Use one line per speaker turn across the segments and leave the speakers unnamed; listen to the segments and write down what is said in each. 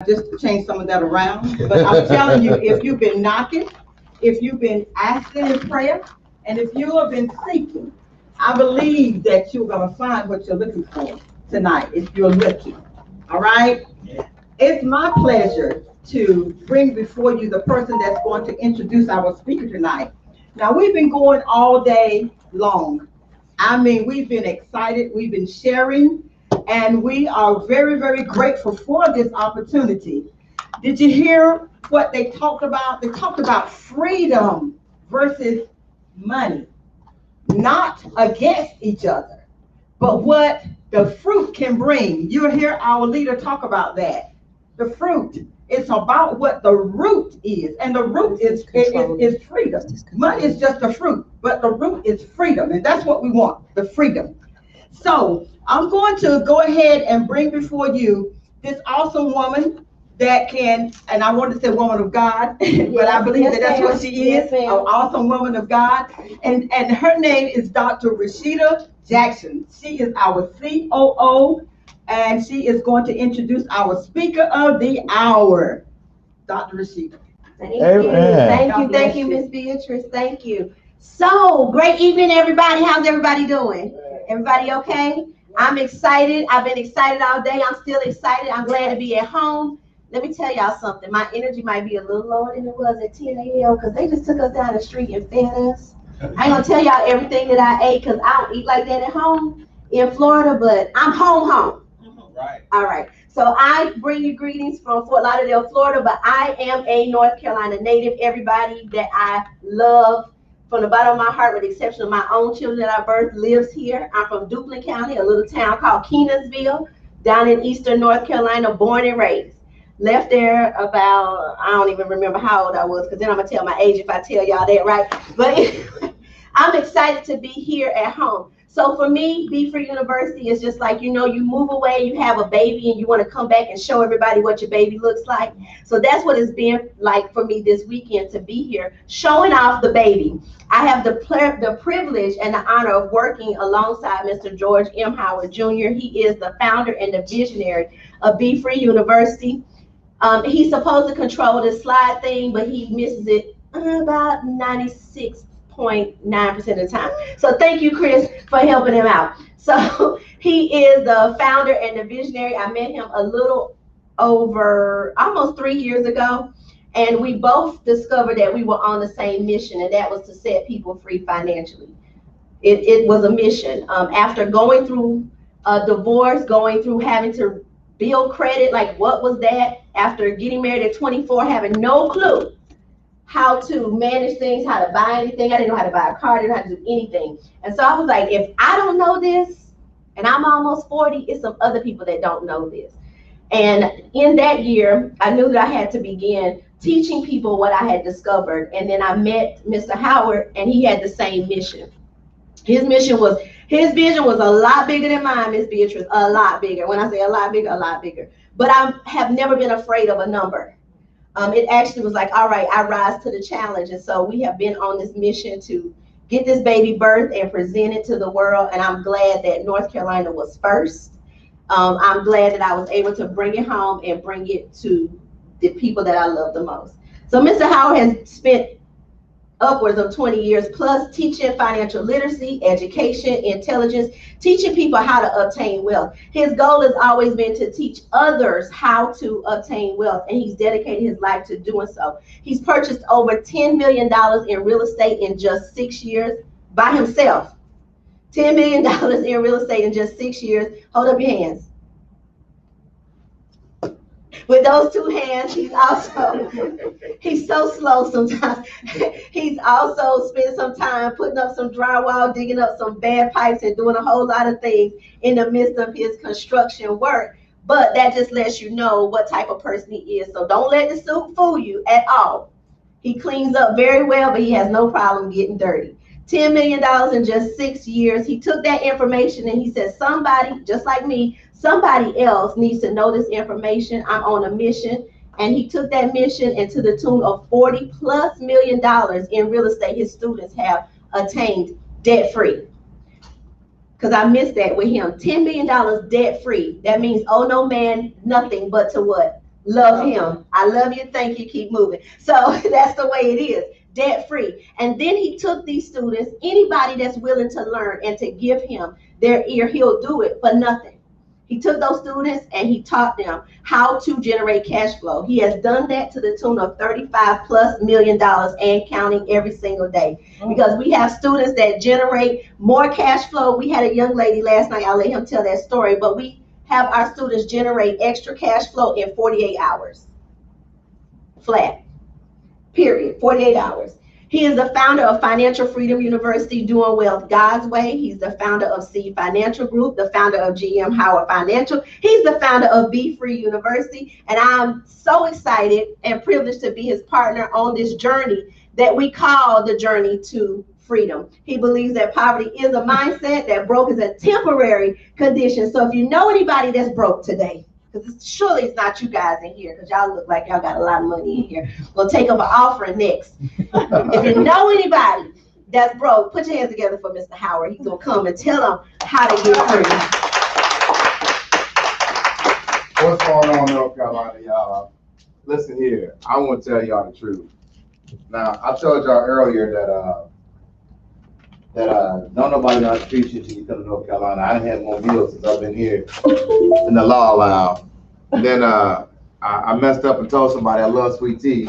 just to change some of that around. But I'm telling you, if you've been knocking, if you've been asking in prayer, and if you have been seeking, I believe that you're going to find what you're looking for tonight if you're looking. All right? It's my pleasure to bring before you the person that's going to introduce our speaker tonight. Now, we've been going all day long. I mean, we've been excited, we've been sharing, and we are very, very grateful for this opportunity. Did you hear what they talked about? They talked about freedom versus money, not against each other, but what the fruit can bring. You'll hear our leader talk about that. The fruit. It's about what the root is, and the root is freedom. Money is just a fruit, but the root is freedom, and that's what we want, the freedom. So I'm going to go ahead and bring before you this awesome woman that can, and I want to say woman of God, but I believe that that's what she is, an awesome woman of God. And her name is Dr. Rashida Jackson. She is our COO, and she is going to introduce our speaker of the hour, Dr. Rashida.
Thank you. Thank you, Miss Beatrice. Thank you. So, great evening, everybody. How's everybody doing? Everybody okay? I'm excited. I've been excited all day. I'm still excited. I'm glad to be at home. Let me tell y'all something. My energy might be a little lower than it was at 10 a.m. because they just took us down the street and fed us. I ain't going to tell y'all everything that I ate because I don't eat like that at home in Florida, but I'm home. Right. All right. So I bring you greetings from Fort Lauderdale, Florida, but I am a North Carolina native. Everybody that I love from the bottom of my heart, with the exception of my own children that I birthed, lives here. I'm from Duplin County, a little town called Kenansville, down in eastern North Carolina, born and raised. Left there about, I don't even remember how old I was, because then I'm going to tell my age if I tell y'all that, right? But I'm excited to be here at home. So for me, Be Free University is just like, you move away, you have a baby, and you want to come back and show everybody what your baby looks like. So that's what it's been like for me this weekend to be here, showing off the baby. I have the privilege and the honor of working alongside Mr. George M. Howard Jr. He is the founder and the visionary of Be Free University. He's supposed to control this slide thing, but he misses it about 96.9% of the time. So thank you, Chris, for helping him out. So he is the founder and the visionary. I met him a little over almost 3 years ago, and we both discovered that we were on the same mission, and that was to set people free financially. It was a mission. After going through a divorce, going through having to build credit, like what was that? After getting married at 24, having no clue how to manage things, how to buy anything. I didn't know how to buy a car, I didn't know how to do anything. And so I was like, if I don't know this, and I'm almost 40, it's some other people that don't know this. And in that year, I knew that I had to begin teaching people what I had discovered. And then I met Mr. Howard, and he had the same mission. His vision was a lot bigger than mine, Miss Beatrice, a lot bigger. When I say a lot bigger, a lot bigger. But I have never been afraid of a number. It actually was like, all right, I rise to the challenge. And so we have been on this mission to get this baby birthed and present it to the world. And I'm glad that North Carolina was first. I'm glad that I was able to bring it home and bring it to the people that I love the most. So Mr. Howard has spent upwards of 20 years plus teaching financial literacy, education, intelligence, teaching people how to obtain wealth. His goal has always been to teach others how to obtain wealth, and he's dedicated his life to doing so. He's purchased over $10 million in real estate in just 6 years by himself. $10 million in real estate in just 6 years. Hold up your hands. With those two hands, he's so slow sometimes. He's also spent some time putting up some drywall, digging up some bad pipes, and doing a whole lot of things in the midst of his construction work. But that just lets you know what type of person he is. So don't let the suit fool you at all. He cleans up very well, but he has no problem getting dirty. $10 million in just 6 years. He took that information and he said, somebody, just like me, somebody else needs to know this information. I'm on a mission. And he took that mission, and to the tune of $40+ million in real estate, his students have attained debt free. Because I missed that with him. $10 million debt free. That means, oh no man, nothing but to what? Love him. I love you. Thank you. Keep moving. So that's the way it is. Debt free. And then he took these students, anybody that's willing to learn and to give him their ear, he'll do it for nothing. He took those students and he taught them how to generate cash flow. He has done that to the tune of $35+ million and counting every single day. Because we have students that generate more cash flow. We had a young lady last night, I'll let him tell that story, but we have our students generate extra cash flow in 48 hours. Flat. Period. 48 hours. He is the founder of Financial Freedom University, Doing Wealth God's Way. He's the founder of Seed Financial Group, the founder of GM Howard Financial. He's the founder of Be Free University. And I'm so excited and privileged to be his partner on this journey that we call the journey to freedom. He believes that poverty is a mindset, that broke is a temporary condition. So if you know anybody that's broke today, because surely it's not you guys in here, because y'all look like y'all got a lot of money in here. We'll take up an offering next. If you know anybody that's broke, put your hands together for Mr. Howard. He's going to come and tell them how to get free.
What's going on, North Carolina, y'all? Listen here, I want to tell y'all the truth. Now, I told y'all earlier that don't nobody know how to treat you till you come to North Carolina. I done had more meals since I've been here in the law lounge. And then I messed up and told somebody I love sweet tea.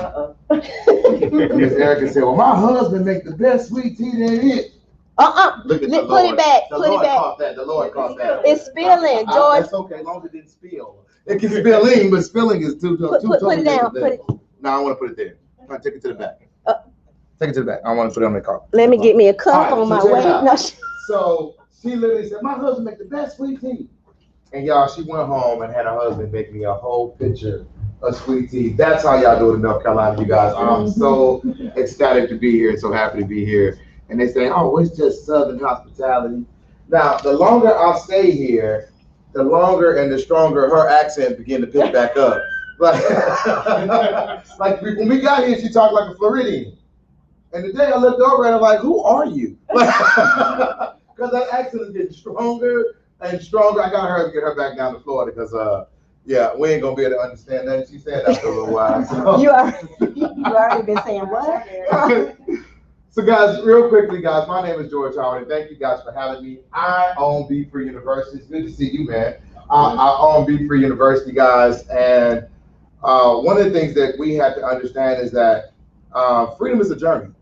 Miss Erica said, well, my husband make the best sweet tea there is. Look at the
Put it back.
The
Put it
Lord
back.
caught that. The Lord caught that.
It's spilling, George.
That's okay, as long as it didn't spill. It can spill in, but spilling is too
Put it down. Put it.
No, I want to put it there. I'm going to take it to the back. Take it to the back. I want to put it on the car.
Let me get me a cup
All
on
right,
my way. No,
So she literally said, my husband make the best sweet tea. And y'all, she went home and had her husband make me a whole pitcher of sweet tea. That's how y'all do it in North Carolina, you guys. I'm so ecstatic to be here and so happy to be here. And they say, oh, it's just Southern hospitality. Now, the longer I'll stay here, the longer and the stronger her accent begin to pick back up. Like when we got here, she talked like a Floridian. And the day I looked over at her like, who are you? Because that accent is getting stronger and stronger. I got her to get her back down to Florida because, yeah, we ain't going to be able to understand that. She said that for a little while. So.
You already been saying what?
So guys, real quickly, guys, my name is George Howard, and thank you guys for having me. I own Be Free University. It's good to see you, man. I own Be Free University, guys, and one of the things that we have to understand is that freedom is a journey.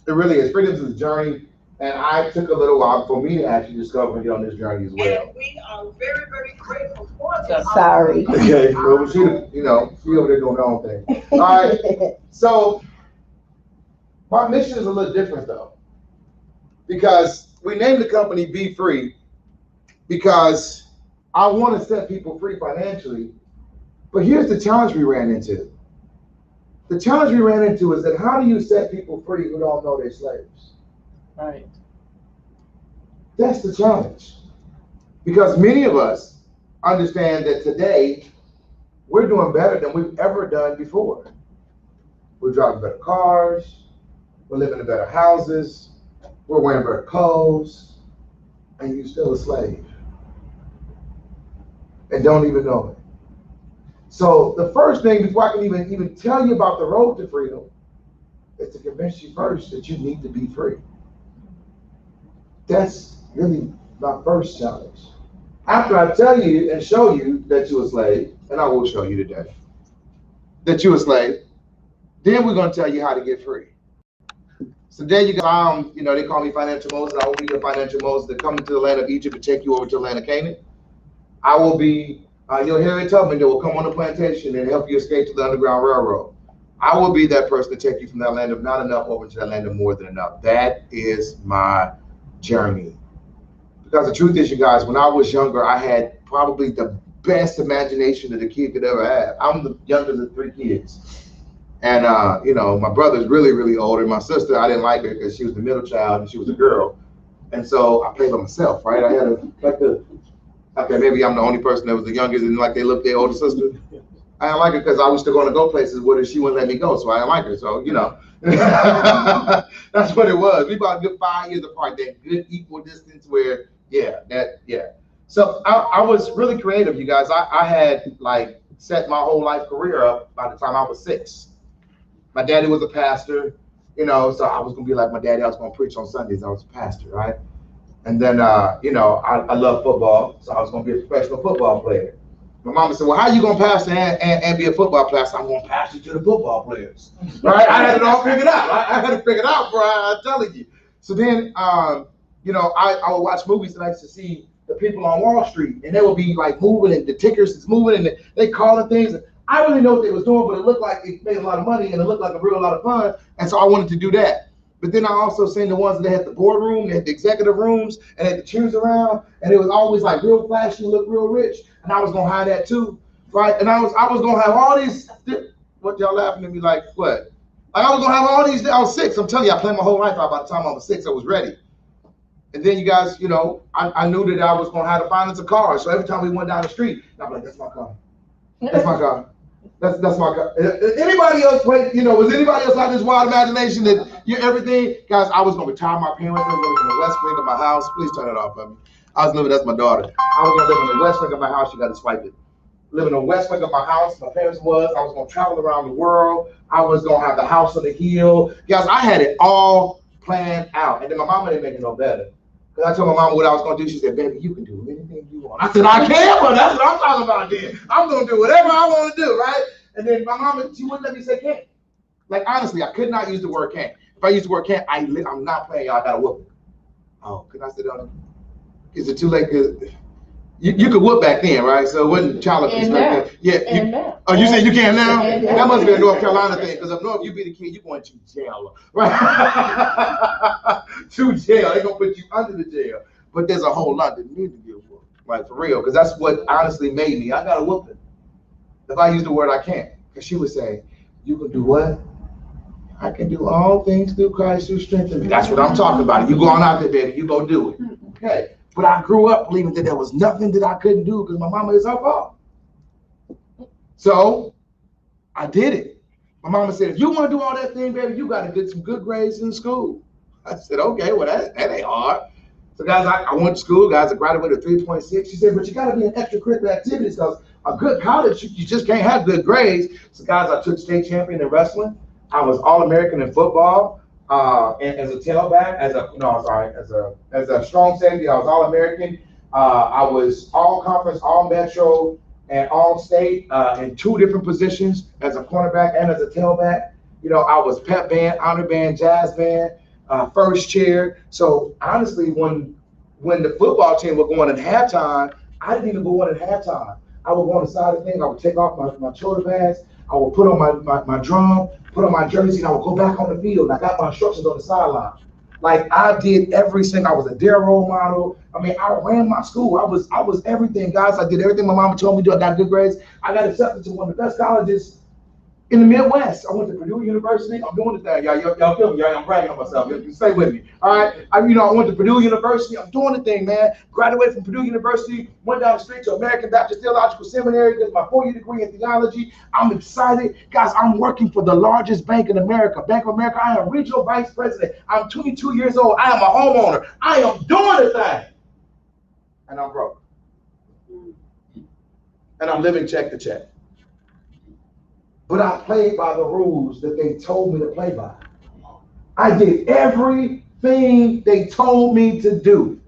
It really is. Freedom is a journey, and I took a little while for me to actually discover and get on this journey as well.
And we are very, very grateful for that.
Sorry.
Okay, well, she over there doing her own thing. All right, so my mission is a little different though, because we named the company Be Free because I want to set people free financially. But here's the challenge we ran into. The challenge we ran into is that how do you set people free who don't know they're slaves?
Right.
That's the challenge. Because many of us understand that today we're doing better than we've ever done before. We're driving better cars, we're living in better houses, we're wearing better clothes, and you're still a slave. And don't even know it. So the first thing, before I can even tell you about the road to freedom, is to convince you first that you need to be free. That's really my first challenge. After I tell you and show you that you're a slave, and I will show you today, that you're a slave, then we're going to tell you how to get free. So there you go. They call me Financial Moses. I will be your Financial Moses to come into the land of Egypt and take you over to the land of Canaan. I will be your Harriet Tubman that will come on the plantation and help you escape to the Underground Railroad. I will be that person to take you from that land of not enough over to that land of more than enough. That is my journey. Because the truth is, you guys, when I was younger, I had probably the best imagination that a kid could ever have. I'm the youngest of 3 kids. And, my brother's really, really old. And my sister, I didn't like her because she was the middle child and she was a girl. And so I played by myself, right? I had okay, maybe I'm the only person that was the youngest and like they looked their older sister. I didn't like her because I was still going to go places with her. She wouldn't let me go, so I didn't like her. So, that's what it was. We about a good 5 years apart, that good equal distance where, So I was really creative, you guys. I had like set my whole life career up by the time I was 6. My daddy was a pastor, you know, so I was gonna be like my daddy. I was gonna preach on Sundays. I was a pastor, right? And then, you know, I love football, so I was gonna be a professional football player. My mama said, well, how you gonna pastor and be a football player? So I'm gonna pastor to the football players, right? I had it all figured out. I had it figured out, bro. I'm telling you. So then, you know, I would watch movies and I used to see the people on Wall Street, and they would be like moving, and the tickers is moving, and they calling things. I really know what they was doing, but it looked like it made a lot of money, and it looked like a real lot of fun, and so I wanted to do that. But then I also seen the ones that had the boardroom, they had the executive rooms, and they had the chairs around, and it was always like real flashy, look real rich, and I was gonna have that too, right? And I was gonna have all these. What y'all laughing at me like? What? Like I was gonna have all these. I was 6. I'm telling you, I planned my whole life out. By the time I was 6, I was ready. And then you guys, you know, I knew that I was gonna have to finance a car. So every time we went down the street, I'm like, that's my car. That's my car. That's my car. Anybody else, you know, was anybody else like this wild imagination that you're everything? Guys, I was gonna retire my parents. I was living in the west wing of my house. Please turn it off for me. I was living, that's my daughter. I was gonna live in the west wing of my house. You gotta swipe it. Living in the west wing of my house, my parents was. I was gonna travel around the world. I was gonna have the house on the hill. Guys, I had it all planned out. And then my mama didn't make it no better. Because I told my mama what I was going to do. She said, baby, you can do anything you want. I said, I can, but that's what I'm talking about then. I'm going to do whatever I want to do, right? And then my mama, she wouldn't let me say can't. Like, honestly, I could not use the word can't. If I use the word can't, I'm not playing y'all. I got to whoop it. Oh, can I sit down? Is it too late? You could whoop back then, right? So it wasn't child abuse. Right? Yeah. Oh, you said you can now? That must be a North Carolina thing, because up north, you be the kid, you going to jail, right? To jail. They're going to put you under the jail. But there's a whole lot that need to be whooped, like for real, because that's what honestly made me. I got to whoop it. If I use the word I can't, because she would say, you can do what? I can do all things through Christ who strengthens me. That's what I'm talking about. You go on out there, baby, you go do it. Okay. But I grew up believing that there was nothing that I couldn't do because my mama is her fault. So I did it. My mama said, if you want to do all that thing, baby, you got to get some good grades in school. I said, okay, well, that ain't hard. So guys, I went to school, guys, I graduated 3.6. She said, but you got to be in extracurricular activities because a good college, you just can't have good grades. So guys, I took state champion in wrestling. I was All-American in football. And as a tailback, as a strong safety, I was All-American. I was All-Conference, All-Metro, and All-State in 2 different positions as a cornerback and as a tailback. You know, I was pep band, honor band, jazz band, first chair. So honestly, when the football team were going at halftime, I didn't even go on at halftime. I would go on the side of the thing. I would take off my shoulder pads. I would put on my drum, put on my jersey, and I would go back on the field. I got my instructions on the sideline. Like I did everything. I was a dare role model. I mean, I ran my school. I was everything, guys. I did everything my mama told me to do. I got good grades. I got accepted to one of the best colleges in the Midwest. I went to Purdue University. I'm doing the thing. Y'all feel me? Y'all, I'm bragging on myself. You stay with me. All right. I went to Purdue University. I'm doing the thing, man. Graduated from Purdue University. Went down the street to American Baptist Theological Seminary. Did my 4-year degree in theology. I'm excited. Guys, I'm working for the largest bank in America. Bank of America. I am regional vice president. I'm 22 years old. I am a homeowner. I am doing the thing. And I'm broke. And I'm living check to check. But I played by the rules that they told me to play by. I did everything they told me to do.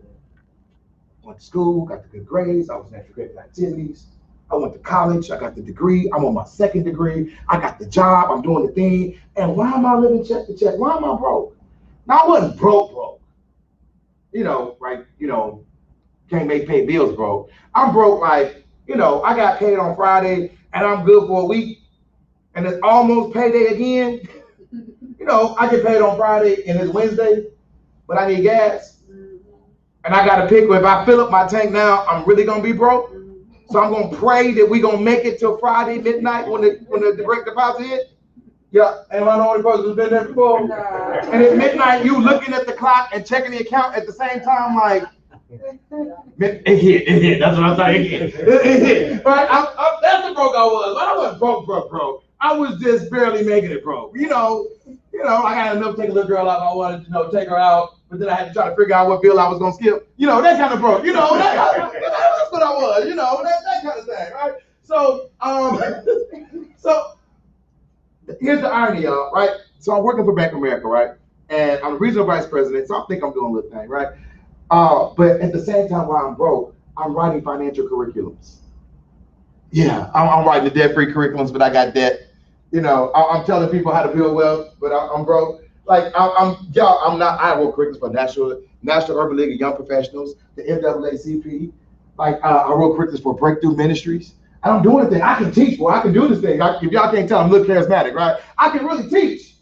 Went to school, got the good grades, I was in extracurricular activities. I went to college, I got the degree, I'm on my 2nd degree, I got the job, I'm doing the thing. And why am I living check to check? Why am I broke? Now I wasn't broke. Can't pay bills broke. I'm broke like, I got paid on Friday and I'm good for a week. And it's almost payday again. I get paid on Friday and it's Wednesday, but I need gas. And I got to pick, if I fill up my tank now, I'm really going to be broke. So I'm going to pray that we're going to make it till Friday midnight when the direct deposit hit. Yeah, am I the only person who's been there before? And at midnight, you looking at the clock and checking the account at the same time, like, it hit. That's what I'm saying. It hit. Right? That's the broke I was. But I wasn't broke. I was just barely making it broke. I got enough to take a little girl out. I wanted to take her out, but then I had to try to figure out what bill I was gonna skip. That kind of broke. That's what I was. That kind of thing, right? So, so here's the irony, y'all, right? So I'm working for Bank of America, right? And I'm the regional vice president, so I think I'm doing a little thing, right? But at the same time, while I'm broke, I'm writing financial curriculums. Yeah, I'm writing the debt-free curriculums, but I got debt. You know, I'm telling people how to build wealth, but I'm broke. Like I'm not. I wrote curriculums for National Urban League of Young Professionals, the NAACP. Like I wrote curriculums for Breakthrough Ministries. I don't do anything. I can teach. Well, I can do this thing. If y'all can't tell, I'm a little charismatic, right? I can really teach.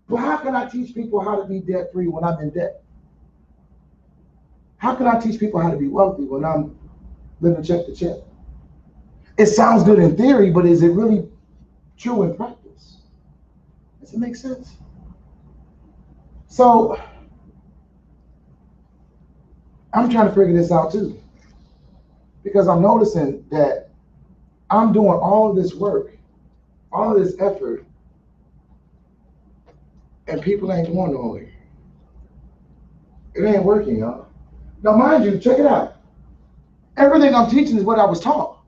But how can I teach people how to be debt-free when I'm in debt? How can I teach people how to be wealthy when I'm living check to check? It sounds good in theory, but is it really true in practice? Does it make sense? So I'm trying to figure this out too, because I'm noticing that I'm doing all of this work, all of this effort, and people ain't going nowhere. It ain't working, y'all. Now, mind you, check it out. Everything I'm teaching is what I was taught.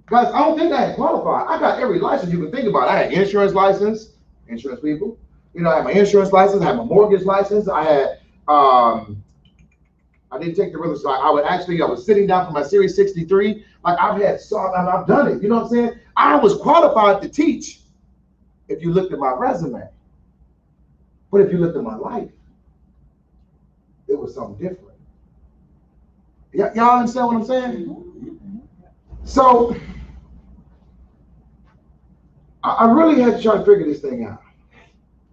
Guys, I don't think I had qualified. I got every license you can think about. I had insurance license, insurance people. You know, I had my insurance license, I had my mortgage license, I had, I didn't take the real estate. I was sitting down for my Series 63. Like I've done it. You know what I'm saying? I was qualified to teach if you looked at my resume. But if you looked at my life, it was something different. Y'all understand what I'm saying? So I really had to try to figure this thing out.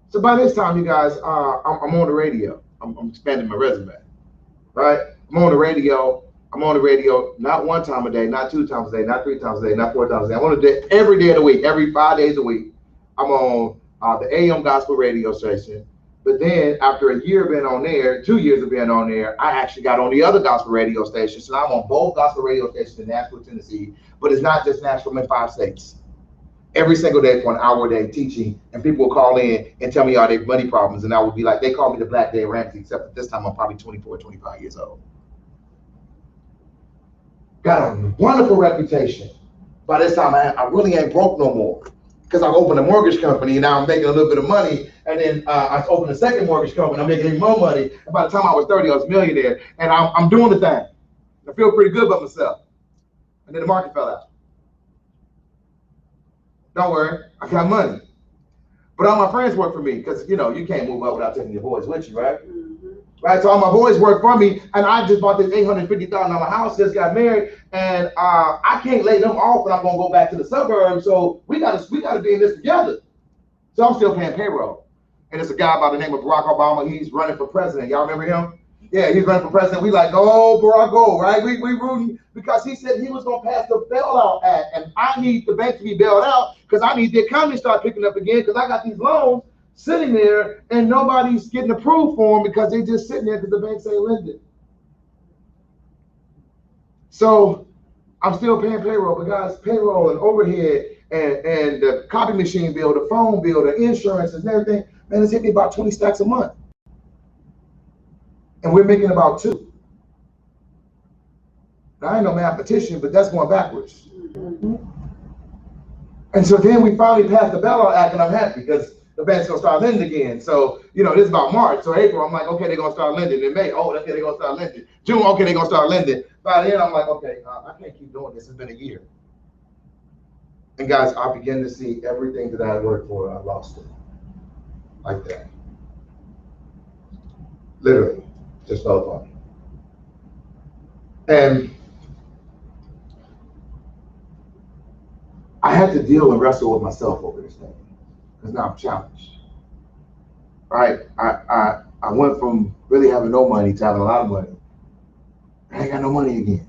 So by this time, you guys, I'm on the radio. I'm expanding my resume, right? I'm on the radio. Not one time a day, not 2 times a day, not 3 times a day, not 4 times a day. I'm on a day every day of the week, every 5 days a week. I'm on the AM gospel radio station. But then after a year being on there, 2 years of being on there, I actually got on the other gospel radio stations. So now I'm on both gospel radio stations in Nashville, Tennessee. But it's not just Nashville, I'm in 5 states. Every single day for an hour a day teaching, and people will call in and tell me all their money problems, and I would be like, they call me the Black Dave Ramsey, except that this time I'm probably 24, 25 years old. Got a wonderful reputation. By this time, I really ain't broke no more, because I opened a mortgage company, and now I'm making a little bit of money, and then I opened a second mortgage company, I'm making even more money, and by the time I was 30, I was a millionaire, and I'm doing the thing. I feel pretty good about myself. And then the market fell out. Don't worry, I got money. But all my friends work for me, because you know, you can't move up without taking your boys with you, right? Mm-hmm. Right, so all my boys work for me, and I just bought this $850,000 house, just got married, and I can't lay them off when I'm gonna go back to the suburbs, so we gotta be in this together. So I'm still paying payroll. And it's a guy by the name of Barack Obama, he's running for president. Y'all remember him? Yeah, he's running for president. We like, go, Barack, go, right? We rooting because he said he was going to pass the bailout act. And I need the bank to be bailed out because I need the economy to start picking up again because I got these loans sitting there and nobody's getting approved for them because they're just sitting there because the banks ain't lending. So I'm still paying payroll, but guys, payroll and overhead and the copy machine bill, the phone bill, the insurance and everything, man, it's hit me about 20 stacks a month. And we're making about 2. Now, I ain't no mathematician, but that's going backwards. Mm-hmm. And so then we finally passed the bailout act, and I'm happy because the bank's going to start lending again. So, you know, this is about March. So April, I'm like, okay, they're going to start lending. In May, oh, okay, they're going to start lending. June, okay, they're going to start lending. By then, I'm like, okay, I can't keep doing this. It's been a year. And guys, I began to see everything that I had worked for, I lost it. Like that. Literally. Just fell apart. And I had to deal and wrestle with myself over this thing because now I'm challenged. Right? I went from really having no money to having a lot of money. I ain't got no money again.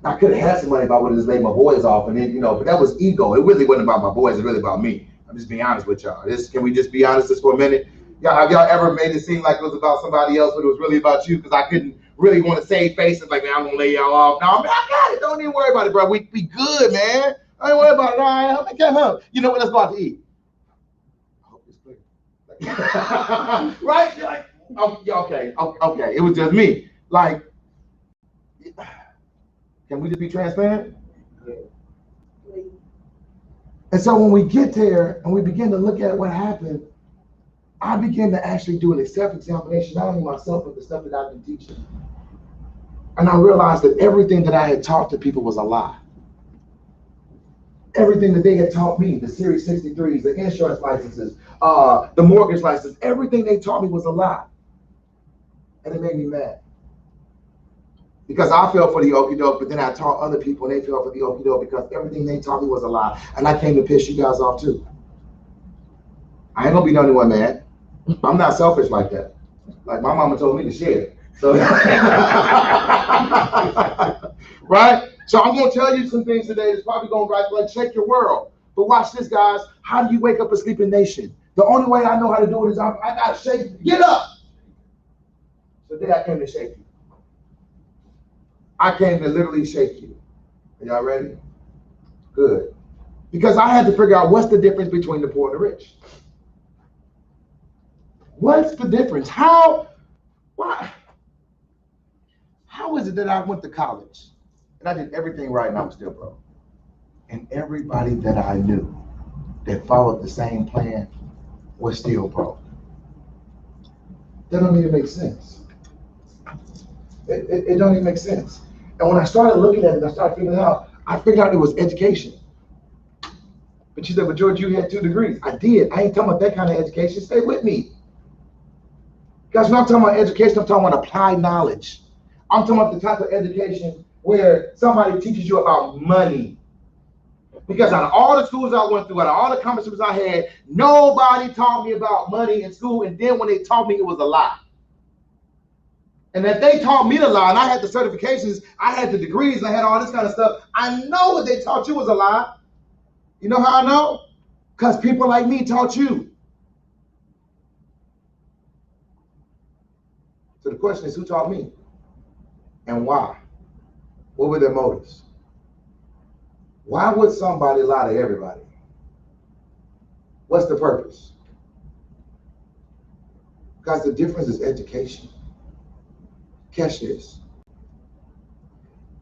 Now, I could have had some money if I would have just laid my boys off, and then, you know, but that was ego. It really wasn't about my boys, it's really about me. I'm just being honest with y'all. Can we just be honest just for a minute? Have y'all ever made it seem like it was about somebody else, but it was really about you? Because I couldn't really want to save faces like, man, I'm gonna lay y'all off. No, I got it. Don't even worry about it, bro. We good, man. I ain't worry about it. All right, I can't help. You know what? Let's go out to eat. I hope it's clear. Right? You're like, okay. It was just me. Like, can we just be transparent? Yeah. And so when we get there and we begin to look at what happened, I began to actually do an self-examination, not only myself, but the stuff that I've been teaching. And I realized that everything that I had taught to people was a lie. Everything that they had taught me, the Series 63s, the insurance licenses, the mortgage license, everything they taught me was a lie. And it made me mad. Because I fell for the okie doke, but then I taught other people and they fell for the okie doke because everything they taught me was a lie. And I came to piss you guys off too. I ain't gonna be the only one mad. I'm not selfish like that. Like my mama told me to share. So, right? So I'm gonna tell you some things today that's probably gonna like shake your world. But watch this, guys. How do you wake up a sleeping nation? The only way I know how to do it is I gotta shake you. Get up. So today I came to shake you. I came to literally shake you. Are y'all ready? Good. Because I had to figure out what's the difference between the poor and the rich. What's the difference? Why? How is it that I went to college and I did everything right and I'm still broke? And everybody that I knew that followed the same plan was still broke. That don't even make sense. It don't even make sense. And when I started looking at it, I started figuring it out. I figured out it was education. But you said, but George, you had 2 degrees. I did. I ain't talking about that kind of education. Stay with me. Guys, when I'm talking about education, I'm talking about applied knowledge. I'm talking about the type of education where somebody teaches you about money. Because out of all the schools I went through, out of all the conversations I had, nobody taught me about money in school. And then when they taught me, it was a lie. And if they taught me to lie, and I had the certifications, I had the degrees, and I had all this kind of stuff, I know what they taught you was a lie. You know how I know? Because people like me taught you. So the question is, who taught me? And why? What were their motives? Why would somebody lie to everybody? What's the purpose? Because the difference is education. Catch this.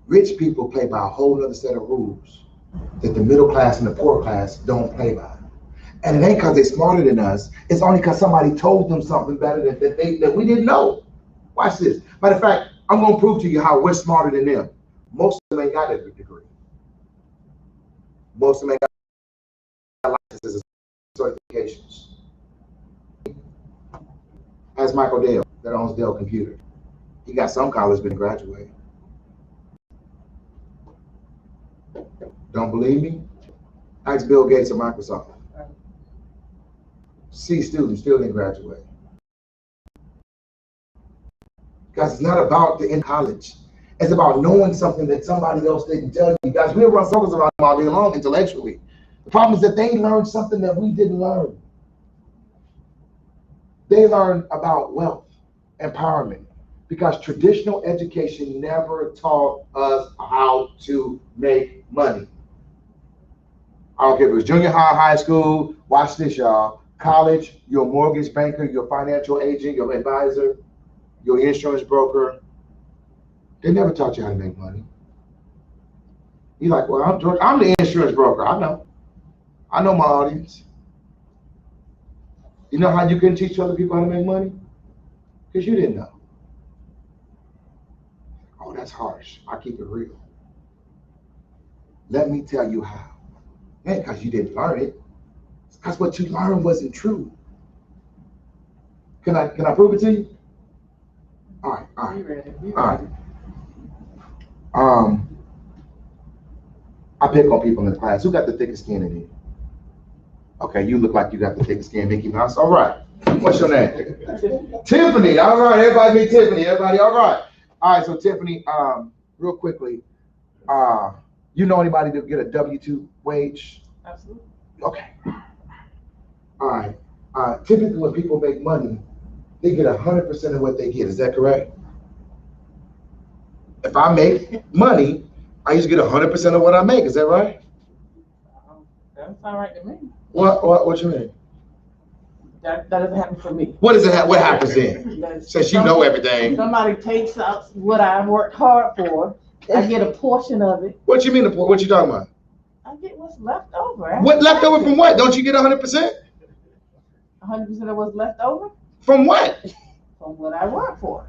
Rich people play by a whole other set of rules that the middle class and the poor class don't play by. And it ain't because they're smarter than us. It's only because somebody told them something better that we didn't know. Watch this. Matter of fact, I'm going to prove to you how we're smarter than them. Most of them ain't got a degree. Most of them ain't got licenses and certifications. As Michael Dell, that owns Dell Computer. He got some college, but didn't graduate. Don't believe me? Ask Bill Gates of Microsoft. C student, still didn't graduate. Guys, it's not about the in college. It's about knowing something that somebody else didn't tell you. Guys, we run circles around them all day long intellectually. The problem is that they learned something that we didn't learn. They learned about wealth, empowerment, because traditional education never taught us how to make money. I don't care if it was junior high, high school. Watch this, y'all. College, your mortgage banker, your financial agent, your advisor, your insurance broker. They never taught you how to make money. You're like, well, I'm the insurance broker. I know my audience. You know how you couldn't teach other people how to make money? Because you didn't know. Oh, that's harsh. I keep it real. Let me tell you how. Ain't because you didn't learn it. It's because what you learned wasn't true. Can I prove it to you? All right. I pick on people in the class. Who got the thickest skin in here? Okay, you look like you got the thickest skin, Mickey Mouse. All right. What's your name? Tiffany. All right. Everybody meet Tiffany. Everybody. All right. All right. So Tiffany, real quickly, you know anybody to get a W-2 wage?
Absolutely.
Okay. All right. Typically, when people make money, they get 100% of what they get. Is that correct? If I make money, I usually get 100% of what I make. Is that right?
That sounds right to me.
What you mean?
That doesn't happen for me.
What happens then? Since you know everything.
Somebody takes out what I worked hard for. I get a portion of it.
What you mean? What you talking about?
I get what's left over.
What left over from what? Don't you get 100%?
100% of what's left over
From what?
from what I work for.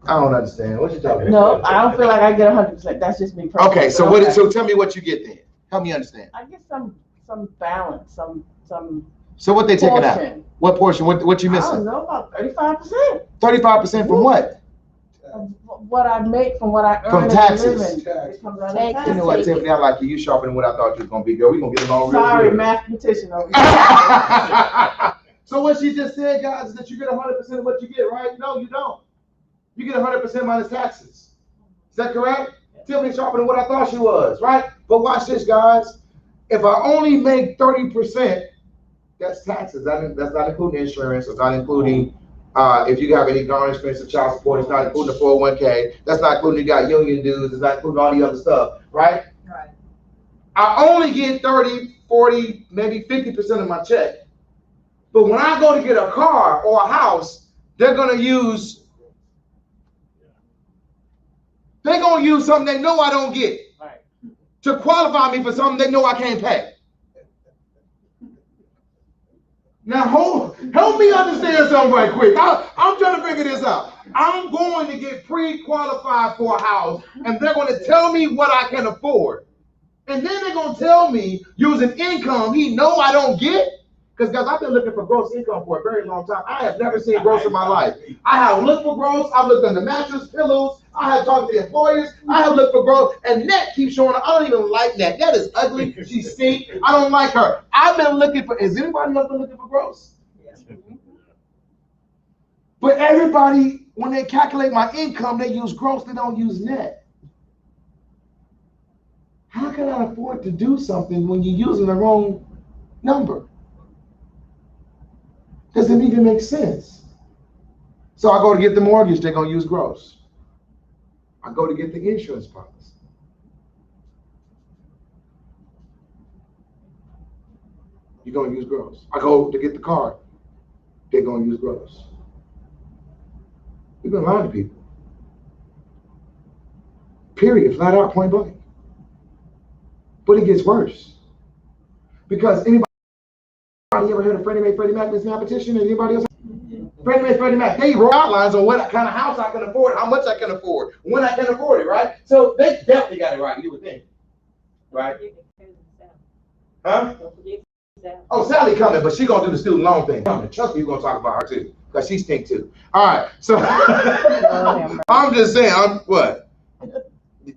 I don't understand. What you talking
No,
about?
I don't feel like I get 100%. That's just me personally.
Okay, so
but
so tell me what you get then. Help me understand.
I get some balance, some
So what they taking out?
portion.
What portion? What you
I don't
missing?
know, about 35%.
35% from what?
Of what I make from what I earn
From
as
taxes.
a living. It comes out of
Taxes.
You
taxes.
know what, Tiffany? I like you. You sharper than what I thought you was gonna be, girl. We gonna get along real
Sorry,
good.
mathematician over here.
So what she just said, guys, is that you get 100% of what you get, right? No, you don't. You get 100% minus taxes. Is that correct? Tiffany sharper than what I thought she was, right? But watch this, guys. If I only make 30%, that's taxes. That's not including insurance. It's not including if you have any garnishments of child support. It's not including the 401k. That's not including you got union dues. It's not including all the other stuff, right?
Right.
I only get 30, 40, maybe 50% of my check. But when I go to get a car or a house, they're gonna use something they know I don't get
Right.
to qualify me for something they know I can't pay. Now, help me understand something right quick. I'm trying to figure this out. I'm going to get pre-qualified for a house, and they're going to tell me what I can afford. And then they're going to tell me using income he know I don't get. Because, guys, I've been looking for gross income for a very long time. I have never seen gross in my life. I have looked for gross. I've looked under mattress, pillows. I have talked to the employers. I have looked for gross. And Net keeps showing up. I don't even like Net. Net is ugly. She stinks. I don't like her. I've been looking for, is anybody else been looking for gross? But everybody, when they calculate my income, they use gross. They don't use net. How can I afford to do something when you're using the wrong number? Doesn't even make sense. So I go to get the mortgage, they're gonna use gross. I go to get the insurance policy. You're gonna use gross. I go to get the car, they're gonna use gross. We've been lying to people. Period, flat out, point blank. But it gets worse. Because anybody ever heard of Freddie Mae, Freddie Mac, Miss Petition? Anybody else? Freddie Mae, Freddie Mac, they wrote outlines on what kind of house I can afford, how much I can afford, when I can afford it, right? So they definitely got it right, you would think. Right? Huh? Oh, Sally coming, but she gonna do the student loan thing. Trust me, you're gonna talk about her too, because she stink too. All right, so I'm just saying, what?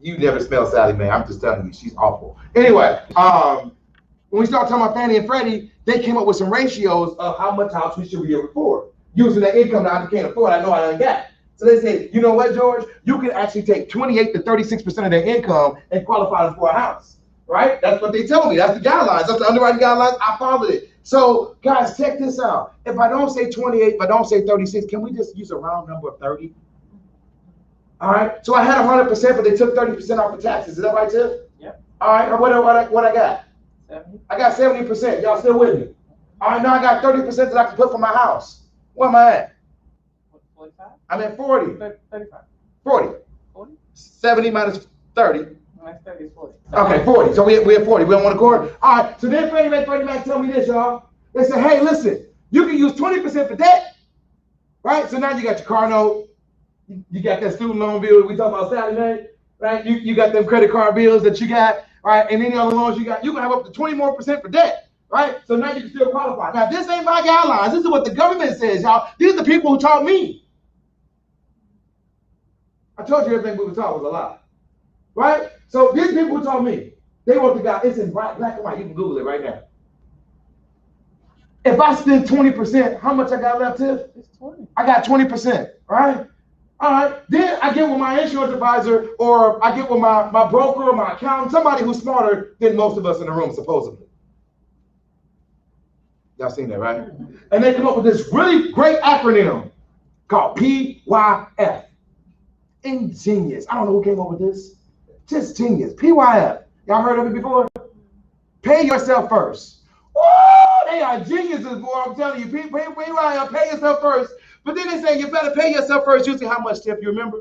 You never smell Sally Mae. I'm just telling you, she's awful. Anyway, when we start talking about Fannie and Freddie, they came up with some ratios of how much house we should be able to afford. Using the income that I can't afford, I know I don't got. So they say, you know what, George? You can actually take 28 to 36% of their income and qualify them for a house, right? That's what they tell me. That's the guidelines. That's the underwriting guidelines. I followed it. So, guys, check this out. If I don't say 28, if I don't say 36, can we just use a round number of 30? All right. So I had 100%, but they took 30% off the taxes. Is that right, Tiff?
Yep.
All right. What I got?
70.
I got 70%. Y'all still with me? All right. Now I got 30% that I can put for my house. Where am I at?
45?
I'm at 40.
35.
40.
40?
70 minus 30.
Minus 30 is 40.
Okay, 40. So we're 40. We don't want to accord. All right. So then Freddie Mac tell me this, y'all. They said, hey, listen, you can use 20% for debt, right? So now you got your car note. You got that student loan bill we talking about Saturday, right? You got them credit card bills that you got, right? And any other loans you got, you can have up to 20% more for debt, right? So now you can still qualify. Now, this ain't my guidelines. This is what the government says, y'all. These are the people who taught me. I told you everything we were taught was a lie, right? So these people who taught me, they want the guy, it's in black and white. You can Google it right now. If I spend 20%, how much I got left, Tiff?
It's 20.
I got 20%, right? All right, then I get with my insurance advisor, or I get with my broker or my accountant, somebody who's smarter than most of us in the room, supposedly. Y'all seen that, right? And they come up with this really great acronym called PYF. Ingenious. I don't know who came up with this. Just genius. PYF. Y'all heard of it before? Pay yourself first. Oh, they are geniuses, boy. I'm telling you. PYF, pay yourself first. But then they say you better pay yourself first using how much, Tiff, you remember?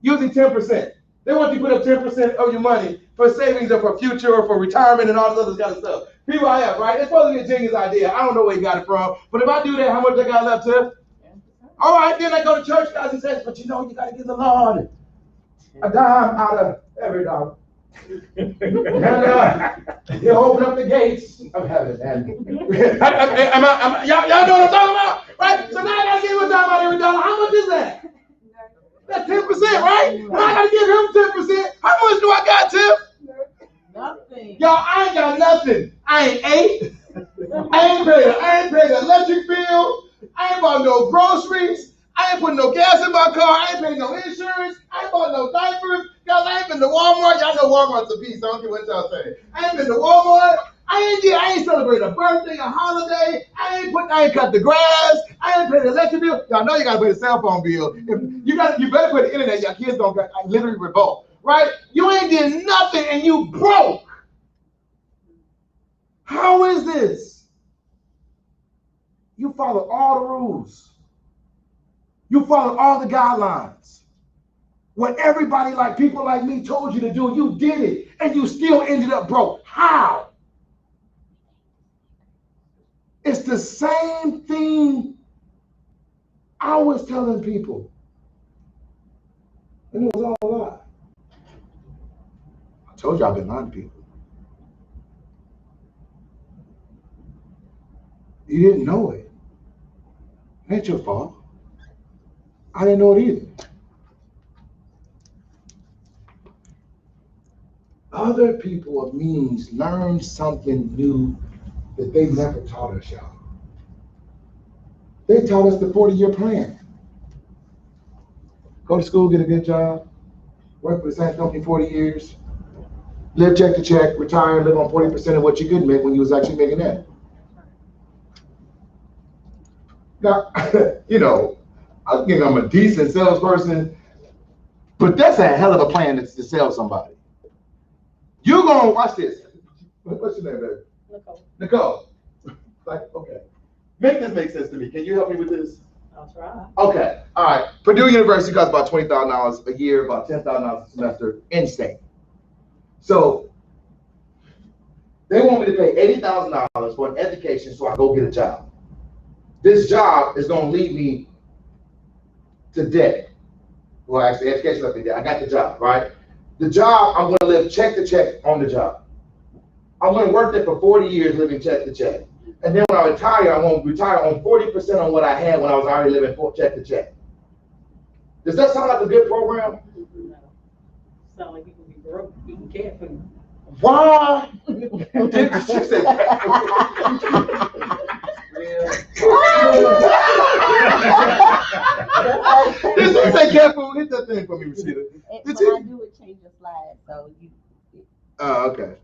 Using 10%. They want you to put up 10% of your money for savings or for future or for retirement and all this other kind of stuff. People I have, right? It's supposed to be a genius idea. I don't know where he got it from. But if I do that, how much I got left, Tiff? All right, then I go to church, guys, and says, but you know, you got to give the Lord a dime out of every dollar. And he'll open up the gates of heaven. And y'all know what I'm talking about? Right? So now I got to give him a dime out of every dollar. How much is that? That's 10%, right? Now I got to give him 10%. How much do I got, Tiff?
Nothing.
Y'all, I ain't got nothing. I ain't ate. I ain't paid the electric bill. I ain't bought no groceries. I ain't put no gas in my car. I ain't paid no insurance. I ain't bought no diapers. Y'all, I ain't been to Walmart. Y'all know Walmart's a piece. I don't care what y'all say. I ain't been to Walmart. I ain't celebrated a birthday, a holiday. I ain't cut the grass. I ain't paid the electric bill. Y'all know you gotta pay the cell phone bill. If you better pay the internet. Your kids don't literally revolt, right? You ain't did nothing and you broke. How is this? You follow all the rules. You follow all the guidelines. What everybody like people like me told you to do, you did it, and you still ended up broke. How? It's the same thing I was telling people. And it was all a lie. I told you I've been lying to people. You didn't know it. It ain't your fault. I didn't know it either. Other people of means learned something new that they never taught us, y'all. They taught us the 40-year plan. Go to school, get a good job, work for the same company 40 years, live check to check, retire, live on 40% of what you could make when you was actually making that. Now, you know, I think I'm a decent salesperson, but that's a hell of a plan to sell somebody. You're gonna watch this. What's your name, baby?
Nicole.
Nicole. Like, okay. Make this make sense to me. Can you help me with this?
I'll try.
Okay. All right. Purdue University costs about $20,000 a year, about $10,000 a semester in state. So they want me to pay $80,000 for an education so I go get a job. This job is going to lead me to debt. Well, actually, education left me debt. I got the job, right? The job, I'm going to live check to check on the job. I'm going to work there for 40 years living check to check. And then when I retire, I'm going to retire on 40% on what I had when I was already living check to check. Does that sound like a good program?
No. Sound like you can be broke, eating cat food.
Why? She said, did she say cat food? Hit that thing for me, Rashida.
When I do it, change the slide, so you.
Oh, okay.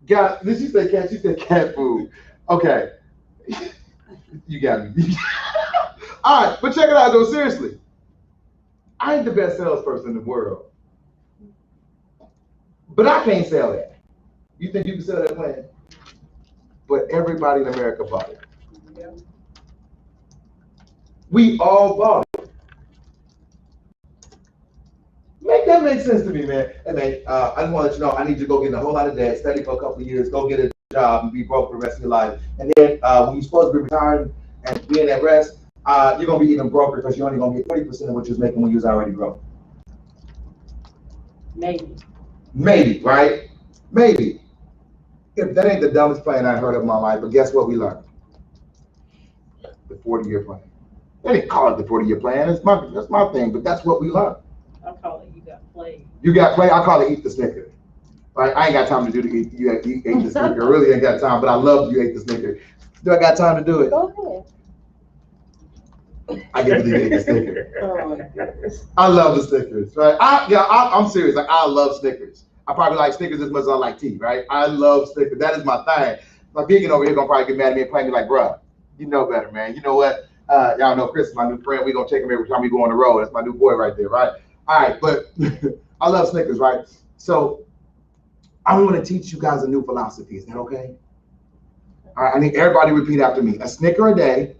God, did she say cat? She said cat food. Okay. You got me. All right, but check it out, though, seriously. I ain't the best salesperson in the world. But I can't sell that. You think you can sell that plan? But everybody in America bought it.
Yeah.
We all bought it. Make that make sense to me, man. Hey, man, I just want to let you know, I need you to go get in a whole lot of debt, study for a couple of years, go get a job, and be broke for the rest of your life. And then when you're supposed to be retiring and being at rest, you're going to be even broker because you're only going to get 30% of what you was making when you was already broke.
Maybe.
Maybe, right? Maybe. If that ain't the dumbest plan I heard of in my life, but guess what we learned? The 40-year plan. They didn't call it the 40-year plan. That's my thing, but that's what we learned.
I call it you got played.
You got play. I call it eat the Snicker. Right? I ain't got time to do the eat the Snicker. I really ain't got time, but I love you ate the Snicker. Do I got time to do it?
Go ahead.
I get to eat the Snicker.
Oh my goodness.
I love the Snickers, right? I'm serious. Like, I love Snickers. I probably like Snickers as much as I like tea, right? I love Snickers. That is my thing. My vegan over here gonna probably get mad at me and play me like, bruh, you know better, man. You know what? Y'all know Chris is my new friend. We gonna take him every time we go on the road. That's my new boy right there, right? All right, but I love Snickers, right? So I want to teach you guys a new philosophy. Is that okay? All right, I need everybody to repeat after me. A Snicker a day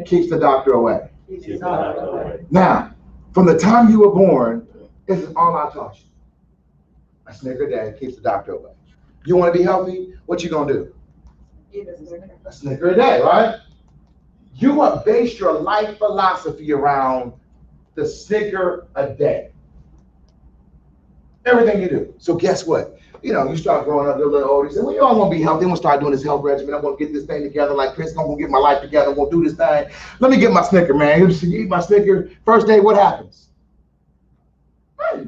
keeps the doctor away. Now, from the time you were born This is all I taught you. A Snicker a day keeps the doctor away. You want to be healthy? What you gonna do? A Snicker a day, right? You want to base your life philosophy around the Snicker a day. Everything you do. So guess what? You know, you start growing up, you're a little older, you say, well, you all want to be healthy. I'm going to start doing this health regimen. I'm going to get this thing together like Chris. I'm going to get my life together. I'm going to do this thing. Let me get my Snicker, man. You eat my Snicker. First day, what happens? Hey,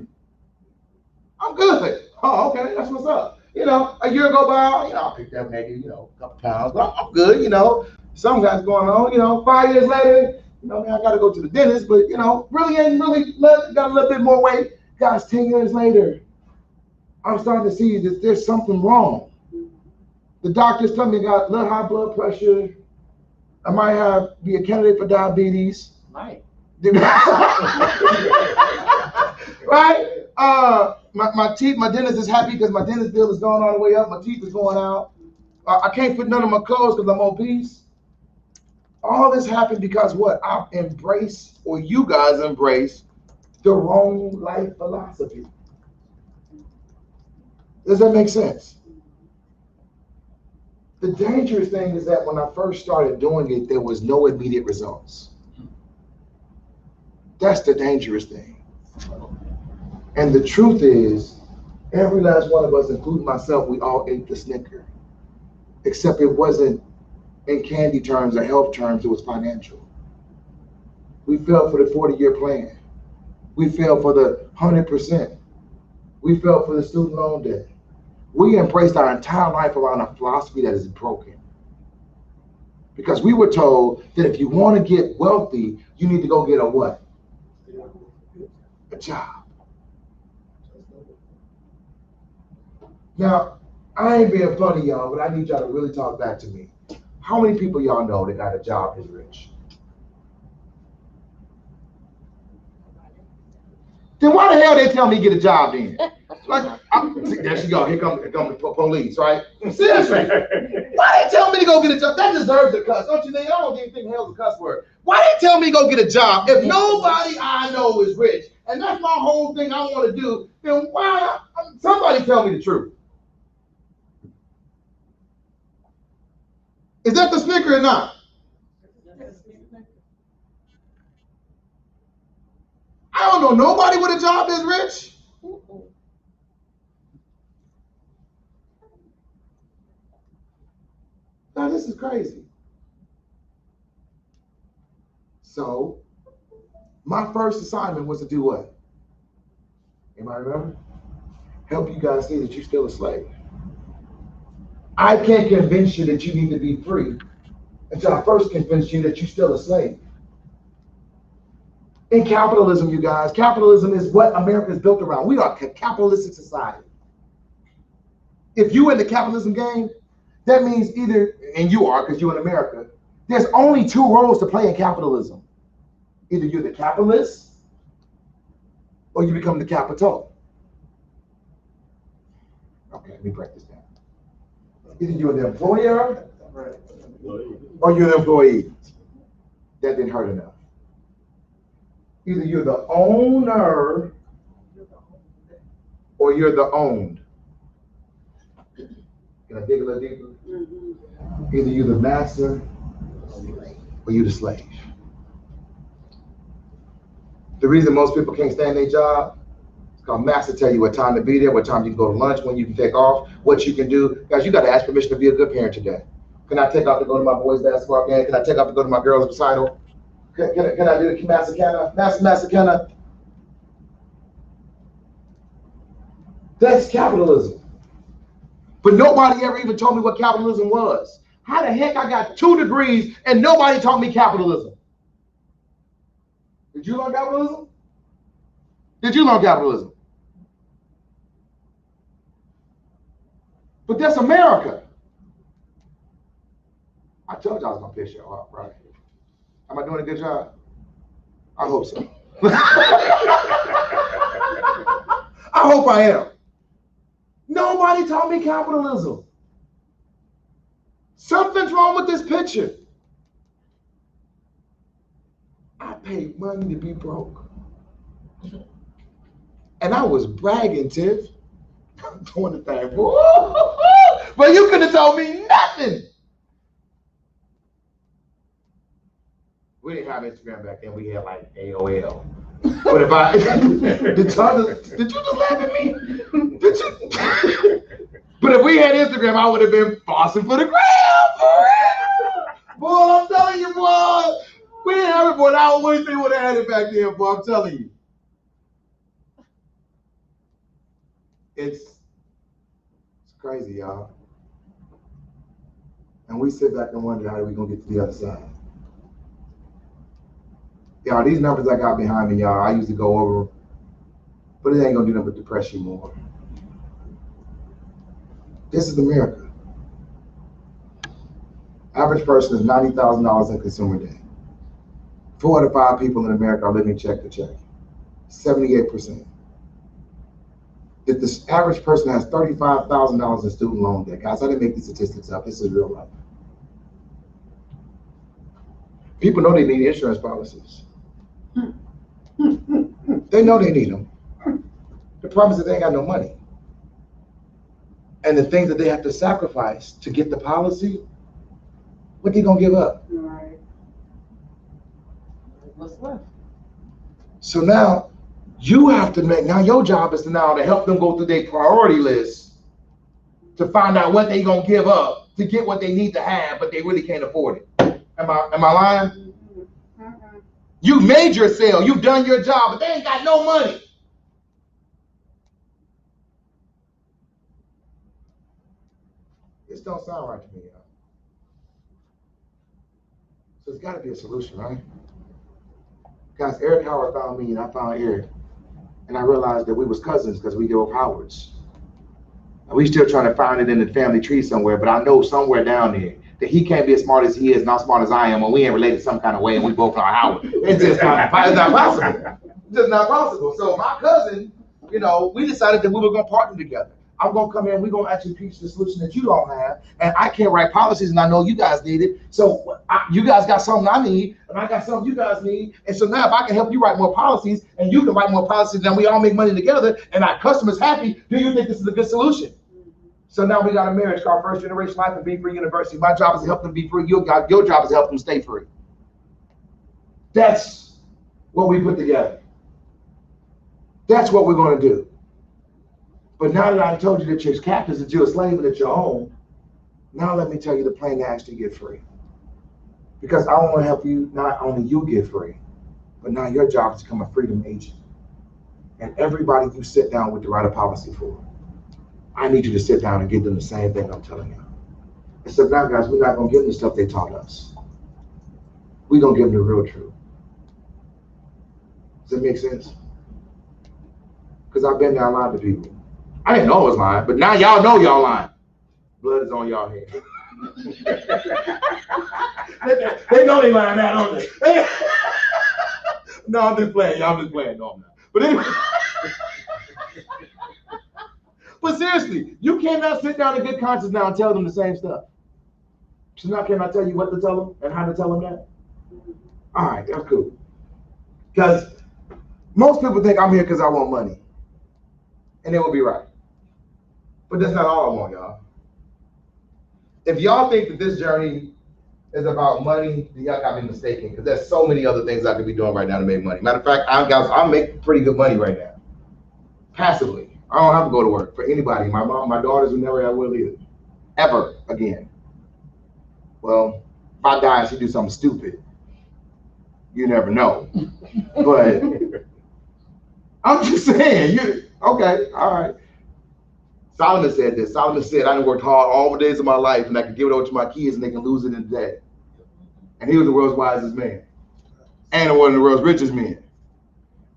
I'm good. Oh, okay. That's what's up. You know, a year go by, you know, I picked up maybe, you know, a couple pounds, but I'm good, you know. Some guys going on, you know, 5 years later, you know, man, I got to go to the dentist, but, you know, really got a little bit more weight. Guys, 10 years later, I'm starting to see that there's something wrong. The doctors tell me I got a little high blood pressure. I might be a candidate for diabetes.
Right.
Right? My teeth, my dentist is happy because my dentist bill is going all the way up. My teeth is going out. I can't fit none of my clothes because I'm obese. All this happened because what? I've embraced, or you guys embrace, the wrong life philosophy. Does that make sense? The dangerous thing is that when I first started doing it, there was no immediate results. That's the dangerous thing. And the truth is, every last one of us, including myself, we all ate the Snicker. Except it wasn't in candy terms or health terms, it was financial. We fell for the 40-year plan. We fell for the 100%. We fell for the student loan debt. We embraced our entire life around a philosophy that is broken. Because we were told that if you want to get wealthy, you need to go get a what? A job. Now, I ain't being funny, y'all, but I need y'all to really talk back to me. How many people y'all know that got a job is rich? Then why the hell they tell me to get a job then? Like, there she go. Here come the police, right? Seriously. Why they tell me to go get a job? That deserves a cuss, don't you think? I don't even think hell's a cuss word. Why they tell me to go get a job if nobody I know is rich? And that's my whole thing I want to do. Then why? Somebody tell me the truth. Is that the Snicker or not? I don't know nobody with a job that's rich. Now this is crazy. So, my first assignment was to do what? Anybody remember? Help you guys see that you're still a slave. I can't convince you that you need to be free until I first convince you that you're still a slave. In capitalism, you guys, capitalism is what America is built around. We are a capitalistic society. If you're in the capitalism game, that means either, and you are because you're in America, there's only two roles to play in capitalism. Either you're the capitalist or you become the capital. Okay, let me break this down. Either you're the employer or you're the employee. That didn't hurt enough. Either you're the owner or you're the owned. Can I dig a little deeper? Either you're the master or you're the slave. The reason most people can't stand their job is because master tell you what time to be there, what time you can go to lunch, when you can take off, what you can do. Guys, you got to ask permission to be a good parent today. Can I take off to go to my boys' basketball game? Can I take off to go to my girls' recital? Can I do the Master Kenna? Master Kenna? That's capitalism. But nobody ever even told me what capitalism was. How the heck I got 2 degrees and nobody taught me capitalism? Did you learn capitalism? Did you learn capitalism? But that's America. I told you I was going to piss you off, right? Am I doing a good job? I hope so. I hope I am. Nobody taught me capitalism. Something's wrong with this picture. I paid money to be broke. And I was bragging, Tiff. Doing the thing. But you could have told me nothing. We didn't have Instagram back then. We had like AOL. But if I did you just laugh at me? Did you? But if we had Instagram, I would have been bossing for the gram, for real. Boy, I'm telling you, boy. We didn't have it, boy. I always think we would have had it back then, boy. I'm telling you. It's crazy, y'all. And we sit back and wonder how are we gonna get to the other side. Y'all, these numbers I got behind me, y'all, I used to go over them, but it ain't gonna do nothing but depress you more. This is America. Average person is $90,000 in consumer debt. 4 out of 5 people in America are living check to check. 78%. If the average person has $35,000 in student loan debt, guys, I didn't make these statistics up. This is real life. People know they need insurance policies. They know they need them. The problem is that they ain't got no money. And the things that they have to sacrifice to get the policy, what they gonna give up?
Right. What's left?
So now you have to now your job is to help them go through their priority list to find out what they gonna give up to get what they need to have, but they really can't afford it. Am I lying?
Mm-hmm.
You made your sale, you've done your job, but they ain't got no money. This don't sound right to me, y'all. So there's got to be a solution, right? Guys, Eric Howard found me and I found Eric. And I realized that we was cousins because we drove Howards. And we still trying to find it in the family tree somewhere, but I know somewhere down there that he can't be as smart as he is, not as smart as I am, and we ain't related some kind of way, and we both are Howard. It's just not possible. It's just not possible. So my cousin, we decided that we were going to partner together. I'm going to come in, we're going to actually teach the solution that you don't have, and I can't write policies, and I know you guys need it. So you guys got something I need, and I got something you guys need. And so now if I can help you write more policies, and you can write more policies, then we all make money together, and our customers happy, do you think this is a good solution? So now we got a marriage called First Generation Life and Be Free University. My job is to help them be free. Your job is to help them stay free. That's what we put together. That's what we're going to do. But now that I told you that you're captives, that you're a slave and that you're own, now let me tell you the plan to actually get free. Because I want to help you, not only you get free, but now your job is to become a freedom agent. And everybody you sit down with to write a policy for, I need you to sit down and give them the same thing I'm telling you. And so now, guys, we're not going to give them the stuff they taught us. We're going to give them the real truth. Does that make sense? Because I've been there and lied to people. I didn't know I was lying, but now y'all know y'all lying. Blood is on y'all head. They know they lying now, don't they? No, I'm just playing. Y'all just playing. No, I'm not. But anyway. But seriously, you cannot sit down in good conscience now and tell them the same stuff. So now can I tell you what to tell them and how to tell them that? All right, that's cool. Because most people think I'm here because I want money. And they will be right. But that's not all I want, y'all. If y'all think that this journey is about money, then y'all got me mistaken, because there's so many other things I could be doing right now to make money. Matter of fact, I'm making pretty good money right now. Passively. I don't have to go to work for anybody. My mom, my daughters will never ever will either. Ever again. Well, if I die and she do something stupid, you never know. But I'm just saying, okay, all right. Solomon said this. Solomon said, I done worked hard all the days of my life and I can give it over to my kids and they can lose it in a day. And he was the world's wisest man. And one of the world's richest men.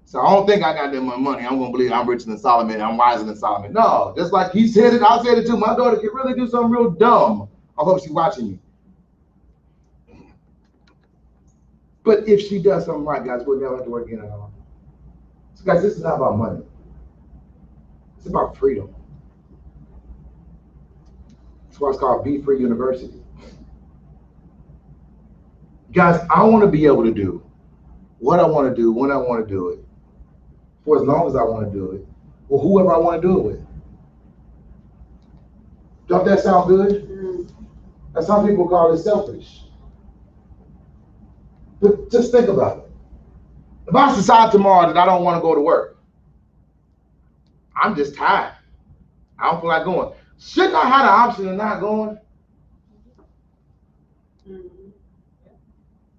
So I don't think I got that much money. I'm going to believe I'm richer than Solomon. I'm wiser than Solomon. No, just like he said it, I said it too. My daughter could really do something real dumb. I hope she's watching me. But if she does something right, guys, we'll never have to work again at all. So guys, this is not about money. It's about freedom. That's why it's called Be Free University. Guys, I want to be able to do what I want to do, when I want to do it, for as long as I want to do it, or whoever I want to do it with. Don't that sound good? And some people call it selfish. But just think about it. If I decide tomorrow that I don't want to go to work, I'm just tired. I don't feel like going. Shouldn't I have the option of not going?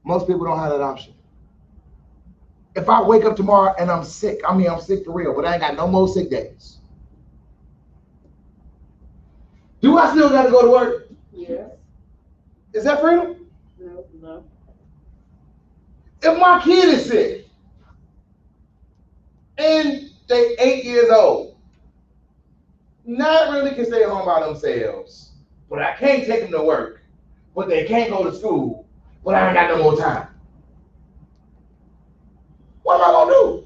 Most people don't have that option. If I wake up tomorrow and I'm sick, I'm sick for real, but I ain't got no more sick days. Do I still got to go to work?
Yes.
Is that freedom?
No.
If my kid is sick and they 8 years old, not really can stay home by themselves, but I can't take them to work, but they can't go to school, but I ain't got no more time. What am I gonna do?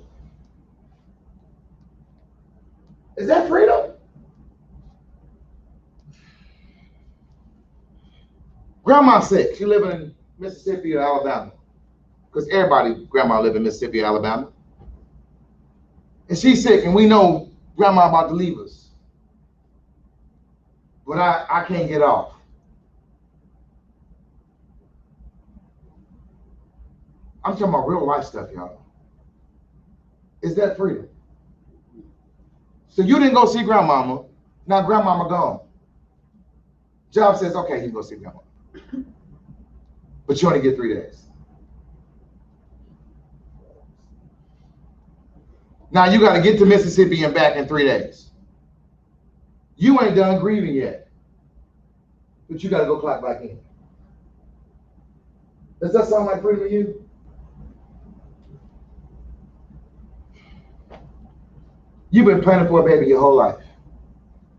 Is that freedom? Grandma's sick. She live in Mississippi or Alabama. Because everybody, grandma live in Mississippi or Alabama. And she's sick, and we know grandma about to leave us. But I can't get off. I'm talking about real life stuff, y'all. Is that freedom? So you didn't go see grandmama. Now grandmama gone. Job says, okay, you can go see grandma. But you only get 3 days. Now you got to get to Mississippi and back in 3 days. You ain't done grieving yet. But you got to go clock back in. Does that sound like freedom to you? You've been planning for a baby your whole life.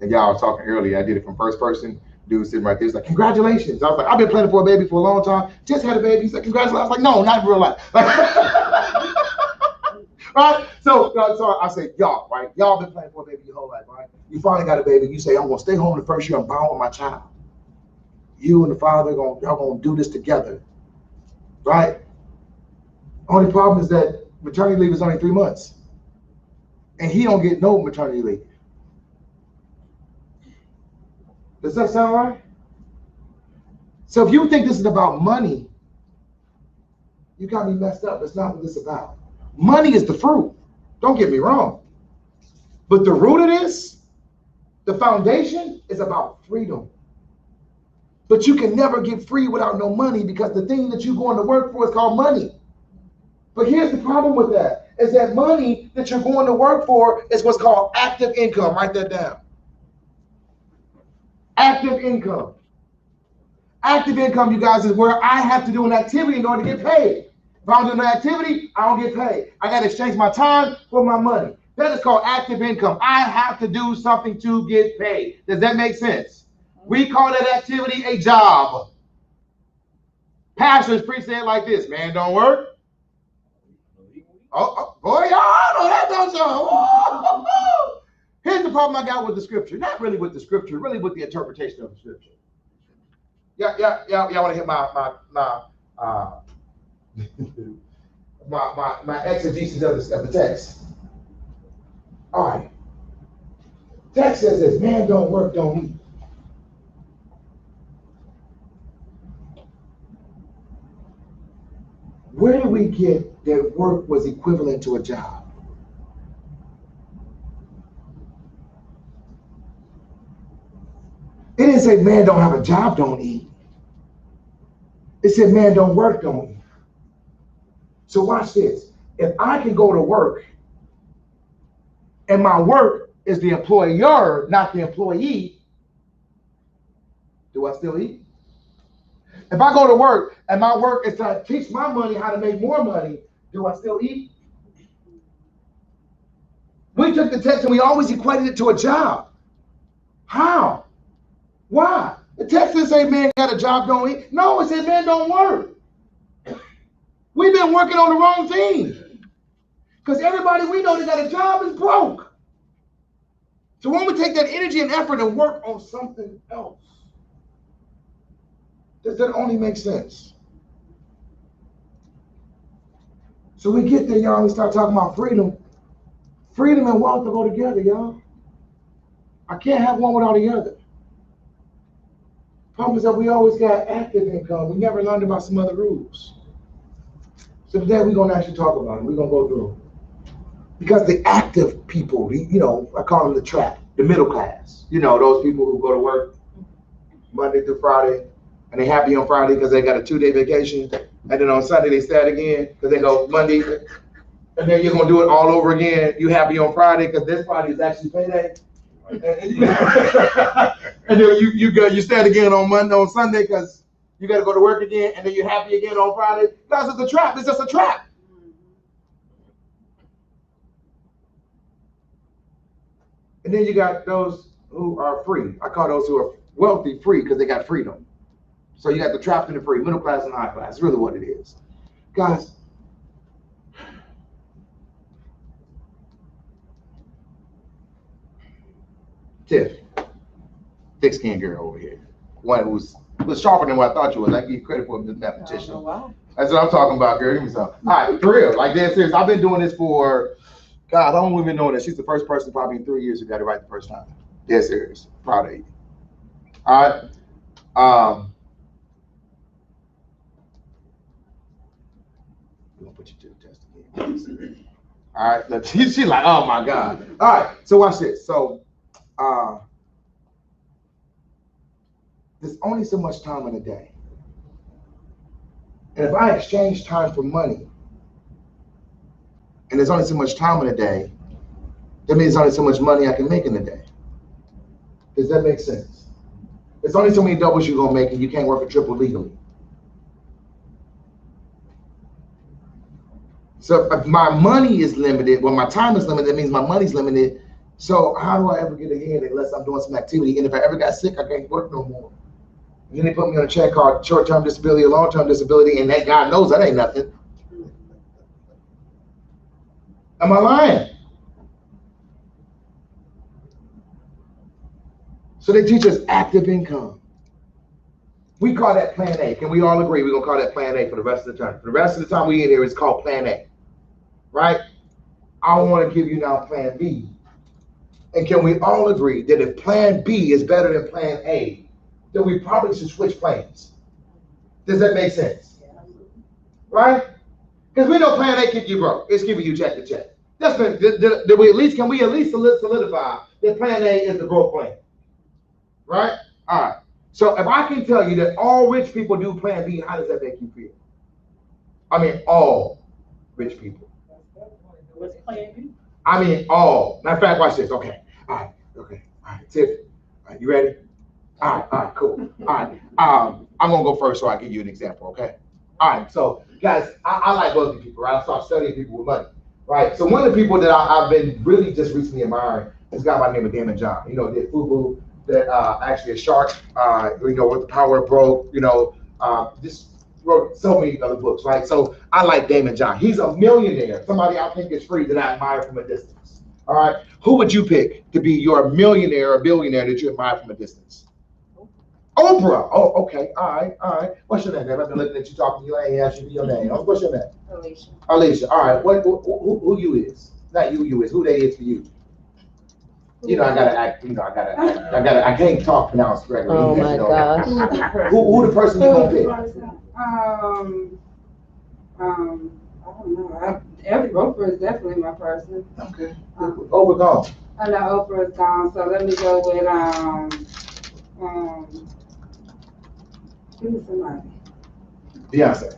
And y'all was talking earlier, I did it from first person. Dude sitting right there, he's like, congratulations. I was like, I've been planning for a baby for a long time. Just had a baby. He's like, congratulations. I was like, no, not in real life. Right? So I say, y'all, right? Y'all been planning for a baby your whole life, right? You finally got a baby. You say, I'm going to stay home the first year and bond with my child. You and the father, y'all going to do this together. Right? Only problem is that maternity leave is only 3 months. And he don't get no maternity leave. Does that sound right? So if you think this is about money, you got me messed up. That's not what this is about. Money is the fruit. Don't get me wrong. But the root of this, the foundation, is about freedom. But you can never get free without no money because the thing that you're going to work for is called money. But here's the problem with that, is that money that you're going to work for is what's called active income. Write that down. Active income. Active income, you guys, is where I have to do an activity in order to get paid. If I don't do an activity, I don't get paid. I got to exchange my time for my money. That is called active income. I have to do something to get paid. Does that make sense? We call that activity a job. Pastors preach it like this, man, don't work. Oh boy, y'all know that, don't y'all? Here's the problem I got with the scripture. Not really with the scripture, really with the interpretation of the scripture. Y'all want to hear my exegesis of the text. All right. Text says this, man don't work, don't eat. Where did we get that work was equivalent to a job? It didn't say man don't have a job, don't eat. It said man don't work, don't eat. So watch this. If I can go to work and my work is the employer, not the employee, do I still eat? If I go to work and my work is to teach my money how to make more money, do I still eat? We took the text and we always equated it to a job. How? Why? The text didn't say man got a job, don't eat. No, it said man don't work. We've been working on the wrong thing. Because everybody we know that got a job is broke. So when we take that energy and effort and work on something else, does that only make sense? So we get there, y'all, we start talking about freedom. Freedom and wealth to go together, y'all. I can't have one without the other. Problem is that we always got active income. We never learned about some other rules. So today we're gonna actually talk about it. We're gonna go through them. Because the active people, I call them the trap, the middle class. Those people who go to work Monday through Friday, and they happy on Friday because they got a 2-day vacation, and then on Sunday they start again because they go Monday, and then you're gonna do it all over again. You happy on Friday because this Friday is actually payday, and then you start again on Sunday because you got to go to work again, and then you're happy again on Friday. Guys, it's a trap. It's just a trap. And then you got those who are free. I call those who are wealthy free because they got freedom. So you got the trapped and the free, middle class and high class. It's really what it is. Guys, Tiff, thick-skinned girl over here. One who was sharper than what I thought you was. I give you credit for this mathematician. That's what I'm talking about, girl. Give me some. All right, for real. Like, dead serious. I've been doing this for, God, how long have we been doing this? She's the first person probably in 3 years who got it right the first time. Dead serious. Proud of you. All right. We're going to put you to the test again. All right. Look, she's like, oh, my God. All right. So watch this. So there's only so much time in a day. And if I exchange time for money, and there's only so much time in a day, that means there's only so much money I can make in a day. Does that make sense? There's only so many doubles you're gonna make, and you can't work a triple legally. So if my money is limited, well, my time is limited, that means my money's limited. So how do I ever get ahead unless I'm doing some activity? And if I ever got sick, I can't work no more. And then they put me on a check called short-term disability or long-term disability, and that God knows that ain't nothing. Am I lying? So they teach us active income. We call that plan A. Can we all agree we're going to call that plan A for the rest of the time? For the rest of the time we in here, it's called plan A, right? I want to give you now plan B. And can we all agree that if plan B is better than plan A, then we probably should switch plans? Does that make sense? Right? Because we know plan A keep you broke. It's giving you check to check. That's been, can we at least solidify that plan A is the broke plan? Right? All right. So if I can tell you that all rich people do plan B, how does that make you feel? I mean, all rich people.
What's plan B?
I mean, all. Matter of fact, watch this. Okay. All right. Okay. All right. Tiff, all right, you ready? All right. Cool. All right. I'm going to go first so I give you an example. Okay. All right. So, guys, I like wealthy people, right? I start studying people with money, right? So one of the people that I've been really just recently admiring is a guy by the name of Damon John. Did FUBU, that actually a shark, with the power of broke, just wrote so many other books, right? So I like Damon John. He's a millionaire, somebody I think is free that I admire from a distance. All right. Who would you pick to be your millionaire or billionaire that you admire from a distance? Oprah. Oh, okay. All right. What's your name, babe? I've been looking at you talking to you. I ain't asked you your name. What's your name?
Alicia.
Alicia. All right. Who you is? Not you is. Who they is for you? I gotta act. I can't pronounce correctly.
Oh my gosh.
Who the person you gonna pick?
I don't know. Oprah is definitely my person.
Okay. Oprah gone.
I know Oprah is gone, so let me go with give me somebody.
Beyonce.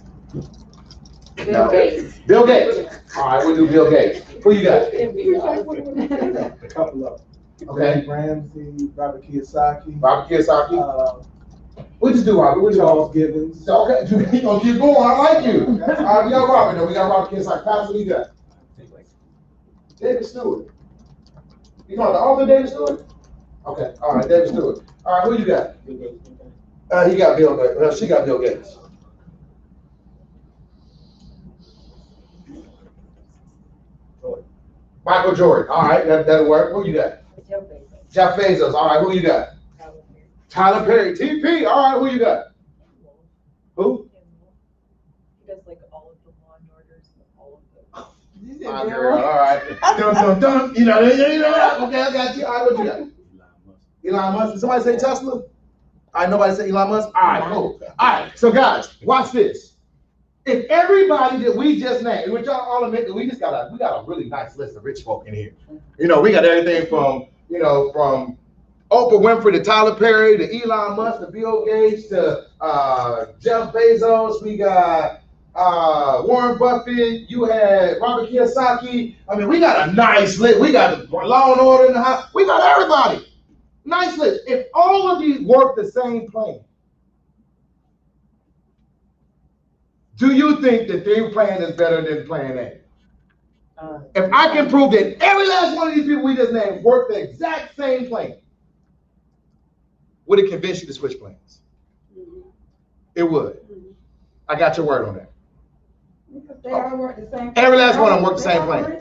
Bill Gates.
Bill Gates. All right, we'll do Bill Gates. Who you got?
A couple of them.
Okay.
Dave Ramsey, Robert Kiyosaki.
Robert Kiyosaki. We just do Robert. We
Charles Gibbons.
Okay, you gonna keep going? I like you. All right, we got Robert though. We got Robert Kiyosaki. Pastor, what you got? David Stewart. You know the author, David Stewart? Okay. All right, David Stewart. All right, who you got? He got Bill Gates. She got Bill Gates. Michael Jordan. All right, that'll work. Who you got? Jeff Bezos. All right, who you got? Tyler Perry. TP. All right, who you got? Who?
He does like all of the Law and Orders, all of them.
You said
My
Bill.
girl, all right. Dun, dun, dun. You know that? Okay, I got you. All right, what you got? Elon Musk. Did somebody say Tesla? All right, nobody said Elon Musk? All right, cool. All right, so guys, watch this. If everybody that we just named, which y'all all admit that we got a really nice list of rich folk in here. You know, we got everything from Oprah Winfrey to Tyler Perry to Elon Musk to Bill Gates to Jeff Bezos. We got Warren Buffett. You had Robert Kiyosaki. I mean, we got a nice list. We got Law and Order in the house. We got everybody. Nice list. If all of these work the same plan, do you think that their plan is better than plan A? If I can prove that every last one of these people we just named work the exact same plan, would it convince you to switch plans? It would. I got your word on that.
Because they all work the same.
Every last one of them work the same plan.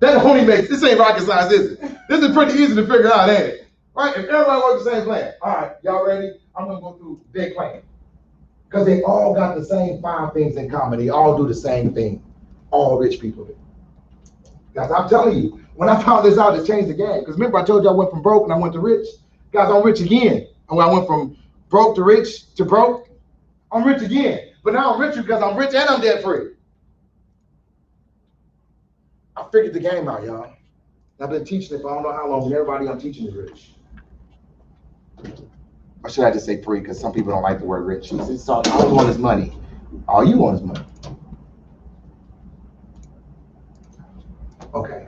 That only makes, this ain't rocket science, is it? This is pretty easy to figure out, ain't it? Right? If everybody works the same plan. All right, y'all ready? I'm gonna go through their plan. Because they all got the same 5 things in common. They all do the same thing. All rich people do. Guys, I'm telling you, when I found this out, it changed the game. Because remember, I told you I went from broke and I went to rich. Guys, I'm rich again. And when I went from broke to rich to broke, I'm rich again. But now I'm richer because I'm rich and I'm debt free. I figured the game out, y'all. I've been teaching it for I don't know how long, but everybody I'm teaching is rich. Or should I just say free? Because some people don't like the word rich. It's all I want is money. All you want is money. Okay.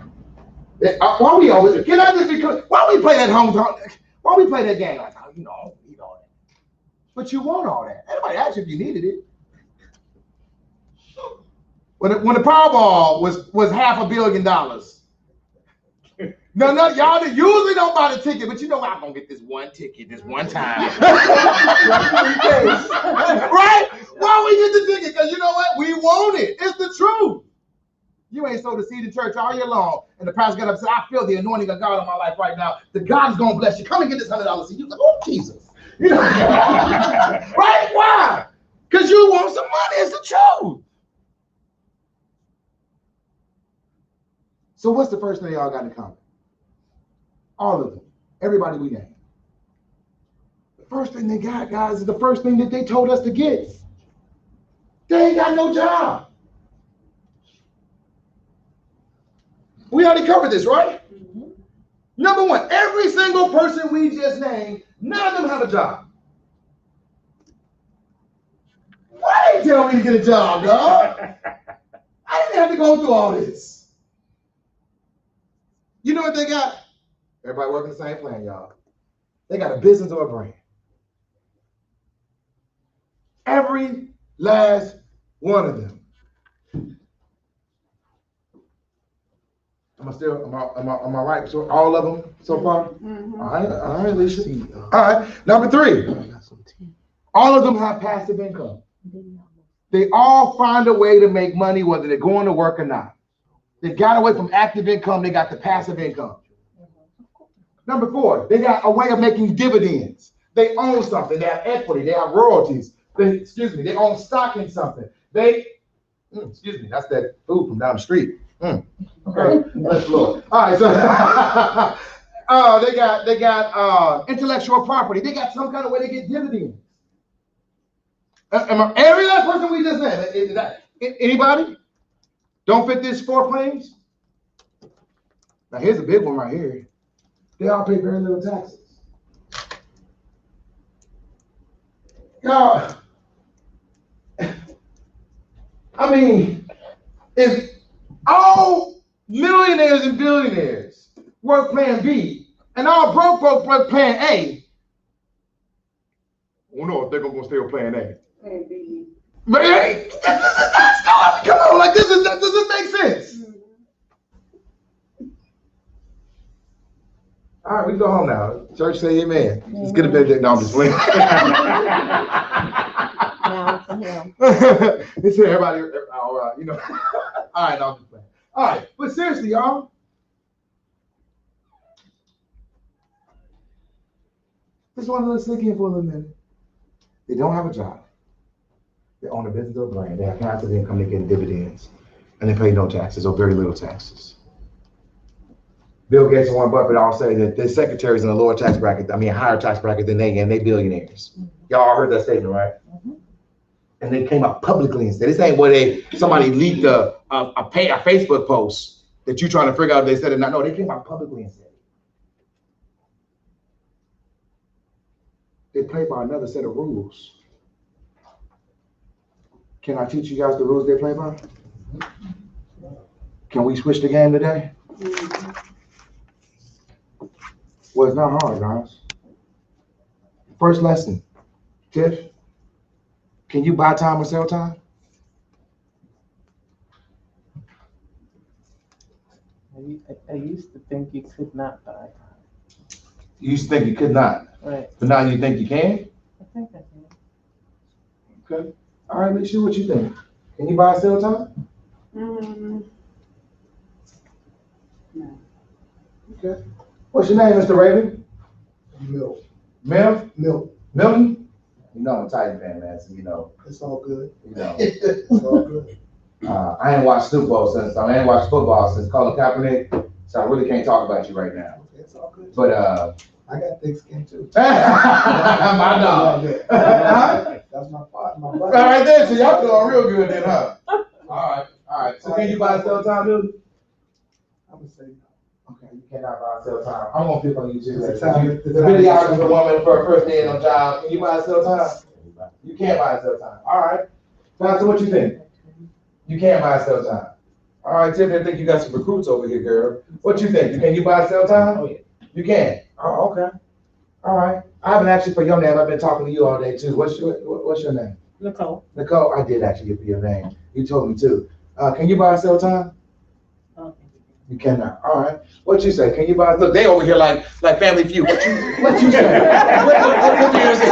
Why we always? Can I just be? Why we play that hometown? Why we play that game? Like, oh, you know, I don't need all that. But you want all that. Everybody asked you if you needed it. When the Powerball was $500 million. No, y'all usually don't buy the ticket, but you know I'm gonna get this one ticket this one time. Right? Why we get the ticket? Because you know what? We want it. It's the truth. You ain't sowed a seed in church all year long, and the pastor got up and said, I feel the anointing of God on my life right now. The God is gonna bless you. Come and get this $100 seed. You like, oh Jesus. You know, right? Why? Because you want some money. It's the truth. So what's the first thing y'all got in common? All of them. Everybody we name. The first thing they got, guys, is the first thing that they told us to get. They ain't got no job. We already covered this, right? Mm-hmm. Number one, every single person we just named, none of them have a job. Why didn't you tell me to get a job, dog? I didn't have to go through all this. You know what they got? Everybody working the same plan, y'all. They got a business or a brand. Every last one of them. Am I right? So all of them so far? Mm-hmm. All right, Alicia. All right, number 3. All of them have passive income. They all find a way to make money, whether they're going to work or not. They got away from active income. They got the passive income. Number 4, they got a way of making dividends. They own something. They have equity. They have royalties. They own stock in something. That's that food from down the street. Okay, bless the Lord. All right, so they got intellectual property. They got some kind of way to get dividends. Every last person we just named. Anybody? Don't fit this 4 planes? Now here's a big one right here. They all pay very little taxes. God, I mean, if all millionaires and billionaires work plan B, and all broke folks work plan A, I don't know if they're gonna stay on plan A.
Plan B.
But hey, come on, like does this make sense? All right, we can go home now. Church say amen. Let's get a bit. No, I'm just playing.
Now it's a him.
It's everybody, all right, you know. All right, no, I'm just playing. All right, but seriously, y'all. Just want to let it sink in for a little minute. They don't have a job. They own a business or a brand. They have passive income. They get dividends. and they pay no taxes or very little taxes. Bill Gates and Warren Buffett all say that their secretaries in a lower tax bracket, higher tax bracket than they, and they billionaires. Y'all all heard that statement, right? And they came out publicly and said, this ain't where somebody leaked a Facebook post that you're trying to figure out if they said it or not. No, they came out publicly and said it. They play by another set of rules. Can I teach you guys the rules they play by? Can we switch the game today? Well, it's not hard, guys. First lesson, Tiff, can you buy time or sell time?
I used to think you could not buy time.
You used to think you could not,
Right.
but now you think you can?
I think I can.
Okay. All right, Alicia, what you think? Can you buy or sell time?
No.
Okay. What's your name, Mr. Raven?
Milk.
Mel?
Milk.
Milton? You know I'm a Titan fan, man, so you know.
It's all good.
You know.
It's all good.
I ain't watched football since Colin Kaepernick, so I really can't talk about you right now.
Okay, it's all good.
But
I got thick skin too.
my dog.
That's my father. My
All
brother.
right there, so y'all doing real good then, huh? All right. So can you buy and sell time, Milton?
I'm gonna say no.
Okay, you cannot buy and sell time. I'm gonna pick on you too.
It's a time-
The videographer woman for her first day on job. Can you buy and sell time? You can't buy and sell time. All right. Pastor, what you think? You can't buy and sell time. All right, Tiff, I think you got some recruits over here, girl. What you think? Can you buy and sell time?
Oh, yeah.
You can. Oh, okay. All right. I haven't asked you for your name. I've been talking to you all day too. What's your name?
Nicole.
Nicole. I did actually get your name. You told me too. Can you buy and sell time?
Okay.
You cannot. All right. What you say? Can you buy? Look, they over here like Family Feud. What you say? what do you say?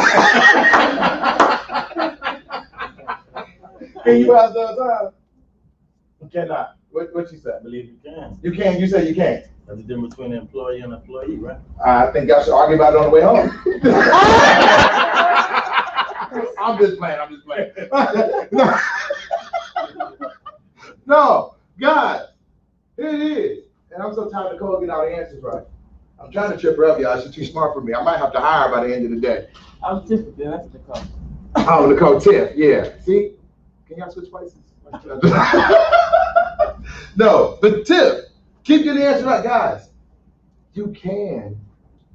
Can you buy and sell time? You cannot. What you say?
I believe you can.
You can. You say you can't.
There's a difference between an employee and employee, right?
I think y'all should argue about it on the way home. I'm just playing. No, God, here it is. And I'm so tired of Nicole getting all the answers right. I'm trying to trip her up, y'all. She's too smart for me. I might have to hire her by the end of the day.
I was just there. That's the call.
Oh, Nicole Tiff, yeah. See? Can y'all switch places? No, but Tiff, keep getting the answer right, guys. You can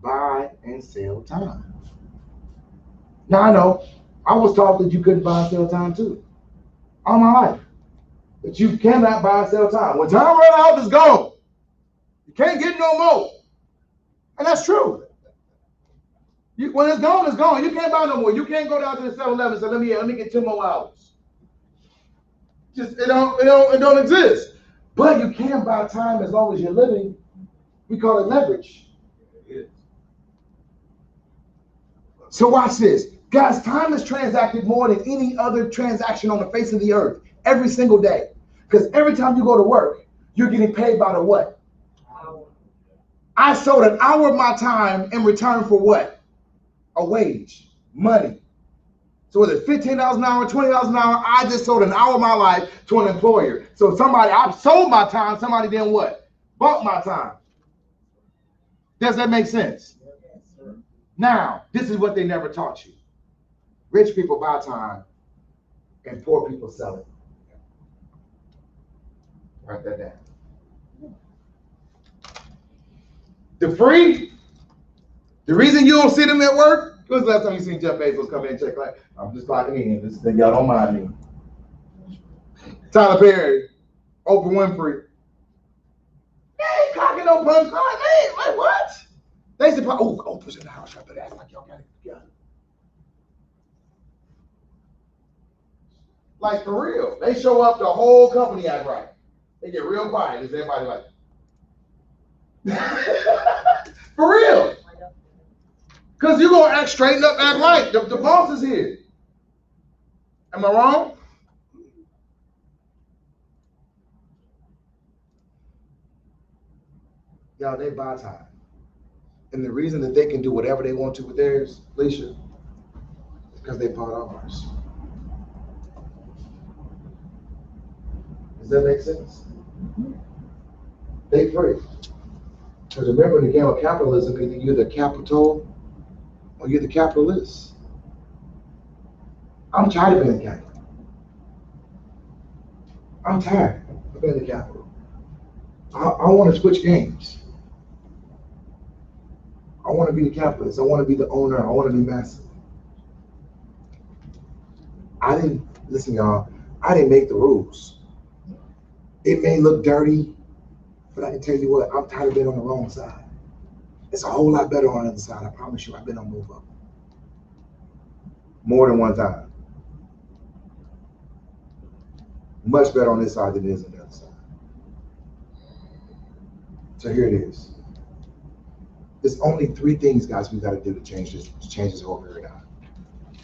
buy and sell time. Now, I know, I was taught that you couldn't buy and sell time too. All my life. That you cannot buy and sell time. When time runs out, it's gone. You can't get no more. And that's true. When it's gone, it's gone. You can't buy no more. You can't go down to the 7-Eleven and say, let me get 2 more hours. Just it don't exist. But you can buy time as long as you're living. We call it leverage. So watch this. Guys, time is transacted more than any other transaction on the face of the earth every single day. Because every time you go to work, you're getting paid by the what? I sold an hour of my time in return for what? A wage, money. So whether it's $15 an hour, $20 an hour, I just sold an hour of my life to an employer. So I sold my time, somebody then what? Bought my time. Does that make sense? Now, this is what they never taught you. Rich people buy time and poor people sell it. Write that down. The reason you don't see them at work, when was the last time you seen Jeff Bezos come in and check like, I'm just clocking in, this thing, y'all don't mind me. Tyler Perry, Oprah Winfrey. They ain't clocking no punch card, man, like what? They said, Oprah's in the house, I better act like y'all got it together. Like for real, they show up, the whole company act right. They get real quiet, is everybody like, for real. Because you're going to act straighten up, act right. The boss is here. Am I wrong? Y'all, they buy time. And the reason that they can do whatever they want to with theirs, Alicia, is because they bought ours. Does that make sense? They free. Because remember, in the game of capitalism, either you're the capital or you're the capitalist. I'm tired of being the capital. I'm tired of being the capital. I want to switch games. I want to be the capitalist. I want to be the owner. I want to be massive. Listen, y'all, I didn't make the rules. It may look dirty, but I can tell you what, I'm tired of being on the wrong side. It's a whole lot better on the other side. I promise you, I've been on move up. More than one time. Much better on this side than it is on the other side. So here it is. There's only 3 things, guys, we got to do to change this whole paradigm.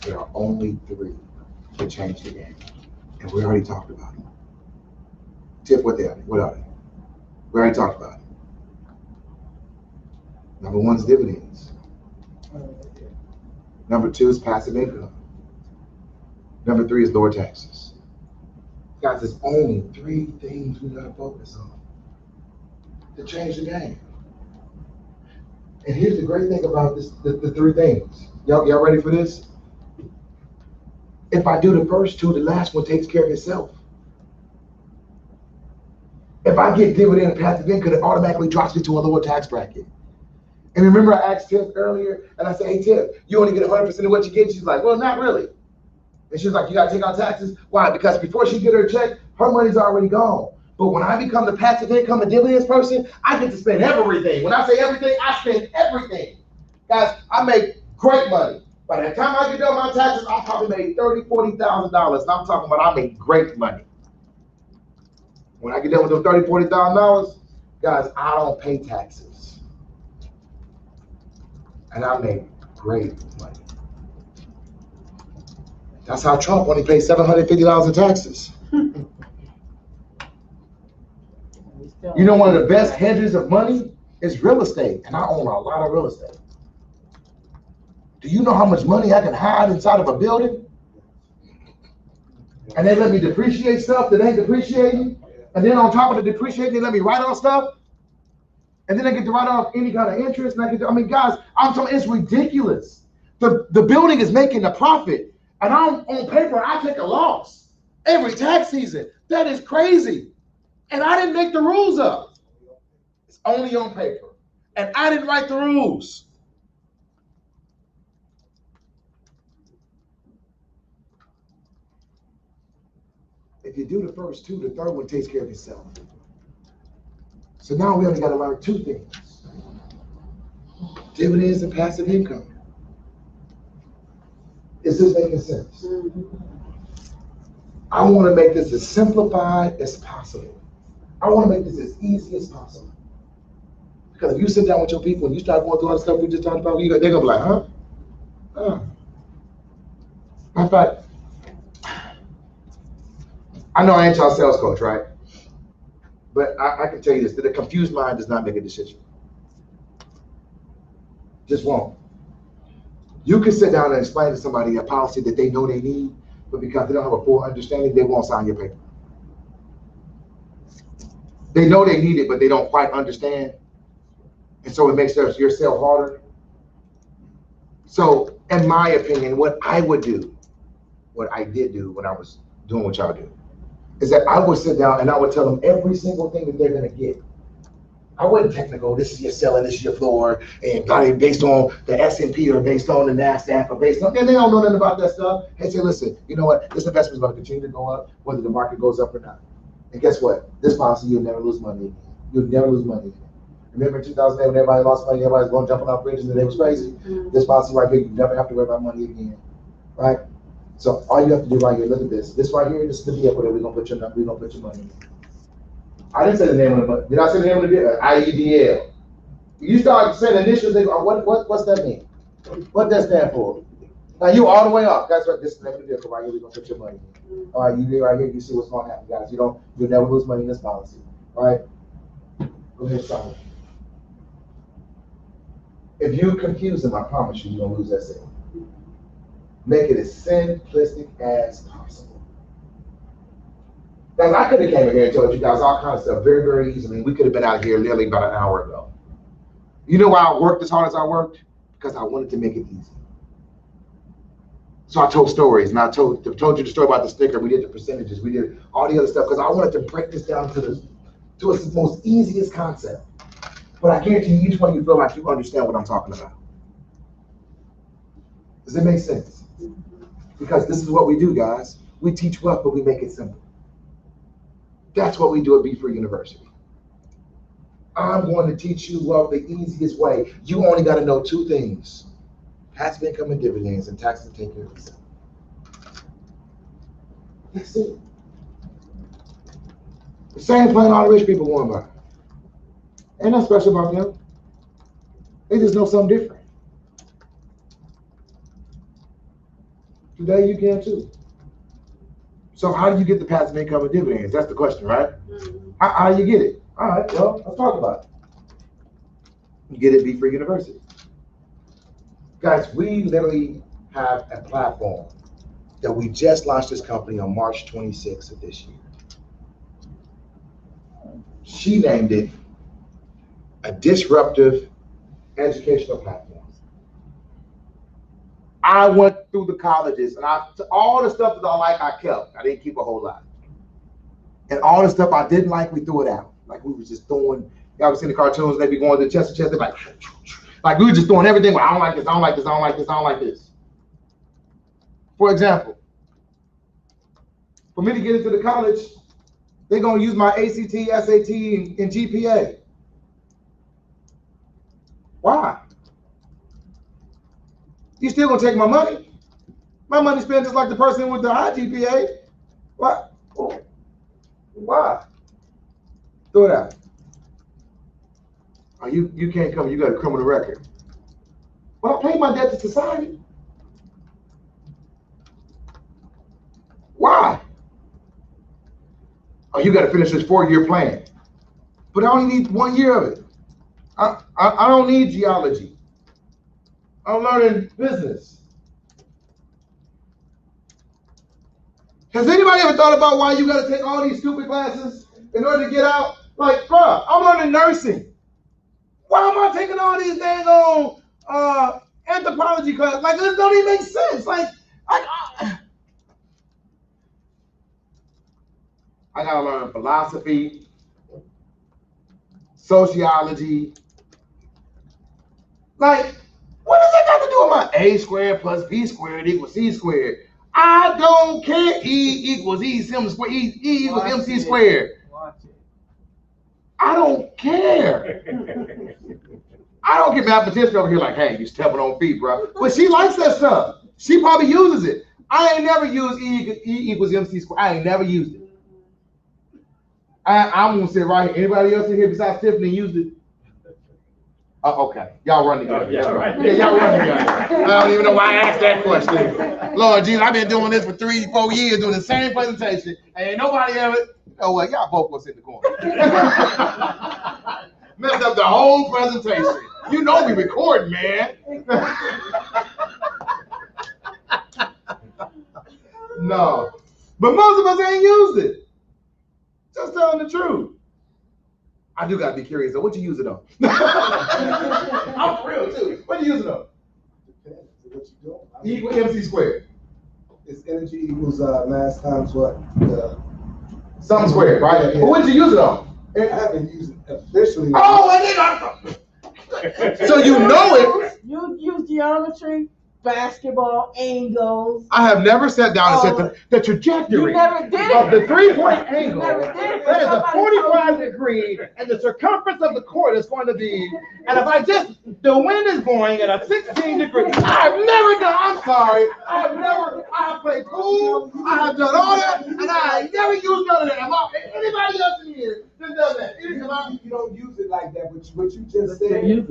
There are only 3 to change the game. And we already talked about it. Tip, what are they? We already talked about it. Number 1 is dividends. Number 2 is passive income. Number 3 is lower taxes. Guys, there's only 3 things we gotta focus on to change the game. And here's the great thing about this, the 3 things. Y'all ready for this? If I do the first 2, the last one takes care of itself. If I get dividend and passive income, it automatically drops me to a lower tax bracket. And remember I asked Tiff earlier, and I said, hey Tiff, you only get 100% of what you get? She's like, well, not really. And she was like, you gotta take out taxes? Why? Because before she get her check, her money's already gone. But when I become the passive income and dividends person, I get to spend everything. When I say everything, I spend everything. Guys, I make great money. By the time I get done my taxes, I probably made $30,000, $40,000. And I'm talking about I make great money. When I get done with those $30,000, $40,000, guys, I don't pay taxes. And I make great money. That's how Trump only pays $750 in taxes. You know, one of the best hedges of money is real estate, and I own a lot of real estate. Do you know how much money I can hide inside of a building? And they let me depreciate stuff that ain't depreciating, and then on top of the depreciating, they let me write off stuff, and then I get to write off any kind of interest, and I mean, guys, I'm telling you, it's ridiculous. The building is making a profit, and on paper, I take a loss every tax season. That is crazy. And I didn't make the rules up. It's only on paper. And I didn't write the rules. If you do the first 2, the third one takes care of itself. So now we only got to learn 2 things. Dividends and passive income. Is this making sense? I want to make this as simplified as possible. I want to make this as easy as possible. Because if you sit down with your people and you start going through all the stuff we just talked about, they're going to be like, huh? In fact, I know I ain't y'all sales coach, right? But I can tell you this, that a confused mind does not make a decision. Just won't. You can sit down and explain to somebody a policy that they know they need, but because they don't have a full understanding, they won't sign your paper. They know they need it, but they don't quite understand. And so it makes your sale harder. So in my opinion, what I would do, what I did do when I was doing what y'all do, is that I would sit down and I would tell them every single thing that they're gonna get. I wasn't technical, this is your selling, this is your floor, and probably based on the S&P or based on the NASDAQ or based on, and they don't know nothing about that stuff. Hey, say, listen, you know what? This investment is gonna continue to go up, whether the market goes up or not. And guess what? This policy, you'll never lose money again. You'll never lose money again. Remember in 2008 when everybody lost money, everybody was going jumping off bridges and it was crazy? This policy right here, you never have to worry about money again, right? So all you have to do right here, look at this. This right here, this is the vehicle that we're gonna put your money in. I didn't say the name of the money. Did I say the name of the vehicle? IEDL. You start saying initials, they go, what's that mean? What does that stand for? Now you all the way up. That's what this is the name of the vehicle right here. We're gonna put your money in. All right, you right here, you see what's gonna happen, guys. You'll never lose money in this policy. All right? Go ahead, Simon. If you confuse them, I promise you, you're gonna lose that sale. Make it as simplistic as possible. Guys, I could have came in here and told you guys all kinds of stuff very, very easily. We could have been out here literally about an hour ago. You know why I worked as hard as I worked? Because I wanted to make it easy. So I told stories, and I told you the story about the sticker. We did the percentages. We did all the other stuff because I wanted to break this down to its most easiest concept. But I guarantee you, each one of you feel like you understand what I'm talking about. Does it make sense? Because this is what we do, guys. We teach wealth, but we make it simple. That's what we do at Be Free University. I'm going to teach you wealth the easiest way. You only got to know two things: passive income and dividends, and taxes take care of itself. That's it. The same plan all the rich people going by. Ain't nothing special about them. They just know something different. Today you can too. So how do you get the passive income and dividends? That's the question, right? Mm-hmm. How do you get it? All right, well, let's talk about it. You get it at Be Free University. Guys, we literally have a platform that we just launched this company on March 26th of this year. She named it a disruptive educational platform. I went through the colleges and all the stuff that I like, I kept. I didn't keep a whole lot. And all the stuff I didn't like, we threw it out. Like we was just throwing, y'all ever seen the cartoons, they be going to chest to chest, they're like we were just throwing everything. I don't like this, I don't like this, I don't like this, I don't like this. For example, for me to get into the college, they're gonna use my ACT, SAT, and GPA. Why? You still gonna take my money? My money spent just like the person with the high GPA. What? Why? Throw it out. Oh, you can't come. You got a criminal record. Well, I paid my debt to society. Why? Oh, you got to finish this 4-year plan. But I only need 1 year of it. I don't need geology. I'm learning business. Has anybody ever thought about why you got to take all these stupid classes in order to get out? Like, bruh, I'm learning nursing. Why am I taking all these dang on anthropology classes? Like, this don't even make sense. Like I gotta learn philosophy, sociology. Like, what does that got to do with my A squared plus B squared equals C squared? I don't care. E equals E sim squared. E equals MC squared. I don't care. I don't get mathematician over here like, hey, you stepping on feet, bro. But she likes that stuff. She probably uses it. I ain't never used E equals MC squared. I ain't never used it. I'm gonna sit right here. Anybody else in here besides Tiffany used it? Okay, y'all run together. Yeah, right. Yeah, y'all run together. I don't even know why I asked that question. Lord Jesus, I've been doing this for 3-4 years, doing the same presentation, and ain't nobody ever. Oh well, y'all both was in the corner. Messed up the whole presentation. You know we recording, man. No, but most of us ain't used it. Just telling the truth. I do gotta be curious though. What you use it on? I'm for real too. What you use it on?
Depends on what you doing.
E equals MC squared.
It's energy equals mass times what?
Something squared, right?
Yeah.
But what did you use it on?
I haven't used it officially.
Oh, and then so you know it.
You use geometry, basketball, angles.
I have never sat down and said the trajectory
You never did
of
it.
the 3-point angle.
never did it.
That is a
Somebody told
45
you.
degree, and the circumference of the court is going to be, and if I just, the wind is blowing at a 16 degree. I've never done, I'm sorry, I have played pool, I have done all that, and I have never used none of that. Anybody else in here that does that?
You don't use it like that, but what you just said,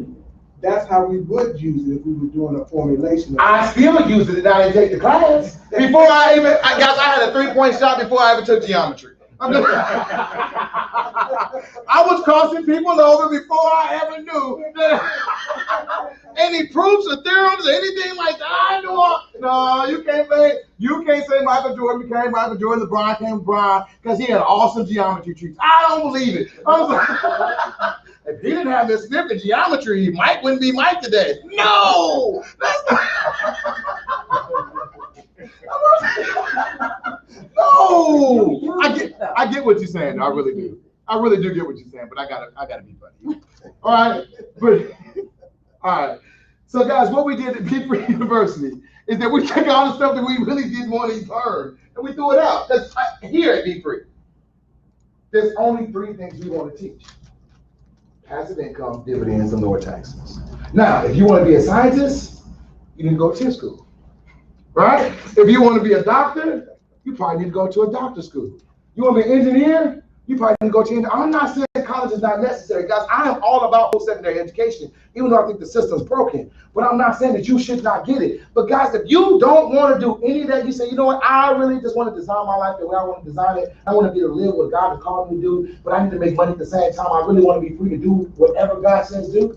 that's how we would use it if we were doing a formulation.
I still use it and I didn't take the class. Before I had a 3-point shot before I ever took geometry. I was crossing people over before I ever knew any proofs or theorems or anything like that. I knew no, you can't say Michael Jordan became Michael Jordan, LeBron became LeBron, because he had awesome geometry trees. I don't believe it. I was like, if he didn't have this significant geometry, Mike wouldn't be Mike today. No! That's not. No! I get what you're saying. I really do. I really do get what you're saying, but I gotta be funny. All right. All right. So guys, what we did at Be Free University is that we took all the stuff that we really didn't want to learn and we threw it out. That's here at Be Free. There's only 3 things we want to teach: passive income, dividends, and lower taxes. Now, if you want to be a scientist, you need to go to TIF school, right? If you want to be a doctor, you probably need to go to a doctor's school. You want to be an engineer, you probably need to go to. I'm not saying college is not necessary, guys. I am all about post-secondary education, even though I think the system's broken. But I'm not saying that you should not get it. But guys, if you don't want to do any of that, you say, you know what, I really just want to design my life the way I want to design it. I want to be able to live what God has called me to do, but I need to make money at the same time. I really want to be free to do whatever God says do.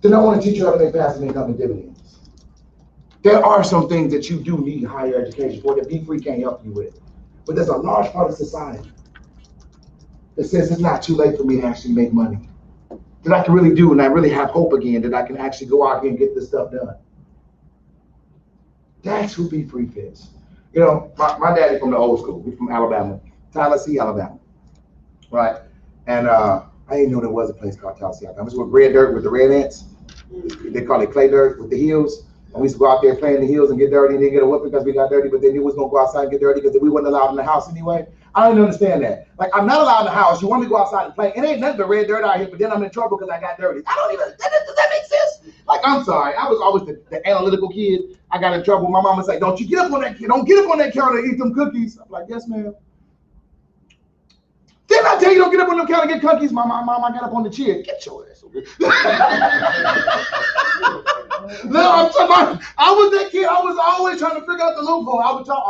Then I want to teach you how to make passive income and dividends. There are some things that you do need higher education for that Be Free can't help you with. But there's a large part of society that says it's not too late for me to actually make money. That I can really do, and I really have hope again, that I can actually go out here and get this stuff done. That's who Be Free fits. You know, my daddy from the old school. He's from Alabama, Tallahassee, Alabama. Right? And I didn't know there was a place called Tallahassee, Alabama. It was with red dirt with the red ants. They call it clay dirt with the hills. And we used to go out there play in the hills and get dirty and then get a whooping because we got dirty, but they knew we was gonna go outside and get dirty because we wasn't allowed in the house anyway. I didn't understand that. Like, I'm not allowed in the house. You want me to go outside and play? It ain't nothing but red dirt out here, but then I'm in trouble because I got dirty. I don't even, does that make sense? Like, I'm sorry. I was always the analytical kid. I got in trouble. My mama was like, don't you get up on that kid. Don't get up on that counter and eat them cookies. I'm like, yes, ma'am. Didn't I tell you don't get up on the counter and get cookies? My mama got up on the chair. Get your ass over here. No, I'm talking about, I was that kid. I was always trying to figure out the loophole. I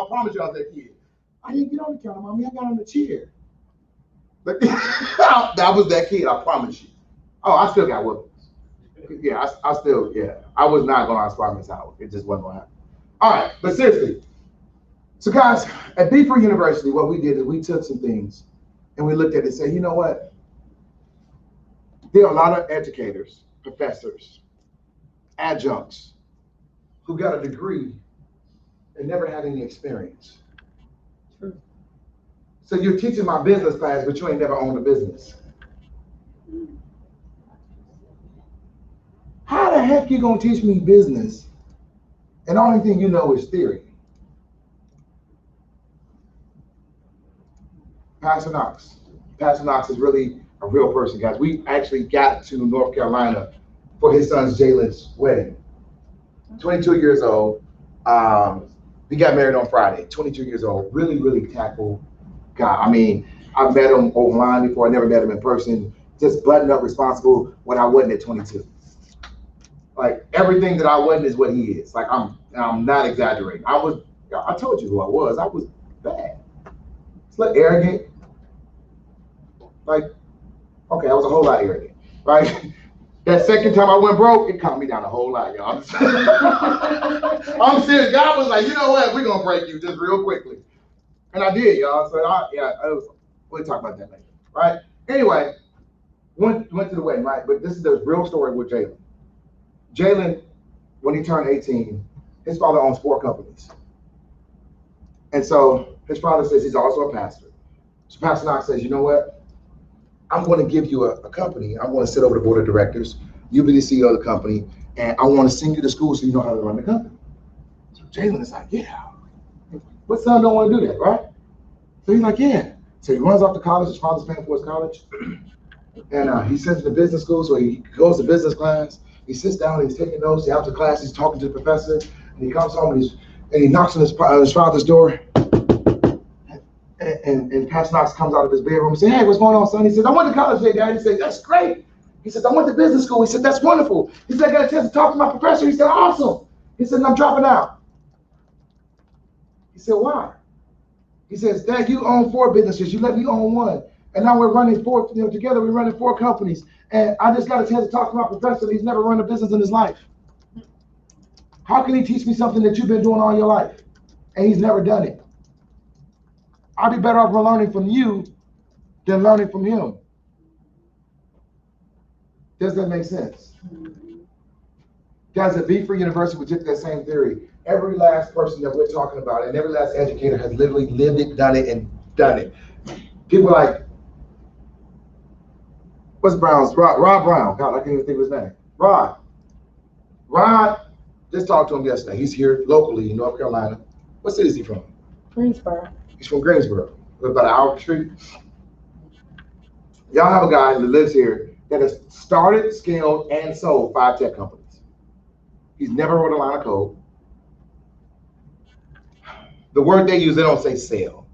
promise you I was that kid. I didn't get on the counter, mommy. I got on the chair. But that was that kid, I promise you. Oh, I still got whoopings. Yeah, I still, yeah. I was not going to outsmart Miss Howard. It just wasn't going to happen. All right, but seriously. So guys, at Be Free University, what we did is we took some things and we looked at it and said, you know what? There are a lot of educators, professors, adjuncts who got a degree and never had any experience. True. So you're teaching my business class, but you ain't never owned a business. How the heck you gonna teach me business and the only thing you know is theory? Pastor Knox. Pastor Knox is really a real person, guys. We actually got to North Carolina for his son's Jalen's wedding. 22 years old. We got married on Friday. 22 years old. Really, really tactful guy. I mean, I've met him online before. I never met him in person. Just buttoned up, responsible when I wasn't at 22. Like, everything that I wasn't is what he is. Like, I'm not exaggerating. I told you who I was. I was bad. It's a little arrogant. Like, okay, I was a whole lot arrogant, right? That second time I went broke, it calmed me down a whole lot, y'all. I'm serious. God was like, you know what? We're going to break you just real quickly. And I did, y'all. So, we'll talk about that later, right? Anyway, went to the wedding, right? But this is the real story with Jalen. Jalen, when he turned 18, his father owns 4 companies. And so his father says he's also a pastor. So Pastor Knox says, you know what? I'm going to give you a company. I'm going to sit over the board of directors. You'll be the CEO of the company. And I want to send you to school so you know how to run the company. So Jalen is like, yeah. What son don't want to do that, right? So he's like, yeah. So he runs off to college. His father's paying for his college. And he sends him to business school. So he goes to business class. He sits down and he's taking notes. After class, he's talking to the professor. And he comes home and he knocks on his father's door. And Pastor Knox comes out of his bedroom and says, hey, what's going on, son? He says, I went to college today, Dad. He said, that's great. He says, I went to business school. He said, that's wonderful. He said, I got a chance to talk to my professor. He said, awesome. He said, I'm dropping out. He said, why? He says, Dad, you own 4 businesses. You let me own 1. And now we're running 4, together we're running 4 companies. And I just got a chance to talk to my professor. He's never run a business in his life. How can he teach me something that you've been doing all your life? And he's never done it. I'd be better off learning from you than learning from him. Does that make sense? Guys, at Be Free University, we took that same theory. Every last person that we're talking about and every last educator has literally lived it, done it, and done it. People like, what's Brown's? Rod Brown. God, I can't even think of his name. Rod, just talked to him yesterday. He's here locally in North Carolina. What city is he from?
Greensboro.
He's from Greensboro. About an hour up the street. Y'all have a guy that lives here that has started, scaled, and sold 5 tech companies. He's never wrote a line of code. The word they use, they don't say sell.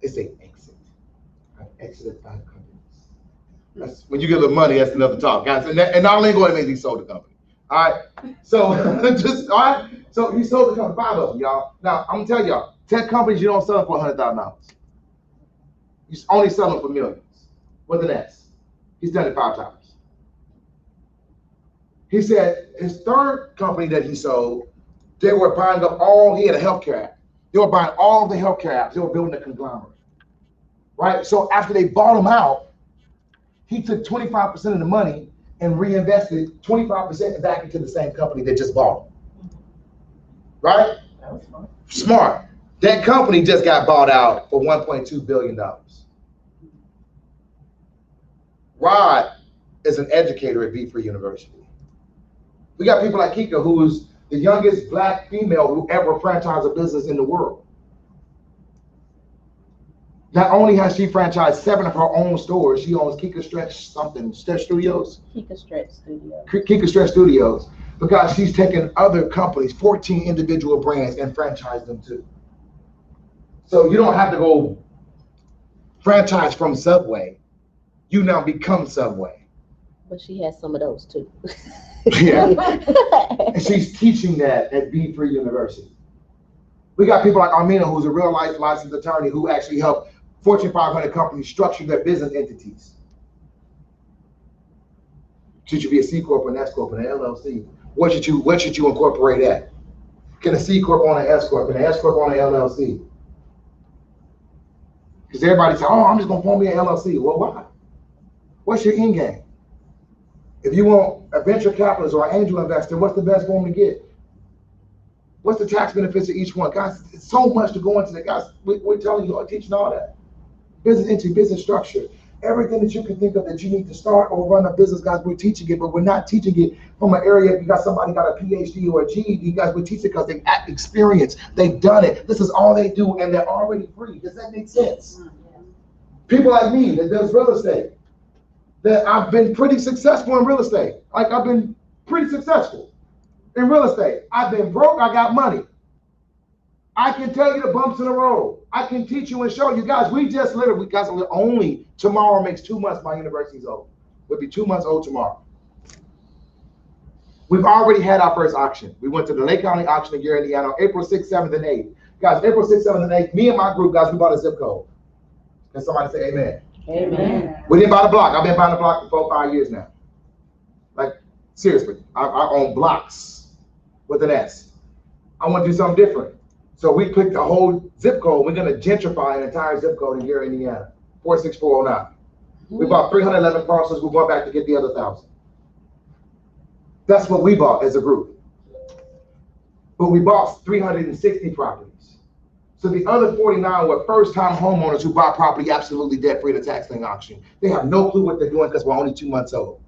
They say exit. I've exited 5 companies. That's, when you give them money, that's enough to talk, guys. And not only going to make he sold the company. All right. So all right. So he sold the company, 5 of them, y'all. Now I'm gonna tell y'all, tech companies, you don't sell them for $100,000. You only sell them for millions. With an S. He's done it 5 times. He said his 3rd company that he sold, they were buying up he had a healthcare app. They were buying all the healthcare apps. They were building a conglomerate. Right? So after they bought him out, he took 25% of the money and reinvested 25% back into the same company that just bought him. Right?
That was smart.
Smart. That company just got bought out for $1.2 billion. Rod is an educator at Be Free University. We got people like Kika, who's the youngest Black female who ever franchised a business in the world. Not only has she franchised 7 of her own stores, she owns Kika Stretch Studios.
Kika Stretch Studios.
Kika Stretch Studios, because she's taken other companies, 14 individual brands, and franchised them too. So you don't have to go franchise from Subway. You now become Subway.
But she has some of those too.
Yeah. And she's teaching that at Be Free University. We got people like Armina, who's a real life licensed attorney who actually helped Fortune 500 companies structure their business entities. Should you be a C Corp or an S Corp and an LLC? What should you incorporate at? Can a C Corp own an S Corp and an S Corp own an LLC? Because everybody says, oh, I'm just going to form me an LLC. Well, why? What's your end game? If you want a venture capitalist or an angel investor, what's the best form to get? What's the tax benefits of each one? Guys, it's so much to go into that. Guys, we're telling you, teaching all that. Business entry, business structure. Everything that you can think of that you need to start or run a business, guys, we're teaching it, but we're not teaching it from an area, if you got somebody got a PhD or a GED, guys, we teach it because they've experienced, they've done it. This is all they do, and they're already free. Does that make sense? People like me that does real estate, that I've been pretty successful in real estate. Like, I've been pretty successful in real estate. I've been broke, I got money. I can tell you the bumps in the road. I can teach you and show you. Guys, we're only, tomorrow makes 2 months my university's old. We'll be 2 months old tomorrow. We've already had our first auction. We went to the Lake County auction in Gary, Indiana, April 6th, 7th, and 8th. Guys, April 6th, 7th, and 8th, me and my group, guys, we bought a zip code. Can somebody say amen?
Amen.
We didn't buy the block. I've been buying the block for 4 or 5 years now. Like, seriously, I own blocks with an S. I want to do something different. So we picked a whole zip code. We're going to gentrify an entire zip code in Gary, Indiana, 46409. We bought 311 parcels. We're going back to get the other 1,000. That's what we bought as a group. But we bought 360 properties. So the other 49 were first-time homeowners who bought property absolutely debt-free at a tax lien auction. They have no clue what they're doing because we're only 2 months old.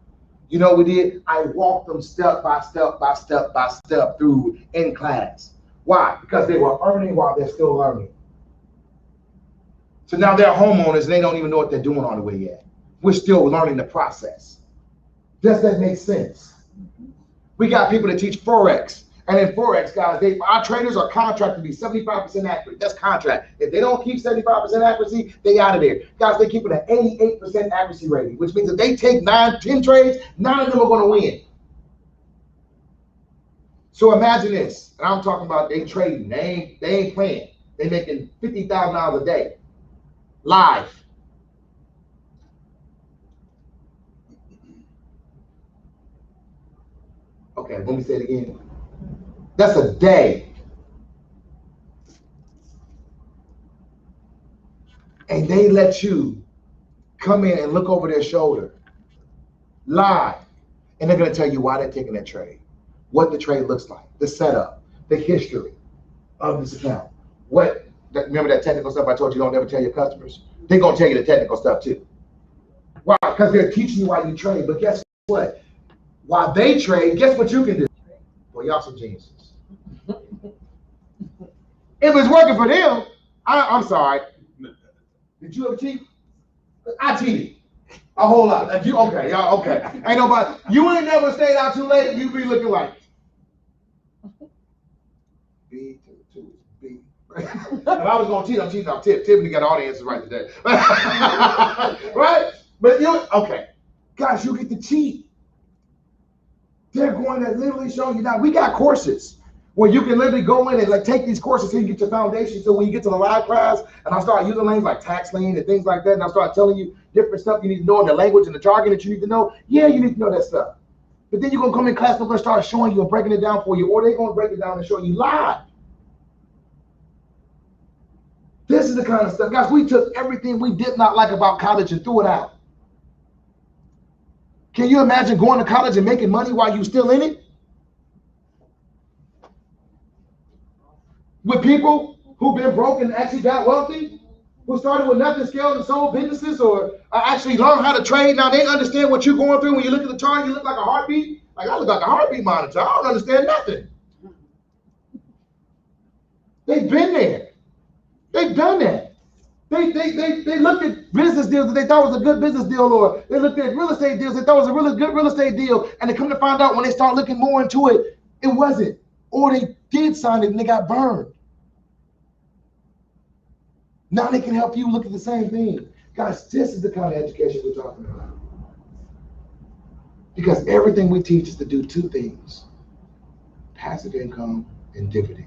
You know what we did? I walked them step by step by step by step through in class. Why? Because they were earning while they're still learning. So now they're homeowners and they don't even know what they're doing on the way yet. We're still learning the process. Does that make sense? We got people that teach Forex. And in Forex, guys, our traders are contracted to be 75% accurate. That's contract. If they don't keep 75% accuracy, they out of there. Guys, they keep it at 88% accuracy rating, which means if they take 9, 10 trades, 9 of them are going to win. So imagine this, and I'm talking about they trading. They ain't playing. They making $50,000 a day, live. Okay, let me say it again. That's a day. And they let you come in and look over their shoulder, live. And they're gonna tell you why they're taking that trade, what the trade looks like, the setup, the history of this account. Remember that technical stuff I told you don't ever tell your customers? They're gonna tell you the technical stuff too. Why? Because they're teaching you why you trade. But guess what? While they trade, guess what you can do? Well, y'all some geniuses. If it's working for them, I'm sorry. Did you ever cheat? I cheated a whole lot. Okay, y'all, okay. Ain't nobody, you ain't never stayed out too late, you be looking like B to the 2 B. If I was gonna cheat, I'm cheating off Tip. Tiffany got all the answers right today. Right? But okay. Guys, you get to cheat. They're going to literally show you now. We got courses where you can literally go in and like take these courses and you get your foundation. So when you get to the live class, and I'll start using names like tax lien and things like that, and I'll start telling you different stuff you need to know in the language and the jargon that you need to know. Yeah, you need to know that stuff. But then you're gonna come in class and they're gonna start showing you and breaking it down for you, or they're gonna break it down and show you live. This is the kind of stuff, guys. We took everything we did not like about college and threw it out. Can you imagine going to college and making money while you're still in it? With people who've been broke and actually got wealthy, who started with nothing, scaled and sold businesses, or actually learned how to trade. Now they understand what you're going through. When you look at the chart, you look like a heartbeat. Like I look like a heartbeat monitor. I don't understand nothing. They've been there. They've done that. They looked at business deals that they thought was a good business deal, or they looked at real estate deals they thought was a really good real estate deal, and they come to find out when they start looking more into it, it wasn't. Or they did sign it and they got burned. Now they can help you look at the same thing. Guys, this is the kind of education we're talking about. Because everything we teach is to do two things: passive income and dividends.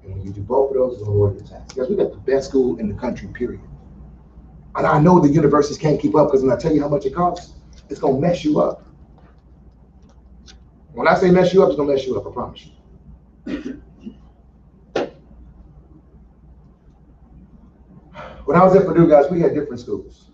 And when you do both of those, it's going to lower your tax. Because we got the best school in the country, period. And I know the universities can't keep up, because when I tell you how much it costs, it's going to mess you up. When I say mess you up, it's going to mess you up, I promise you. When I was at Purdue, guys, we had different schools.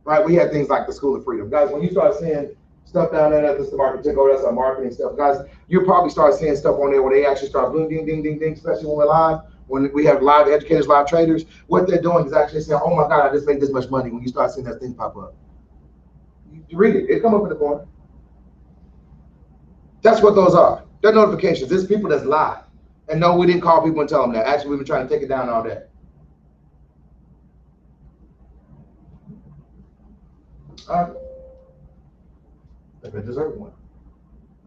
Right? We had things like the School of Freedom. Guys, when you start seeing stuff down there, that's the market take over, that's our marketing stuff. Guys, you'll probably start seeing stuff on there where they actually start boom, ding, ding, ding, ding, especially when we're live, when we have live educators, live traders. What they're doing is actually saying, oh my God, I just made this much money, when you start seeing that thing pop up. You read it, it come up in the corner. That's what those are. They're notifications. There's people that's live. And no, we didn't call people and tell them that. Actually, we've been trying to take it down all day. All right. I deserve one.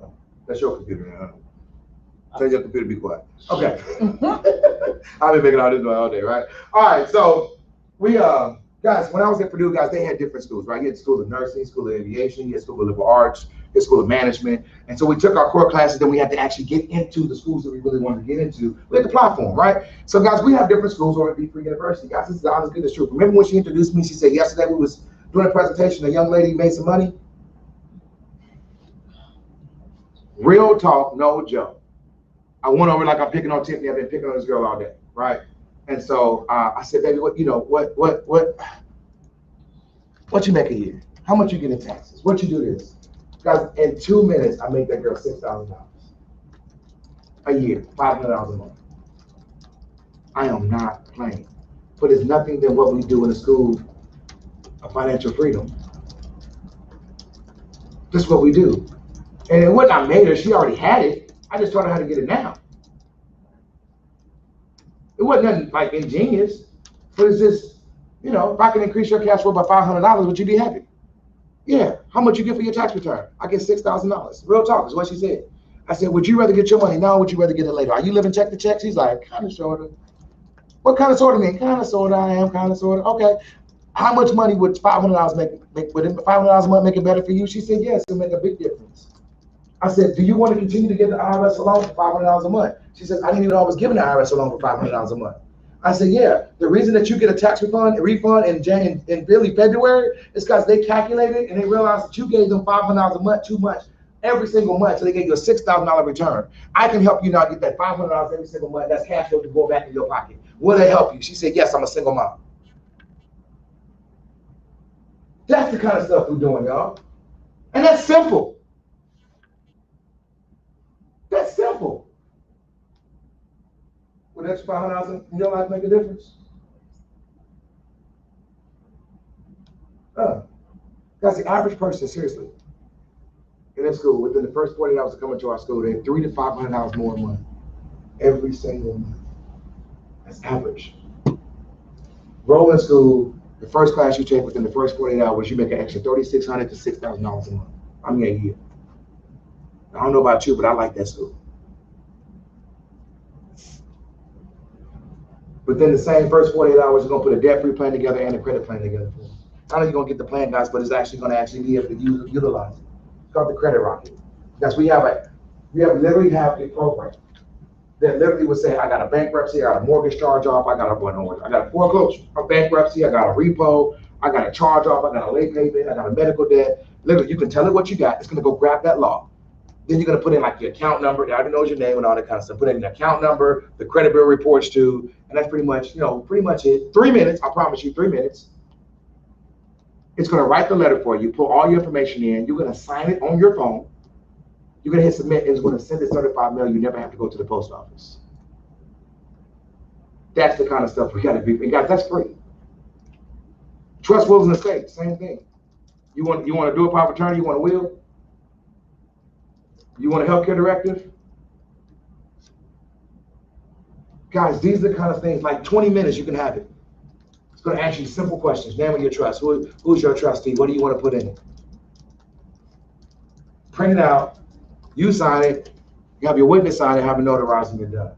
Oh, that's your computer now. Tell your computer to be quiet. Okay. I've been making all this all day, right? All right, so we guys, when I was at Purdue, guys, they had different schools, right? You had School of Nursing, School of Aviation, you had School of Liberal Arts, you had School of Management. And so we took our core classes, then we had to actually get into the schools that we really wanted to get into. We had to apply for them, right? So guys, we have different schools over at Be Free University. Guys, this is the honest goodness truth. Remember when she introduced me, she said yesterday we was doing a presentation, a young lady made some money? Real talk, no joke. I went over like I'm picking on Tiffany. I've been picking on this girl all day, right? And so I said, baby, what you make a year? How much you get in taxes? What you do this? Guys, in 2 minutes, I make that girl $6,000 a year, $500 a month. I am not playing. But it's nothing than what we do in the school of financial freedom. This is what we do. And it wasn't I made her, she already had it. I just taught her how to get it now. It wasn't nothing like ingenious, but it's just, you know, if I can increase your cash flow by $500, would you be happy? Yeah. How much you get for your tax return? I get $6,000. Real talk is what she said. I said, would you rather get your money now, or would you rather get it later? Are you living check to check? She's like, kind of, sort of. What kind of, sort of mean? Kind of, sort of, I am, kind of, sort of. Okay. How much money would $500 make would $500 a month make it better for you? She said, yes, it'll make a big difference. I said, do you want to continue to give the IRS a loan for $500 a month? She says, I didn't even know I was giving the IRS a loan for $500 a month. I said, yeah, the reason that you get a tax refund in really February is because they calculated and they realized that you gave them $500 a month too much every single month, so they gave you a $6,000 return. I can help you now get that $500 every single month. That's cash flow to go back in your pocket. Will they help you? She said, yes, I'm a single mom. That's the kind of stuff we're doing, y'all. And that's simple. That's simple. Would that $500 in your life make a difference? That's the average person, seriously. In their school, within the first 40 hours of coming to our school, they have $300 to $500 more a month. Every single month. That's average. Rolling school, the first class you take within the first 48 hours, you make an extra $3,600 to $6,000 a month. I mean, a year. I don't know about you, but I like that school. Within the same first 48 hours, you're gonna put a debt-free plan together and a credit plan together for them. Not only are you gonna get the plan, guys, but it's actually gonna be able to utilize it. It's called the Credit Rocket. Because we literally have a program that literally would say, I got a bankruptcy, I got a mortgage charge off, I got a foreclosure, a bankruptcy, I got a repo, I got a charge off, I got a late payment, I got a medical debt. Literally, you can tell it what you got. It's gonna go grab that law. Then you're gonna put in like your account number. It already knows your name and all that kind of stuff. Put in the account number, the credit bill reports too, and that's pretty much it. 3 minutes, I promise you, 3 minutes. It's gonna write the letter for you, put all your information in. You're gonna sign it on your phone. You're gonna hit submit, and it's gonna send it certified mail. You never have to go to the post office. That's the kind of stuff we gotta be. And guys, that's free. Trust, wills, and estates, same thing. You want to do a power of attorney? You want a will? You want a healthcare directive? Guys, these are the kind of things, like 20 minutes, you can have it. It's going to ask you simple questions. Name of your trust. Who's your trustee? What do you want to put in it? Print it out. You sign it. You have your witness sign it, have it notarized, and you're done.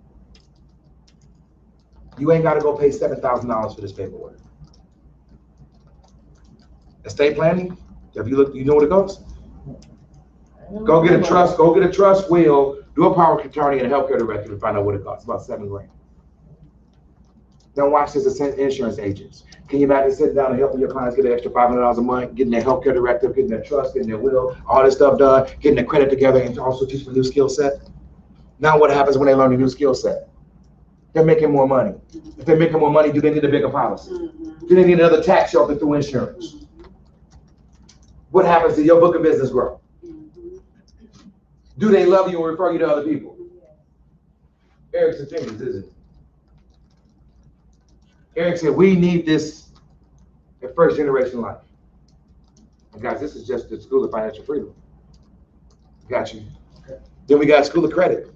You ain't got to go pay $7,000 for this paperwork. Estate planning, have you looked, you know where it goes? Go get a trust will, do a power of attorney and a healthcare director to find out what it costs. It's about $7 grand. Then watch this, insurance agents. Can you imagine sitting down and helping your clients get an extra $500 a month, getting their healthcare director, getting their trust, getting their will, all this stuff done, getting their credit together, and also teach them a new skill set? Now what happens when they learn a new skill set? They're making more money. If they're making more money, do they need a bigger policy? Do they need another tax shelter through insurance? What happens to your book of business grow? Do they love you or refer you to other people? Eric's opinions, isn't it? Eric said, we need this at First Generation Life. And guys, this is just the School of Financial Freedom. Got you. Okay. Then we got School of Credit.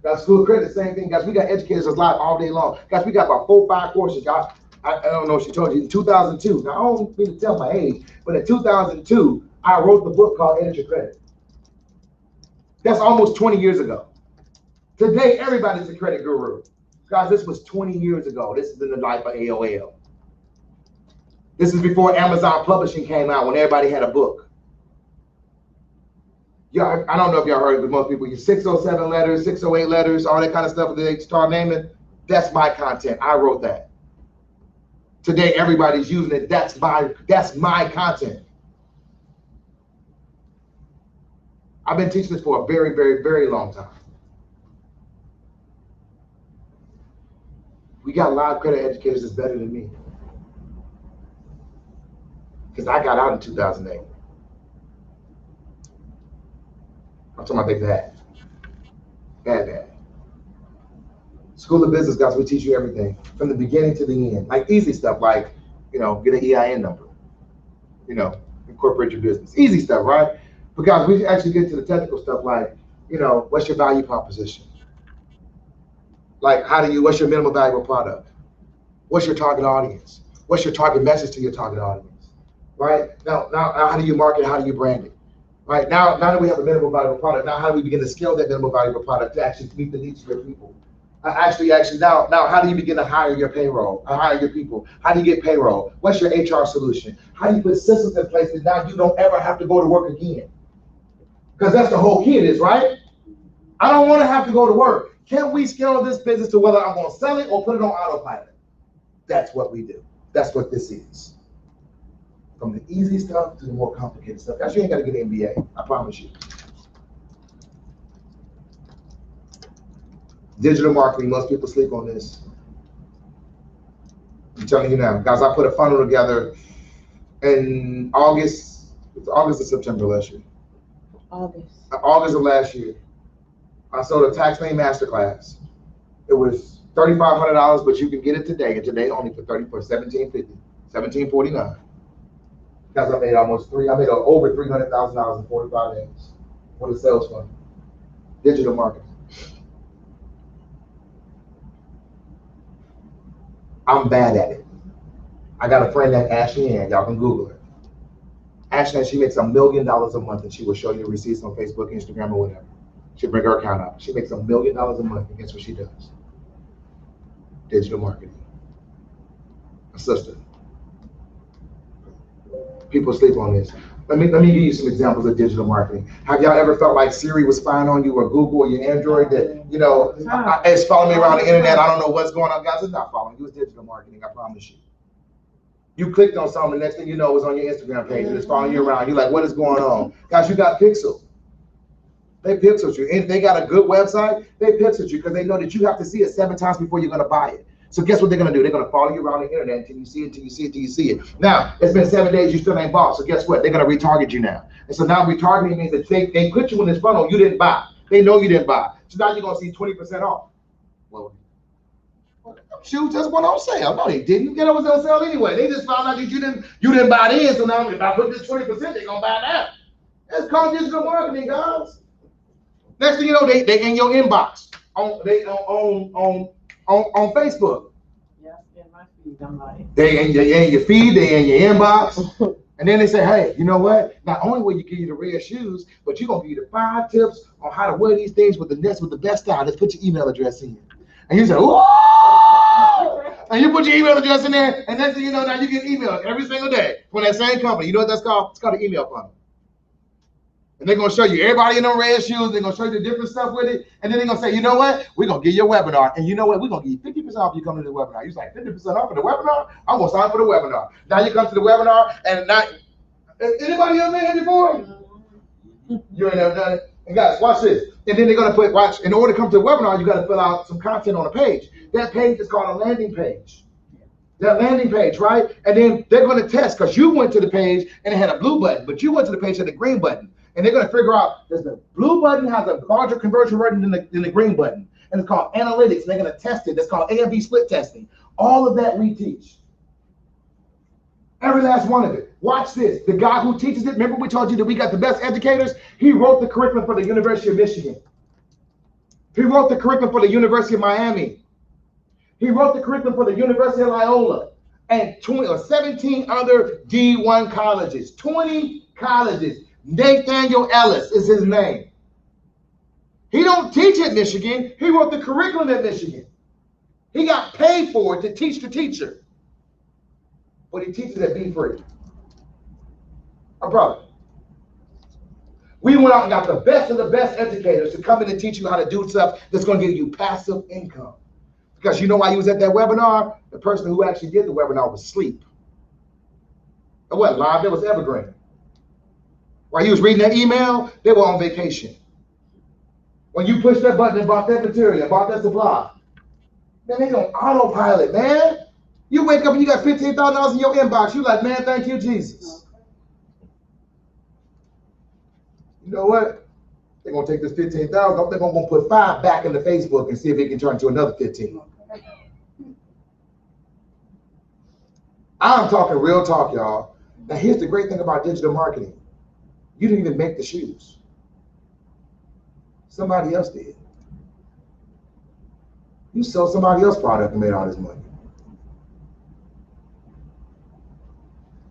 Got School of Credit, same thing. Guys, we got educators that's live all day long. Guys, we got about 4 or 5 courses, guys. I don't know if she told you, in 2002. Now, I don't mean to tell my age, but in 2002, I wrote the book called Edit Your Credit. That's almost 20 years ago. Today, everybody's a credit guru. Guys, this was 20 years ago. This is in the life of AOL. This is before Amazon Publishing came out, when everybody had a book. Yeah, I don't know if y'all heard it, but most people use 607 letters, 608 letters, all that kind of stuff that they start naming. That's my content. I wrote that. Today, everybody's using it. That's my content. I've been teaching this for a very, very, very long time. We got a lot of credit educators that's better than me. Because I got out in 2008. I'm talking about big bad. Bad. School of Business, guys, we teach you everything from the beginning to the end. Like easy stuff like, get an EIN number, incorporate your business. Easy stuff, right? But guys, we actually get to the technical stuff like, what's your value proposition? Like, what's your minimum valuable product? What's your target audience? What's your target message to your target audience? Right? Now, how do you market? How do you brand it? Right? Now that we have a minimum valuable product, now how do we begin to scale that minimum valuable product to actually meet the needs of your people? Actually, now, how do you begin to hire your payroll? Hire your people? How do you get payroll? What's your HR solution? How do you put systems in place that now you don't ever have to go to work again? Because that's the whole key of this, right? I don't want to have to go to work. Can we scale this business to whether I'm going to sell it or put it on autopilot? That's what we do. That's what this is. From the easy stuff to the more complicated stuff. Guys, you ain't got to get an MBA. I promise you. Digital marketing, most people sleep on this. I'm telling you now. Guys, I put a funnel together in August or September last year. August of last year. I sold a tax lien masterclass. It was $3,500, but you can get it today, and today only for $17.50, $17.49. Guys, I made over $300,000 in 45 days with a sales funnel. Digital marketing. I'm bad at it. I got a friend named Ashley Ann. Y'all can Google her. Ashley Ann, she makes $1 million a month, and she will show you receipts on Facebook, Instagram, or whatever. She'll bring her account up. She makes $1 million a month, and guess what she does? Digital marketing. A sister. People sleep on this. Let me give you some examples of digital marketing. Have y'all ever felt like Siri was spying on you, or Google, or your Android that, you know, it's following me around the internet, I don't know what's going on. Guys, it's not following you, it's digital marketing, I promise you. You clicked on something, the next thing you know, it's on your Instagram page, and it's following you around. You're like, what is going on? Guys, you got pixel. They pixeled you. And if they got a good website, they pixeled you because they know that you have to see it 7 times before you're going to buy it. So guess what they're going to do? They're going to follow you around the internet until you see it, until you see it, until you see it. Now, it's been 7 days, you still ain't bought. So guess what? They're going to retarget you now. And so now retargeting means that they put you in this funnel you didn't buy. They know you didn't buy. So now you're going to see 20% off. Well, shoot, just went on sale. No, they didn't. Get it was on sale anyway. They just found out that you didn't buy it in. So now if I put this 20%, they're going to buy that. It's called digital marketing, guys. Next thing you know, they in your inbox on Facebook.
Yeah, in my feed, I'm like.
They in your feed, they in your inbox. And then they say, hey, you know what? Not only will you give you the red shoes, but you're gonna give you the 5 tips on how to wear these things with the best style. Let's put your email address in. And you say, whoa! And you put your email address in there, and next thing you know, now you get emails every single day from that same company. You know what that's called? It's called an email funnel. And they're going to show you everybody in them red shoes. They're going to show you the different stuff with it. And then they're going to say, you know what? We're going to give you a webinar. And you know what? We're going to give you 50% off if you come to the webinar. You're like, 50% off for the webinar? I'm going to sign up for the webinar. Now you come to the webinar, and now, anybody ever been here before? You ain't never done it. And guys, watch this. And then they're going to watch, in order to come to the webinar, you got to fill out some content on a page. That page is called a landing page. That landing page, right? And then they're going to test, because you went to the page and it had a blue button, but you went to the page and had a green button. And they're going to figure out, does the blue button has a larger conversion rate than the green button? And it's called analytics. And they're going to test it. That's called A and B split testing. All of that we teach. Every last one of it. Watch this. The guy who teaches it, remember we told you that we got the best educators? He wrote the curriculum for the University of Michigan. He wrote the curriculum for the University of Miami. He wrote the curriculum for the University of Loyola and 17 other D1 colleges. 20 colleges. Nathaniel Ellis is his name. He don't teach at Michigan. He wrote the curriculum at Michigan. He got paid for it to teach the teacher. But he teaches at Be Free. My brother. We went out and got the best of the best educators to come in and teach you how to do stuff that's going to give you passive income. Because you know why he was at that webinar? The person who actually did the webinar was asleep. It wasn't live, it was evergreen. While he was reading that email, they were on vacation. When you push that button and bought that material, bought that supply, man, they on autopilot, man. You wake up and you got $15,000 in your inbox. You like, man, thank you, Jesus. You know what? They're going to take this $15,000. They're going to put 5 back into Facebook and see if it can turn to another 15. I'm talking real talk, y'all. Now, here's the great thing about digital marketing. You didn't even make the shoes. Somebody else did. You sell somebody else's product and made all this money.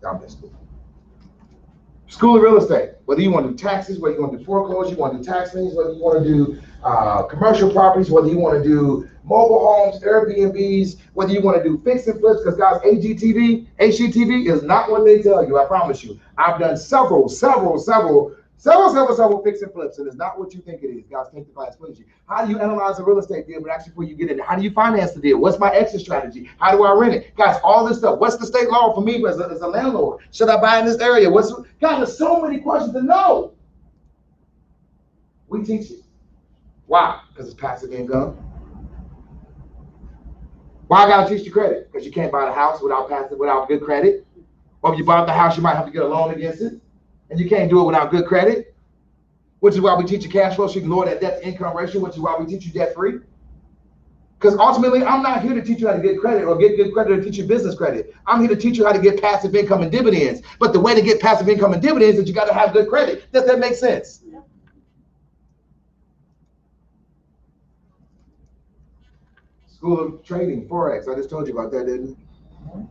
Y'all missed it. School of real estate. Whether you want to do taxes, whether you want to do foreclosure, you want to do tax liens, whether you want to do commercial properties, whether you want to do mobile homes, Airbnbs, whether you want to do fix and flips, because guys, HGTV is not what they tell you, I promise you. I've done several Several fix and flips, and it's not what you think it is. Guys, take the class, please. How do you analyze a real estate deal, but actually before you get in? How do you finance the deal? What's my exit strategy? How do I rent it? Guys, all this stuff. What's the state law for me as a landlord? Should I buy in this area? Guys, there's so many questions to know. We teach it. Why? Because it's passive income. Why I gotta teach you credit? Because you can't buy the house without good credit. Or if you buy the house, you might have to get a loan against it. And you can't do it without good credit. Which is why we teach you cash flow so you can lower that debt to income ratio, which is why we teach you debt free. Because ultimately, I'm not here to teach you how to get credit or get good credit or teach you business credit. I'm here to teach you how to get passive income and dividends. But the way to get passive income and dividends is you got to have good credit. Does that make sense? Yeah. School of Trading, Forex. I just told you about that, didn't I?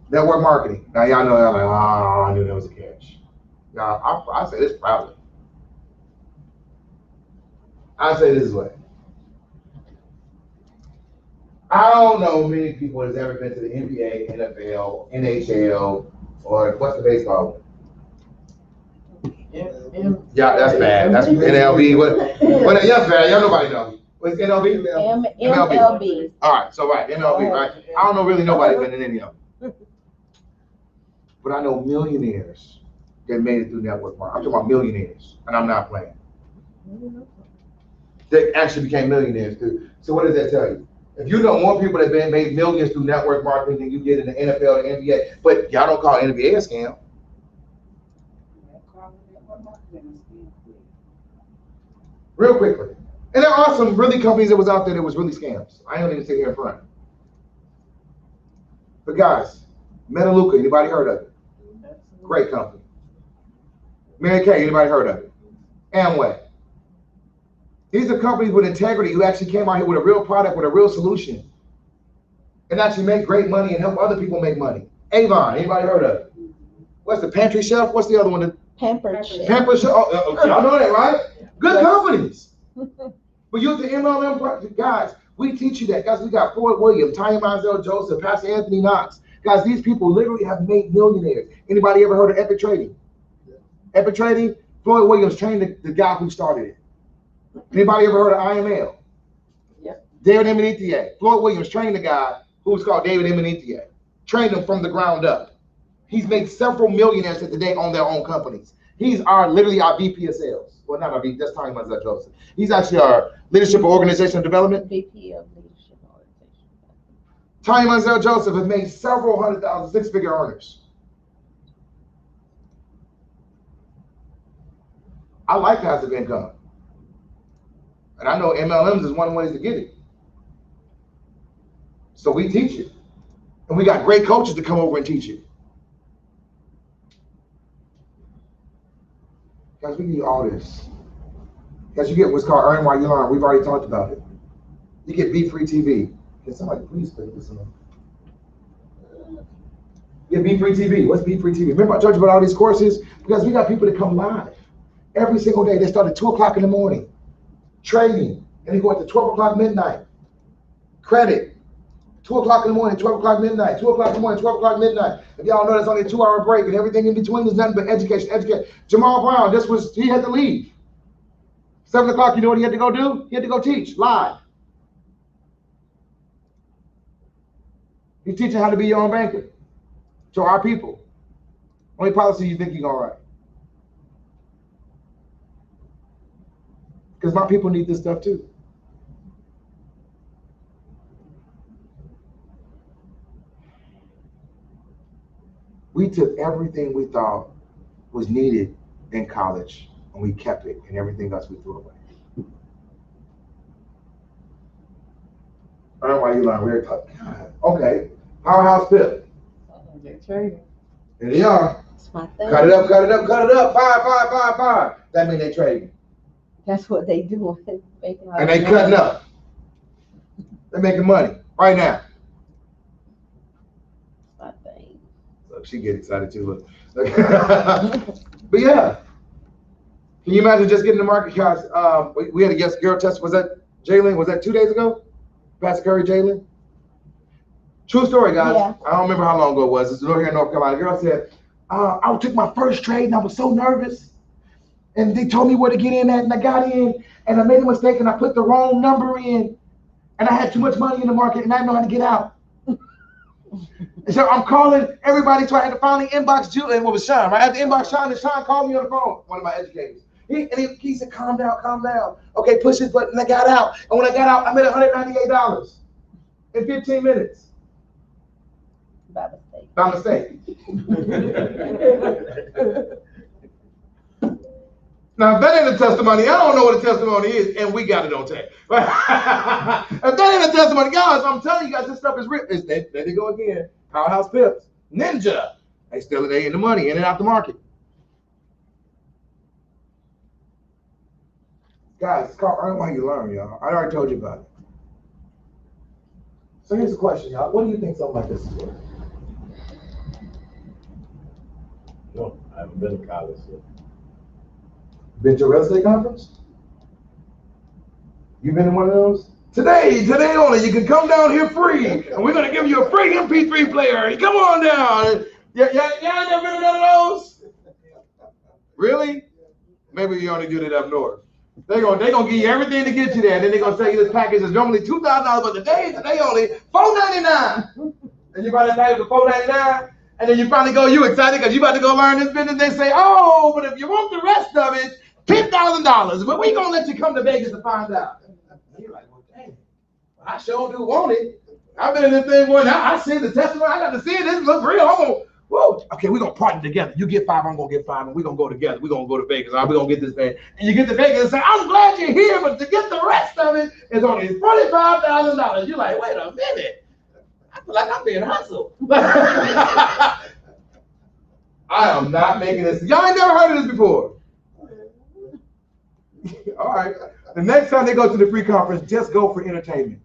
Network marketing. Now, y'all know, like, oh, I knew there was a catch. Now, I say this proudly. I say this way. I don't know many people that's ever been to the NBA, NFL, NHL, or what's the baseball one? Yeah, that's bad. That's NLB. What? That's bad. Y'all nobody know. What's NLB?
MLB.
All right, so right, NLB, right? I don't know really nobody been in any of them. But I know millionaires that made it through network marketing. I'm talking about millionaires, and I'm not playing. They actually became millionaires too. So what does that tell you? If you know more people that have made millions through network marketing than you did in the NFL or the NBA, but y'all don't call NBA a scam. Real quickly. And there are some really companies that was out there that was really scams. I ain't gonna sit here in front. But guys, Metaluca, anybody heard of it? Great company. Mary Kay, anybody heard of it? Amway. These are companies with integrity who actually came out here with a real product, with a real solution, and actually make great money and help other people make money. Avon, anybody heard of it? What's the Pantry Chef? What's the other one?
Pampered Chef.
Pampered Chef. Oh, y'all know that, right? Good companies. But you the MLM guys, we teach you that. Guys, we got Floyd Williams, Tanya Mizell Joseph, Pastor Anthony Knox. Guys, these people literally have made millionaires. Anybody ever heard of Epic Trading? Yeah. Epic Trading? Floyd Williams trained the guy who started it. Anybody ever heard of IML? Yep. David Emenithie. Floyd Williams trained the guy who was called David Emenithie. Trained him from the ground up. He's made several millionaires today on their own companies. He's literally our VP of sales. Well, not our VP, that's Tanya Mizell Joseph. He's actually our leadership of organizational development.
VP of leadership organization.
Tanya Mizell Joseph has made several $100,000 six-figure earners. I like passive income. And I know MLMs is one of the ways to get it. So we teach it. And we got great coaches to come over and teach it. Guys, we need all this. Guys, you get what's called Earn While You Learn. We've already talked about it. You get Be Free TV. Can somebody please put this on? Get Be Free TV. What's Be Free TV? Remember I told you about all these courses? Because we got people that come live. Every single day. They start at 2 o'clock in the morning. Trading. And they go at 12 o'clock midnight. Credit. 2 o'clock in the morning, 12 o'clock midnight, 2 o'clock in the morning, 12 o'clock midnight. If y'all know that's only a 2-hour break and everything in between is nothing but education. Jamal Brown, he had to leave. 7 o'clock, you know what he had to go do? He had to go teach live. He's teaching how to be your own banker to our people. Only policy you think you're gonna write. Because my people need this stuff too. We took everything we thought was needed in college and we kept it, and everything else we threw away. Earn While You Learn. We're talking. Okay. Powerhouse Pip. There they are. Cut it up, cut it up, cut it up. Fire. That means they trading.
That's what they do.
And they cutting up. They're making money right now. Look, she get excited too. Look. But yeah. Can you imagine just getting the market, guys? We had a guest girl test. Was that Jalen? Was that 2 days ago? Pastor Curry, Jalen? True story, guys. Yeah. I don't remember how long ago it was. It's here in North Carolina. The girl said, I took my first trade and I was so nervous. And they told me where to get in at, and I got in, and I made a mistake, and I put the wrong number in, and I had too much money in the market, and I didn't know how to get out. And so I'm calling everybody, so I had to finally inbox Julie, and it was Sean. I had to inbox Sean, and Sean called me on the phone, one of my educators. He said, calm down, calm down. Okay, push this button, and I got out. And when I got out, I made $198 in 15 minutes.
By mistake.
By mistake. Now, if that ain't a testimony, I don't know what a testimony is, and we got it on tape. If that ain't a testimony, guys, I'm telling you guys, this stuff is real. There they go again. Powerhouse Pips, Ninja. They still in the money, in and out the market. Guys, it's called Earn While You Learn, y'all. I already told you about it. So here's the question, y'all. What do you think something like this is worth?
No, I haven't been to college yet.
Been to a real estate conference? You been in one of those? Today only, you can come down here free, and we're gonna give you a free MP3 player. Come on down. Yeah, never been in one of those? Really? Maybe you only do that up north. They're gonna give you everything to get you there, and then they're gonna sell you this package that's normally $2,000, but today only $499. And you buy that package for $499, and then you finally go, you excited because you about to go learn this business. They say, oh, but if you want the rest of it, $10,000. But we gonna let you come to Vegas to find out. And you're like, well, dang, I sure do want it. I've been in this thing one. I see the testimony. I got to see it. This looks real. I'm gonna, whoa. Okay, we're gonna partner together. You get 5, I'm gonna get 5, and we're gonna go together. We're gonna go to Vegas. We're gonna get this thing. And you get to Vegas and say, I'm glad you're here, but to get the rest of it is only $45,000. You're like, wait a minute. I feel like I'm being hustled. I am not making this. Y'all ain't never heard of this before. All right. The next time they go to the free conference, just go for entertainment.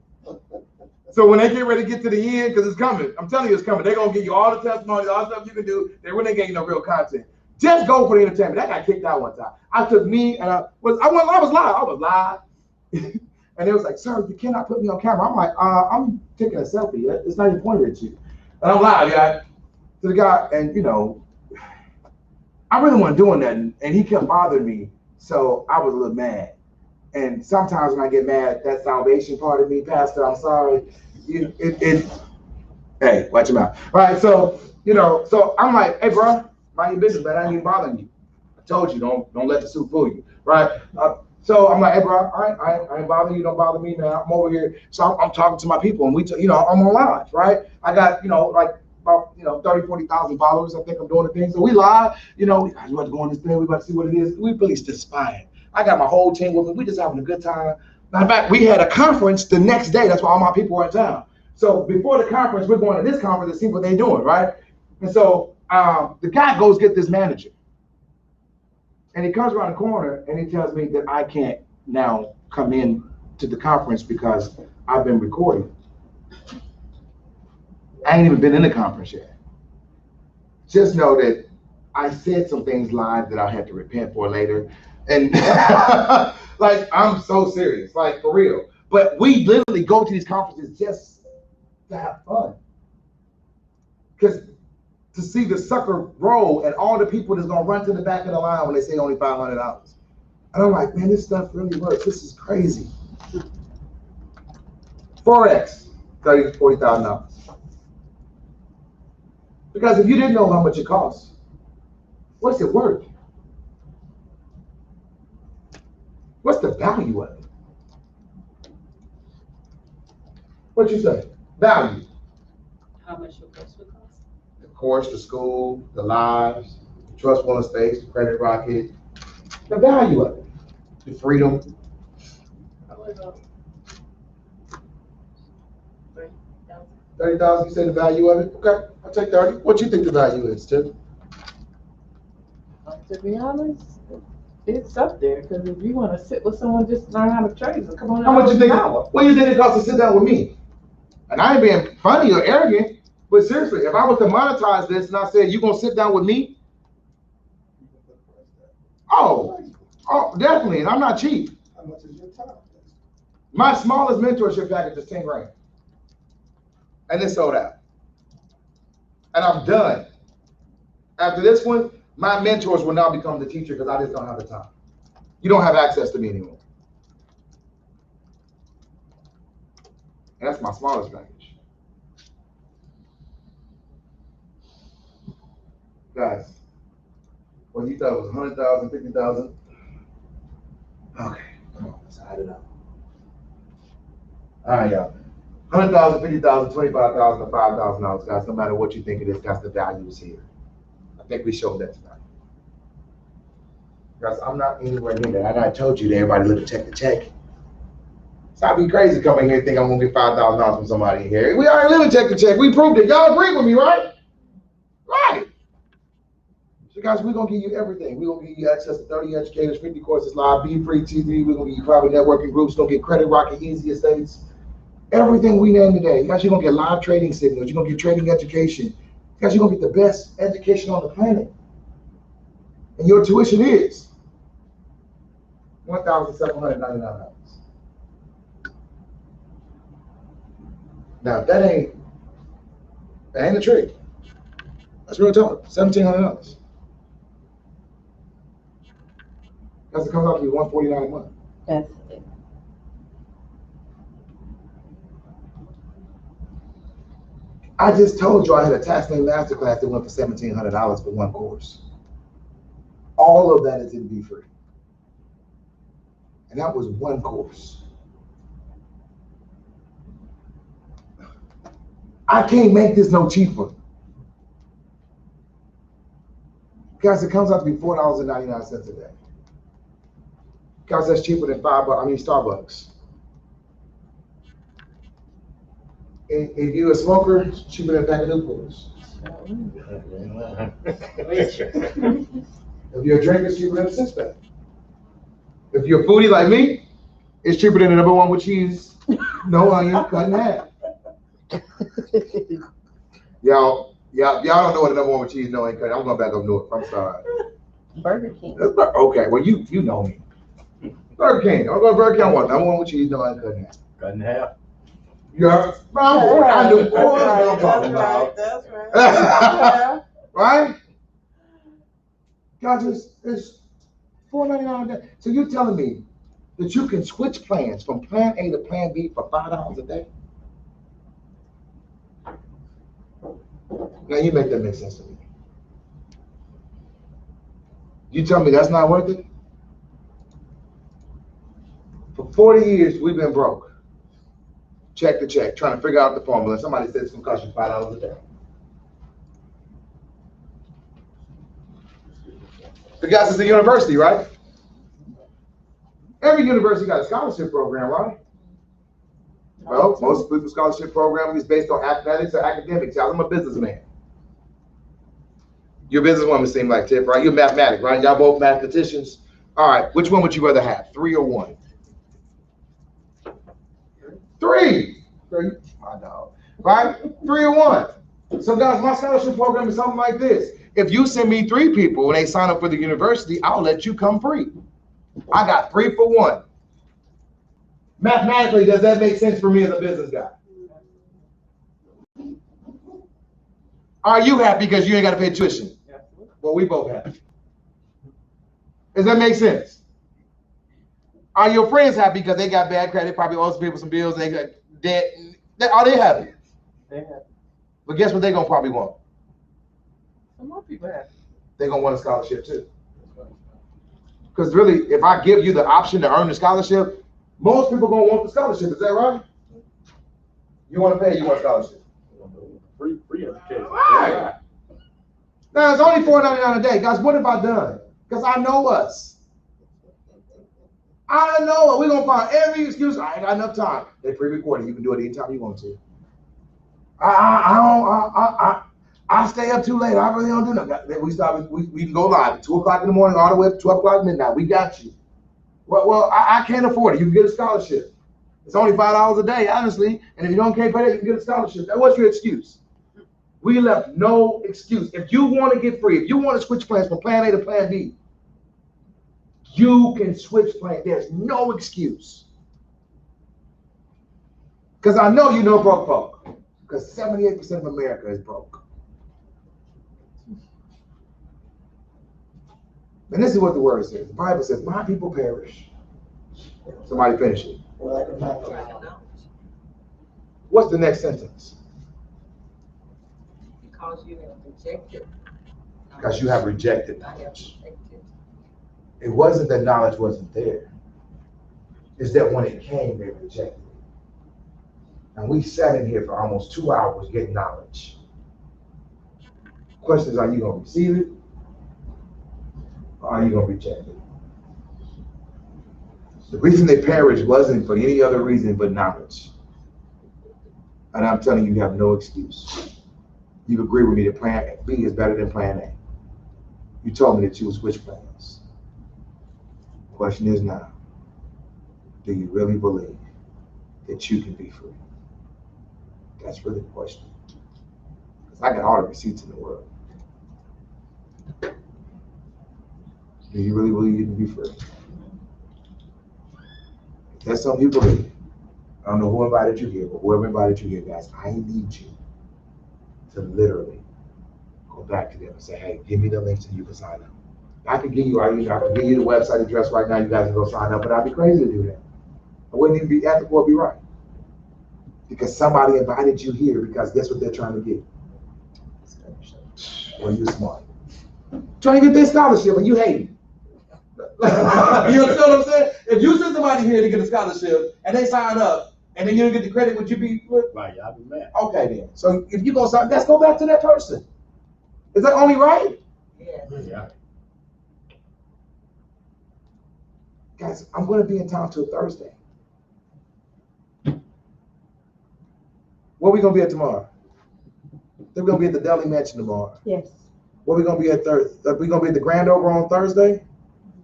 So when they get ready to get to the end, because it's coming, I'm telling you it's coming. They're going to give you all the testimonies, all the stuff you can do. They really ain't getting no real content. Just go for the entertainment. That got kicked out one time. I took me and I was live. And it was like, sir, you cannot put me on camera. I'm like, I'm taking a selfie. It's not even pointed at you. And I'm live, yeah. To the guy, and you know, I really wasn't doing nothing, and he kept bothering me, so I was a little mad. And sometimes when I get mad, that salvation part of me, Pastor, I'm sorry. Hey, watch your mouth. All right, so so I'm like, hey, bro, mind your business, man. I ain't even bothering you. I told you, don't let the suit fool you, right? So I'm like, hey, bro, all right, I ain't bothering you, don't bother me, man. I'm over here, so I'm talking to my people, and I'm on live, right? I got, like, about 30, 40,000 followers. I think I'm doing the thing. So we live, we about to go on this thing. We about to see what it is. We really just spying. I got my whole team with me. We just having a good time. Matter of fact, we had a conference the next day. That's why all my people were in town. So before the conference, we're going to this conference to see what they're doing, right? And so the guy goes get this manager. And he comes around the corner and he tells me that I can't now come in to the conference because I've been recording. I ain't even been in the conference yet. Just know that I said some things live that I had to repent for later. And like, I'm so serious, like for real. But we literally go to these conferences just to have fun. Because to see the sucker roll and all the people that's gonna run to the back of the line when they say only $500. And I'm like, man, this stuff really works. This is crazy. Forex, $30,000 to $40,000. Because if you didn't know how much it costs, what's it worth? What's the value of it? What you say? Value.
How much your course would cost?
The course, the school, the lives, the Trust One Estates, the Credit Rocket, the value of it, the freedom.
Probably about 30,000.
30,000, you say the value of it? Okay, I'll take 30. What you think the value is, Tim?
To be honest, it's up there, because if you want to sit with someone, just learn how to trade, so come on.
How much you think? What do you think it costs to sit down with me? And I ain't being funny or arrogant, but seriously, if I was to monetize this and I said, you gonna sit down with me? Oh, definitely, and I'm not cheap.
How much is your time?
My smallest mentorship package is 10 grand. And it's sold out. And I'm done. After this one, my mentors will now become the teacher because I just don't have the time. You don't have access to me anymore. And that's my smallest package. Guys, well, you thought it was 100,000, 50,000? Okay, come on, let's add it up. All right, y'all. 100,000, 50,000, 25,000, or $5,000, guys. No matter what you think it is, guys, the value is here. I think we showed that tonight. Guys, I'm not anywhere near that. I told you that everybody living check to check. So I'd be crazy coming here and think I'm gonna get $5,000 from somebody in here. We already living check to check. We proved it. Y'all agree with me, right? Right. So guys, we're gonna give you everything. We're gonna give you access to 30 educators, 50 courses live, Be Free TV. We're gonna give you private networking groups. You're gonna get Credit Rocket, Easy Estates. Everything we named today. Guys, you're gonna get live trading signals. You're gonna get trading education. Guys, you're gonna get the best education on the planet. And your tuition is $1,799. Now, that ain't a trick. That's real talk. $1,700. Guys, it comes out to be $149 a month.
That's it.
I just told you I had a tax lien masterclass that went for $1,700 for one course. All of that is in Be Free. And that was one course. I can't make this no cheaper. Guys, it comes out to be $4.99 a day. Guys, that's cheaper than Starbucks. If you're a smoker, it's cheaper than a pack of Newports. If you're a drinker, it's cheaper than a six-pack. If you're a foodie like me, it's cheaper than the #1 with cheese, no onion, cut in half. Y'all don't know what the #1 with cheese, no onion, cut. I'm going back up north. I'm sorry.
Burger King.
Okay, well you know me. Burger King. I'm going to Burger King. I want #1 with cheese, no onion, cut in half.
Cut in half.
Yeah, I knew what I'm talking about.
That's right.
Right? Guys, it's $4.99 a day. So you're telling me that you can switch plans from plan A to plan B for $5 a day? Now you make that make sense to me. You tell me that's not worth it? For 40 years, we've been broke. Check to check, trying to figure out the formula. Somebody said it's gonna cost you $5 a day. The guys is a university, right? Every university got a scholarship program, right? Well, most people's scholarship program is based on athletics or academics. Y'all, I'm a businessman. You're a businesswoman, seem like, Tiff, right? You're a mathematic, right? Y'all both mathematicians. All right, which one would you rather have, 3 or 1? 3. My dog. Right? 3 or 1. So guys, my scholarship program is something like this. If you send me 3 people and they sign up for the university, I'll let you come free. I got 3 for 1. Mathematically, does that make sense for me as a business guy? Are you happy because you ain't got to pay tuition? Well, we both happy. Does that make sense? Are your friends happy because they got bad credit, probably owe some people some bills, and they got debt? Are they happy?
They're happy.
But guess what they're going to probably want?
Some more people happy.
They're going to want a scholarship too. Because really, if I give you the option to earn the scholarship, most people going to want the scholarship. Is that right? You want to pay, you want a scholarship.
Free education.
Right. Now, it's only $4.99 a day. Guys, what have I done? Because I know us. I know it. We're going to find every excuse. I ain't got enough time. They pre-recorded. You can do it anytime you want to. I stay up too late. I really don't do nothing. We can go live at 2 o'clock in the morning all the way up to 12 o'clock midnight. We got you. Well, I can't afford it. You can get a scholarship. It's only $5 a day, honestly. And if you can't pay that, you can get a scholarship. What's your excuse? We left no excuse. If you want to get free, if you want to switch plans from plan A to plan B, you can switch plans. There's no excuse. Because I know you know broke folk. Because 78% of America is broke. And this is what the word says. The Bible says, my people perish. Somebody finish it. What's the next sentence?
Because you have rejected.
Because you have rejected knowledge. It wasn't that knowledge wasn't there. It's that when it came, they rejected it. And we sat in here for almost 2 hours getting knowledge. Question is, are you going to receive it? Or are you going to reject it? The reason they perished wasn't for any other reason but knowledge. And I'm telling you, you have no excuse. You agree with me that plan B is better than plan A. You told me that you would switch plans. Question is now, do you really believe that you can be free? That's really the question. Because I got all the receipts in the world. Do you really believe you can be free? If that's something you believe, I don't know who invited you here, but whoever invited you here, guys, I need you to literally go back to them and say, hey, give me the link so you can sign up. I can give you, I can give you the website address right now. You guys can go sign up, but I'd be crazy to do that. I wouldn't even be ethical or be right. Because somebody invited you here because guess what they're trying to get? Well, you're smart. Trying to get this scholarship and you hate it. You understand what I'm saying? If you send somebody here to get a scholarship and they sign up and then you don't get the credit, would you be?
Right, y'all be mad.
Okay then. So if you go sign, let's go back to that person. Is that only right?
Yes.
Yeah.
Guys, I'm going to be in town till Thursday. Where we going to be at tomorrow? We're going to be at the Deli Mansion tomorrow.
Yes.
Where we going to be at Thursday? We going to be at the Grand Over on Thursday?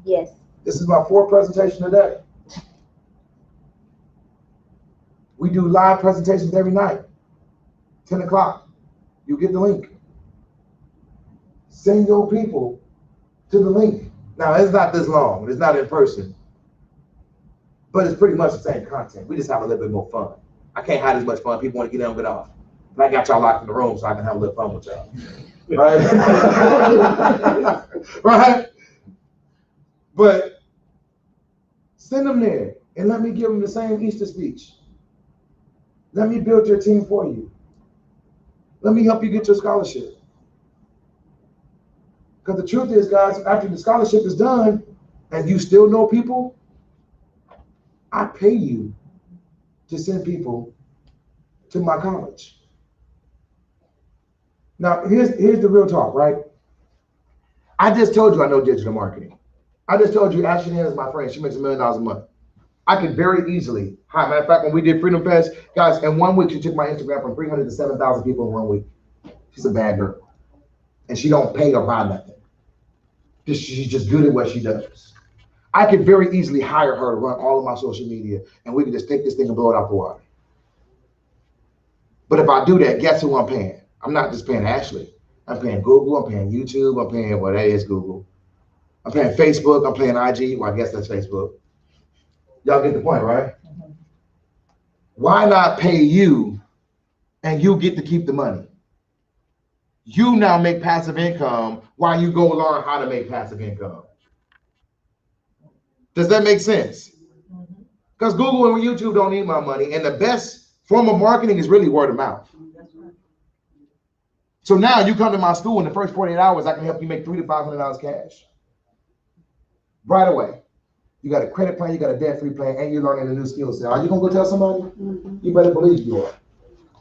Yes.
This is my 4th presentation today. We do live presentations every night, 10 o'clock. You get the link. Send your people to the link. Now, it's not this long. It's not in person. But it's pretty much the same content. We just have a little bit more fun. I can't hide as much fun. People want to get on and get off. But I got y'all locked in the room so I can have a little fun with y'all. Right? Right? But send them there and let me give them the same Easter speech. Let me build your team for you. Let me help you get your scholarship. Because the truth is, guys, after the scholarship is done and you still know people, I pay you to send people to my college. Now, here's the real talk, right? I just told you I know digital marketing. I just told you Ashley Ann is my friend. She makes $1 million a month. I could very easily, matter of fact, when we did Freedom Fest, guys, in 1 week, she took my Instagram from 300 to 7,000 people in 1 week. She's a bad girl. And she don't pay or buy nothing. She's just good at what she does. I could very easily hire her to run all of my social media, and we could just take this thing and blow it out the water. But if I do that, guess who I'm paying? I'm not just paying Ashley. I'm paying Google, I'm paying YouTube, I'm paying, well, that is Google. I'm paying Facebook, I'm paying IG, well, I guess that's Facebook. Y'all get the point, right? Mm-hmm. Why not pay you and you get to keep the money? You now make passive income while you go learn how to make passive income. Does that make sense? Because Google and YouTube don't need my money, and the best form of marketing is really word of mouth. So now you come to my school in the first 48 hours, I can help you make $300 to $500 cash. Right away. You got a credit plan, you got a debt-free plan, and you're learning a new skill set. Are you gonna go tell somebody? Mm-hmm. You better believe you are.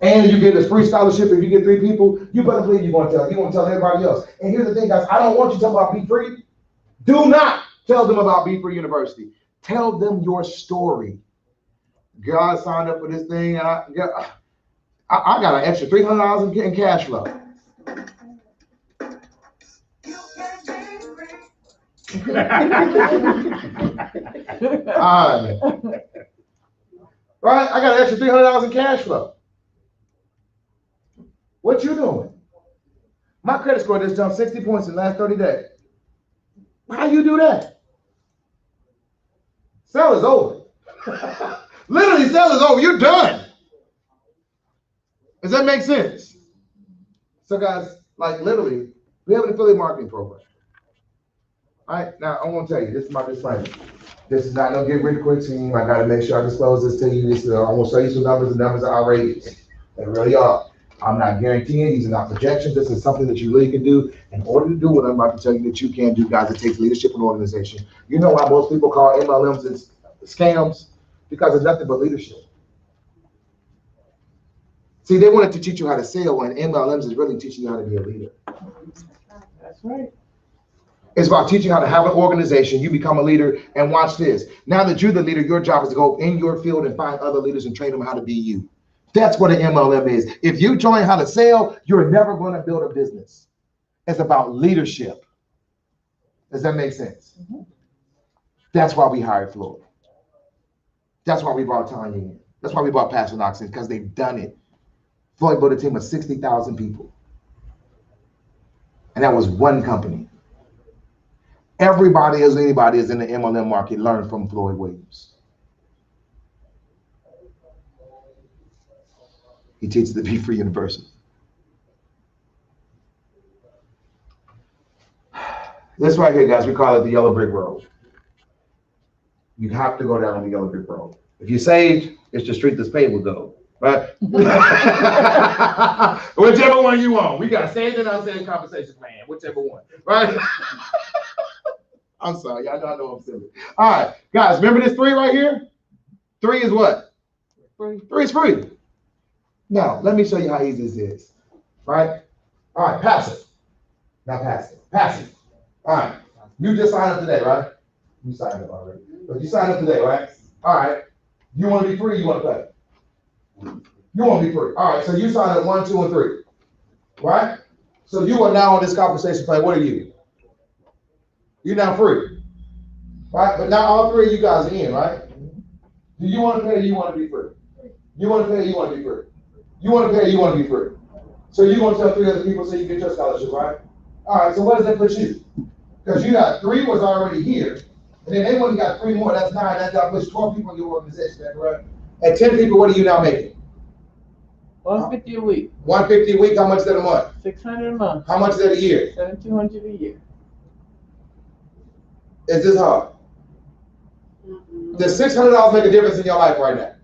And you get a free scholarship if you get 3 people, you better believe you're gonna tell. You're gonna tell everybody else. And here's the thing, guys, I don't want you to talk about Be Free. Do not tell them about Be Free University. Tell them your story. Girl, I signed up for this thing, and I got an extra $300 in cash flow. All right. Right? I got an extra $300 in cash flow. What you doing? My credit score just jumped 60 points in the last 30 days. How you do that? Sale is over. Literally, sale is over. You're done. Does that make sense? So guys, like literally, we have an affiliate marketing program. All right, now I want to tell you, this is my disclaimer. This is not no get rid quick team. I got to make sure I disclose this to you. This, I'm going to show you some numbers. The numbers are outrageous. They really are. I'm not guaranteeing. These are not projections. This is something that you really can do. In order to do what I'm about to tell you that you can do, guys, it takes leadership and organization. You know why most people call MLMs and scams? Because it's nothing but leadership. See, they wanted to teach you how to sell, and MLMs is really teaching you how to be a leader.
That's right.
It's about teaching how to have an organization. You become a leader, and watch this. Now that you're the leader, your job is to go in your field and find other leaders and train them how to be you. That's what an MLM is. If you join how to sell, you're never going to build a business. It's about leadership. Does that make sense? Mm-hmm. That's why we hired Floyd. That's why we brought Tanya in. That's why we brought Pastor Knox in, because they've done it. Floyd built a team of 60,000 people. And that was one company. Everybody as anybody is in the MLM market learned from Floyd Williams. He teaches at Be Free University. This right here, guys, we call it the yellow brick road. You have to go down the yellow brick road. If you're saved, it's the street that's paved with gold, right? Whichever one you want. We got saved and unsaved compensation plan, whichever one, right? I'm sorry, I know I'm silly. All right, guys, remember this 3 right here? 3 is what? Free. 3 is free. Now, let me show you how easy this is, right? All right, passive. Not passive. Passive. All right, you just signed up today, right? You signed up already. But you signed up today, right? All right, you want to be free, you want to pay? You want to be free. All right, so you signed up 1, 2, and 3, right? So you are now on this compensation plan. What are you? You're now free, right? But now all 3 of you guys are in, right? Do you want to pay or you want to be free? You want to pay or you want to be free? You want to pay or you want to be free? So you want to tell 3 other people so you get your scholarship, right? All right, so what does that put you? Because you got 3 was already here, and then they only got 3 more, that's 9, that puts 12 people in your organization, that's correct? And 10 people, what are you now making?
$150 a week.
$150 a week, how much is that a month?
$600 a month.
How much is that a year?
$7,200 a year.
Is this hard? Does $600 make a difference in your life right now?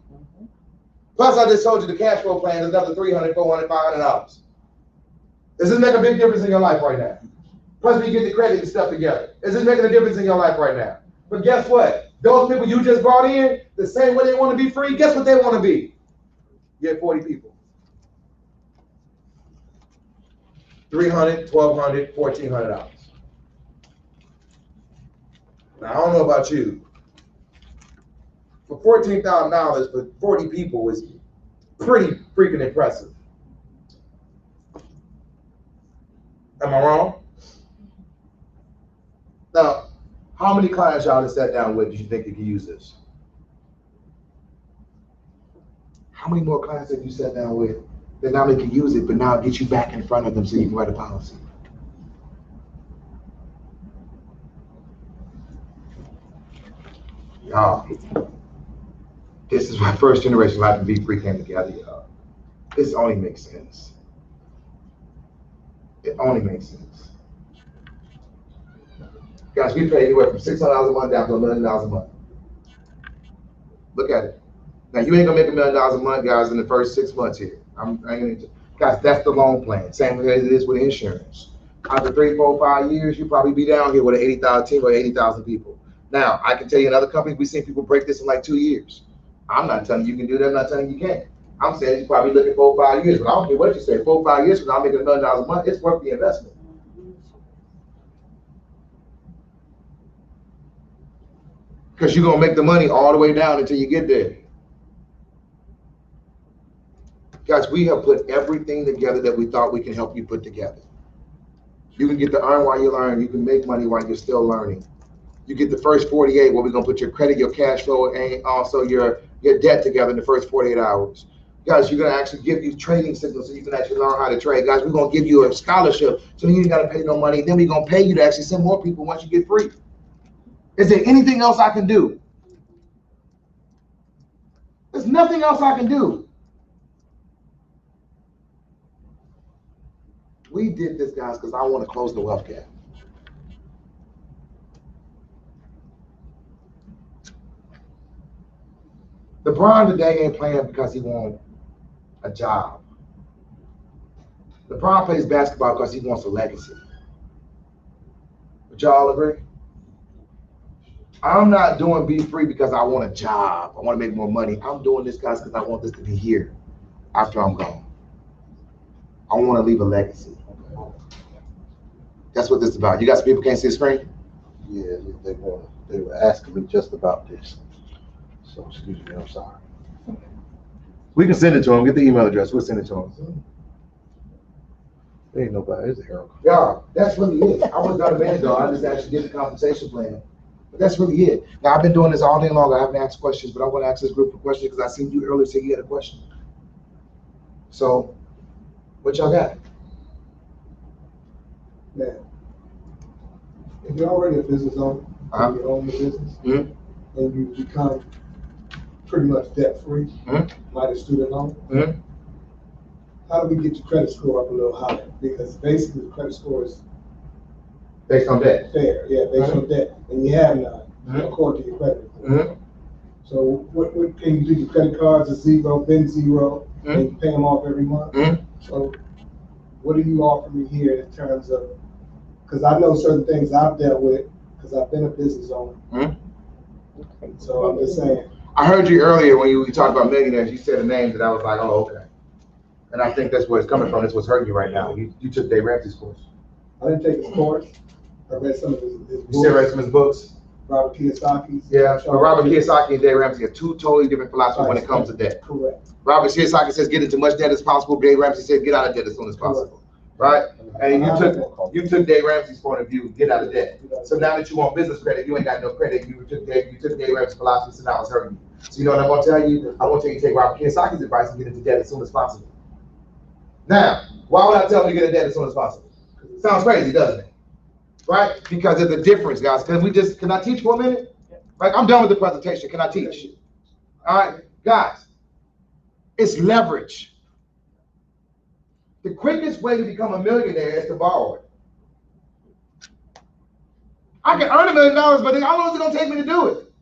Plus, I just told you the cash flow plan is another $300, $400, $500. Does this make a big difference in your life right now? Plus, we get the credit and stuff together. Is this making a difference in your life right now? But guess what? Those people you just brought in, the same way they want to be free, guess what they want to be? You had 40 people. $300, $1,200, $1,400. Now, I don't know about you. For $14,000 for 40 people is pretty freaking impressive. Am I wrong? Now, how many clients y'all have sat down with do you think you can use this? How many more clients have you sat down with that not only can use it, but now get you back in front of them so you can write a policy? Y'all, this is my first generation Life and Be Free came together, y'all. This only makes sense. It only makes sense. Guys, we pay anywhere from $600 a month down to $1 million a month. Look at it. Now, you ain't gonna make $1 million a month, guys, in the first 6 months here. Guys, that's the loan plan. Same as it is with insurance. After 3, 4, 5 years, you'll probably be down here with an 80,000 team or 80,000 people. Now, I can tell you in other companies, we've seen people break this in like 2 years. I'm not telling you can do that. I'm not telling you can't. I'm saying you're probably looking 4 or 5 years, but I don't care what you say. 4 or 5 years from now, I'm making $1 million a month. It's worth the investment. Because you're going to make the money all the way down until you get there. Guys, we have put everything together that we thought we can help you put together. You can get to earn while you learn. You can make money while you're still learning. You get the first 48 where we're going to put your credit, your cash flow, and also your debt together in the first 48 hours. Guys, you're going to actually give you trading signals so you can actually learn how to trade. Guys, we're going to give you a scholarship so you ain't got to pay no money. Then we're going to pay you to actually send more people once you get free. Is there anything else I can do? There's nothing else I can do. We did this, guys, because I want to close the wealth gap. LeBron today ain't playing because he wants a job. LeBron plays basketball because he wants a legacy. Would y'all agree? I'm not doing Be Free because I want a job. I want to make more money. I'm doing this, guys, because I want this to be here after I'm gone. I want to leave a legacy. That's what this is about. You got some people can't see the screen?
Yeah, they were asking me just about this. So excuse me, I'm sorry.
We can send it to them. Get the email address. We'll send it to them.
There ain't nobody, it's a Harold.
Yeah, that's really it. I was not a man, though. I just actually did the compensation plan. But that's really it. Now, I've been doing this all day long. I haven't asked questions, but I want to ask this group a question because I seen you earlier say you had a question. So, what y'all got?
Now, if you're already a business owner, and you own the business,
Mhm.
and you become pretty much debt-free,
Mhm.
like a student loan,
Mhm.
how do we get your credit score up a little higher? Because basically, the credit score is
Based on that.
fair, based on debt, and you have none, according to your credit report.
Mhm.
So what can you do? Your credit cards are zero, been zero, and you pay them off every month.
Mhm.
So what are you offering me here in terms of, because I know certain things I've dealt with, because I've been a business owner.
Mhm.
So I'm just saying.
I heard you earlier when you talked about millionaires, you said a name that I was like, oh, okay. And I think that's where it's coming from. That's what's hurting you right now. You took Dave Ramsey's course.
I didn't take his course. I read some of his
You still read
books.
some of his books?
Robert Kiyosaki's.
Yeah, but Robert Kiyosaki and Dave Ramsey are two totally different philosophies when it comes to debt.
Correct.
Robert Kiyosaki says get into much debt as possible. Dave Ramsey said get out of debt as soon as possible. Right? And you took Dave Ramsey's point of view, get out of debt. So now that you want business credit, you ain't got no credit. You took Dave Ramsey's philosophy, so now it's hurting you. So you know what I'm gonna tell you? I want you to take Robert Kiyosaki's advice and get into debt as soon as possible. Now, why would I tell him to get into debt as soon as possible? Sounds crazy, doesn't it? Right? Because there's a difference, guys. Can I teach for a minute? Like, I'm done with the presentation. Can I teach? All right, guys, it's leverage. The quickest way to become a millionaire is to borrow it. I can earn $1 million, but how long is it going to take me to do it?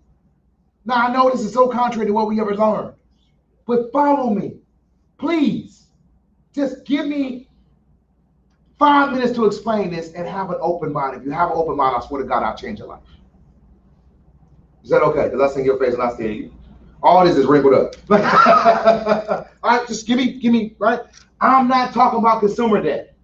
Now, I know this is so contrary to what we ever learned, but follow me, please. Just give me 5 minutes to explain this and have an open mind. If you have an open mind, I swear to God, I'll change your life. Is that okay? Because I see your face and I see you. All this is wrinkled up. All right, just give me, right? I'm not talking about consumer debt.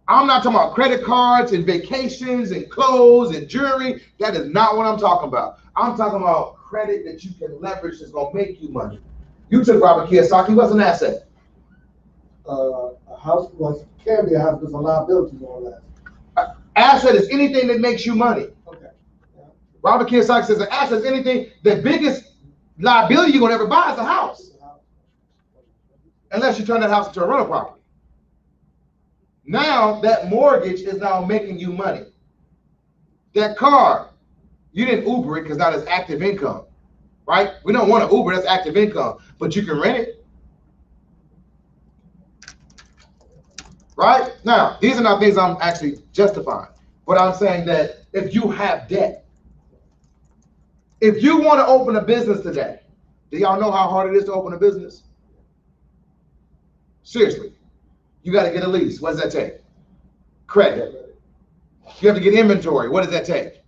I'm not talking about credit cards and vacations and clothes and jewelry. That is not what I'm talking about. I'm talking about credit that you can leverage that's going to make you money. You took Robert Kiyosaki. What's an asset?
A house can be a house with a liability on that.
Asset is anything that makes you money.
Okay. Yeah.
Robert Kiyosaki says an asset is anything, the biggest liability you're going to ever buy is a house. Unless you turn that house into a rental property. Now that mortgage is now making you money. That car, you didn't Uber it because now it's active income, right? We don't want to Uber, that's active income, but you can rent it. Right? Now, these are not things I'm actually justifying, but I'm saying that if you have debt, if you want to open a business today, do y'all know how hard it is to open a business? Seriously, you got to get a lease. What does that take? Credit. You have to get inventory. What does that take?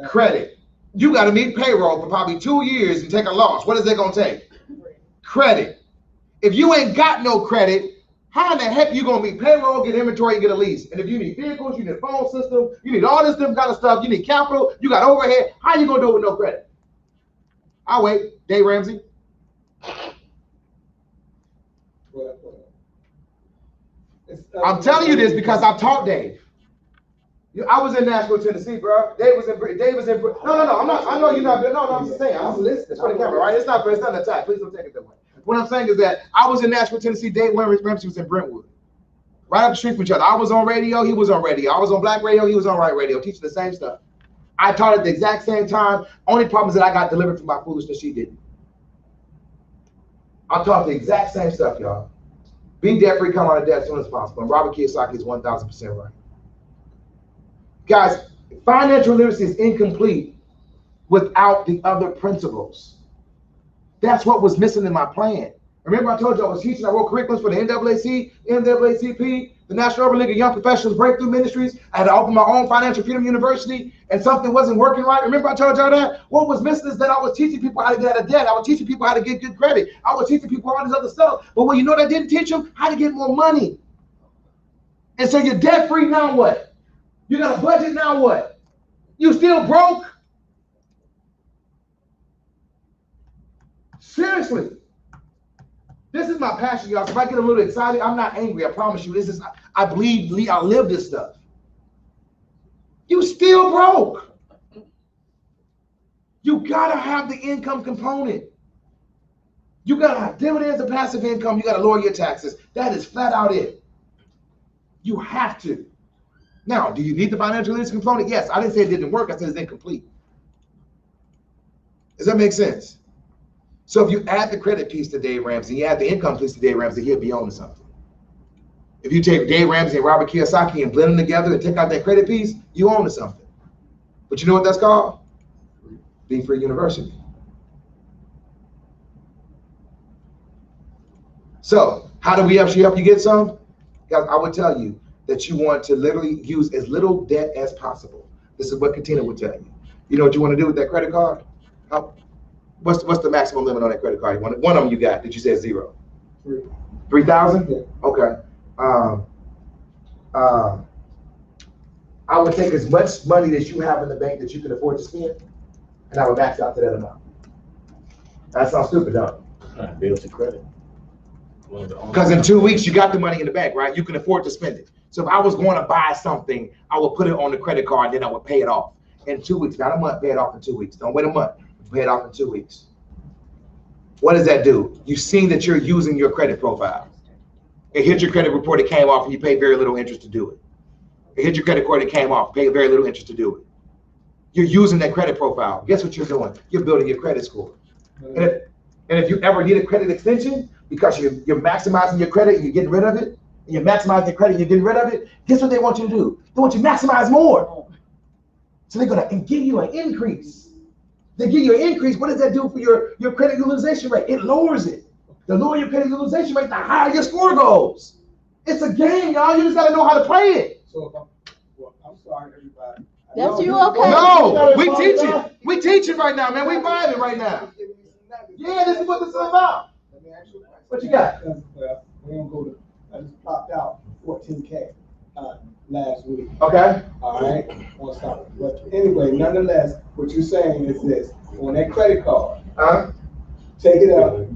Credit. You got to meet payroll for probably 2 years and take a loss. What is that going to take? Credit. If you ain't got no credit, how in the heck you going to meet payroll, get inventory, and get a lease? And if you need vehicles, you need a phone system, you need all this different kind of stuff, you need capital, you got overhead, how you going to do it with no credit? I'll wait. Dave Ramsey. I'm telling you this because I've taught Dave. I was in Nashville, Tennessee, bro. Dave was in. No. I'm not. I know you're not. No. I'm just saying. I'm listening. It's for the camera, right? It's not an attack. Please don't take it that way. What I'm saying is that I was in Nashville, Tennessee. Dave Ramsey was in Brentwood, right up the street from each other. I was on radio. He was on radio. I was on black radio. He was on white radio, teaching the same stuff. I taught at the exact same time. Only problem is that I got delivered from my foolishness. She didn't. I taught the exact same stuff, y'all. Be debt-free, come out of debt as soon as possible. And Robert Kiyosaki is 1,000% right. Guys, financial literacy is incomplete without the other principles. That's what was missing in my plan. Remember I told you I was teaching, I wrote curriculums for the NAAC, NAACP, the National Urban League of Young Professionals, Breakthrough Ministries. I had to open my own Financial Freedom University, and something wasn't working right. Remember I told y'all that? What was missing is that I was teaching people how to get out of debt. I was teaching people how to get good credit. I was teaching people all this other stuff. But what you know that didn't teach them? How to get more money. And so you're debt free, now what? You got a budget, now what? You still broke? Seriously. This is my passion, y'all. So if I get a little excited, I'm not angry. I promise you. This is, I believe, I live this stuff. You still broke. You gotta have the income component. You gotta have dividends and passive income. You gotta lower your taxes. That is flat out it. You have to. Now, do you need the financial literacy component? Yes. I didn't say it didn't work. I said it's incomplete. Does that make sense? So if you add the credit piece to Dave Ramsey, you add the income piece to Dave Ramsey, he'll be on to something. If you take Dave Ramsey and Robert Kiyosaki and blend them together and take out that credit piece, you own to something. But you know what that's called? Be Free University. So how do we actually help you get some? Guys, I would tell you that you want to literally use as little debt as possible. This is what Katina would tell you. You know what you want to do with that credit card? What's the maximum limit on that credit card? One of them you got, did you say 0? 3,000? Yeah. Okay. I would take as much money that you have in the bank that you can afford to spend, and I would max out to that amount. That sounds stupid, don't it?
Bills to credit.
Because in 2 weeks, you got the money in the bank, right? You can afford to spend it. So if I was going to buy something, I would put it on the credit card, then I would pay it off in 2 weeks. Not a month, pay it off in 2 weeks. Don't wait a month. Pay it off in 2 weeks. What does that do? You've seen that you're using your credit profile. It hit your credit report, it came off, and you pay very little interest to do it. It hit your credit report, it came off, pay very little interest to do it. You're using that credit profile. Guess what you're doing? You're building your credit score. And if you ever need a credit extension because you're maximizing your credit and you're getting rid of it, and you're maximizing your credit and you're getting rid of it, guess what they want you to do? They want you to maximize more. So they're gonna give you an increase. They give you an increase. What does that do for your credit utilization rate? It lowers it. The lower your credit utilization rate, the higher your score goes. It's a game, y'all. You just gotta know how to play it.
So, I'm sorry, everybody.
That's you okay?
No, we teaching. We teaching right now, man. We vibing right now. Yeah, this is what this is about.
Let me ask you a question.
What you got?
Well, we don't go to, I just popped out 14K last week.
Okay.
All right, won't stop. But anyway, nonetheless, what you're saying is this: on that credit card, take it up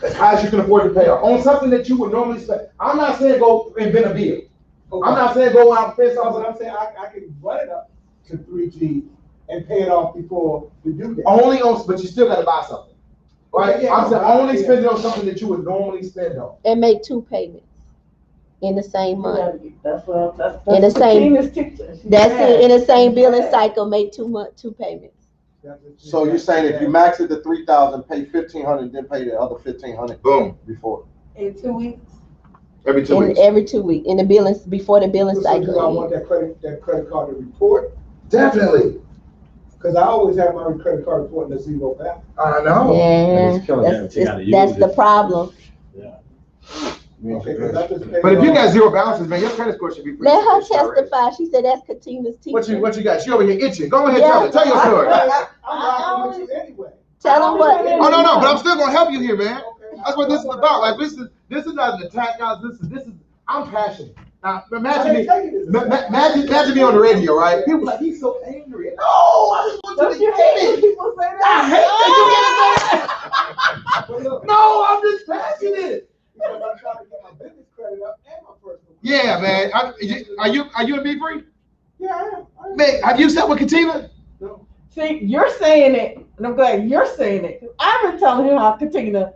as high as you can afford to pay off on something that you would normally spend. I'm not saying go invent a bill. Okay. I'm not saying go out and spend something.
But I'm saying I can run it up to 3G and pay it off before we do that.
Only on, but you still got to buy something, right?
Okay, yeah,
I'm saying only spend it on something that you would normally spend on.
And make 2 payments in the same month.
That's what
In the same-
Tina's teacher.
That's it, in the same billing cycle, make 2 payments.
So you're saying if you max it to 3,000, pay 1,500, then pay the other 1,500
Boom.
before.
In 2 weeks.
Every 2 weeks.
Every 2 weeks, in the billing, before the billing
So do I
cycle.
want that credit card to report?
Definitely.
Because I always have my credit card reporting a 0 balance.
I know.
Yeah,
It's killing them. You gotta use
that's the
it.
problem.
Okay, 'cause I just paid
But if you
off-
got 0 balances, man, your credit score should be pretty
Let her
good already.
testify, she said that's Katina's teacher.
What you got? She over here itching. Go ahead,
Yeah.
tell your story.
I'm rocking with you anyway.
Tell them what.
Oh no, but I'm still gonna help you here, man. That's what this is about. Like this is not an attack, guys. This is I'm passionate. Now imagine me, imagine me on the radio, right? People like he's so angry. No, I just want you to get it.
People say that.
I hate that you get it. No, I'm just passionate.
Because I'm trying to get my business credit up and my personal.
Yeah, man. Are you in Be Free?
Yeah, I am.
Man, have you sat with Katina?
No.
See, you're saying it, and I'm glad you're saying it. 'Cause I've been telling him how Katina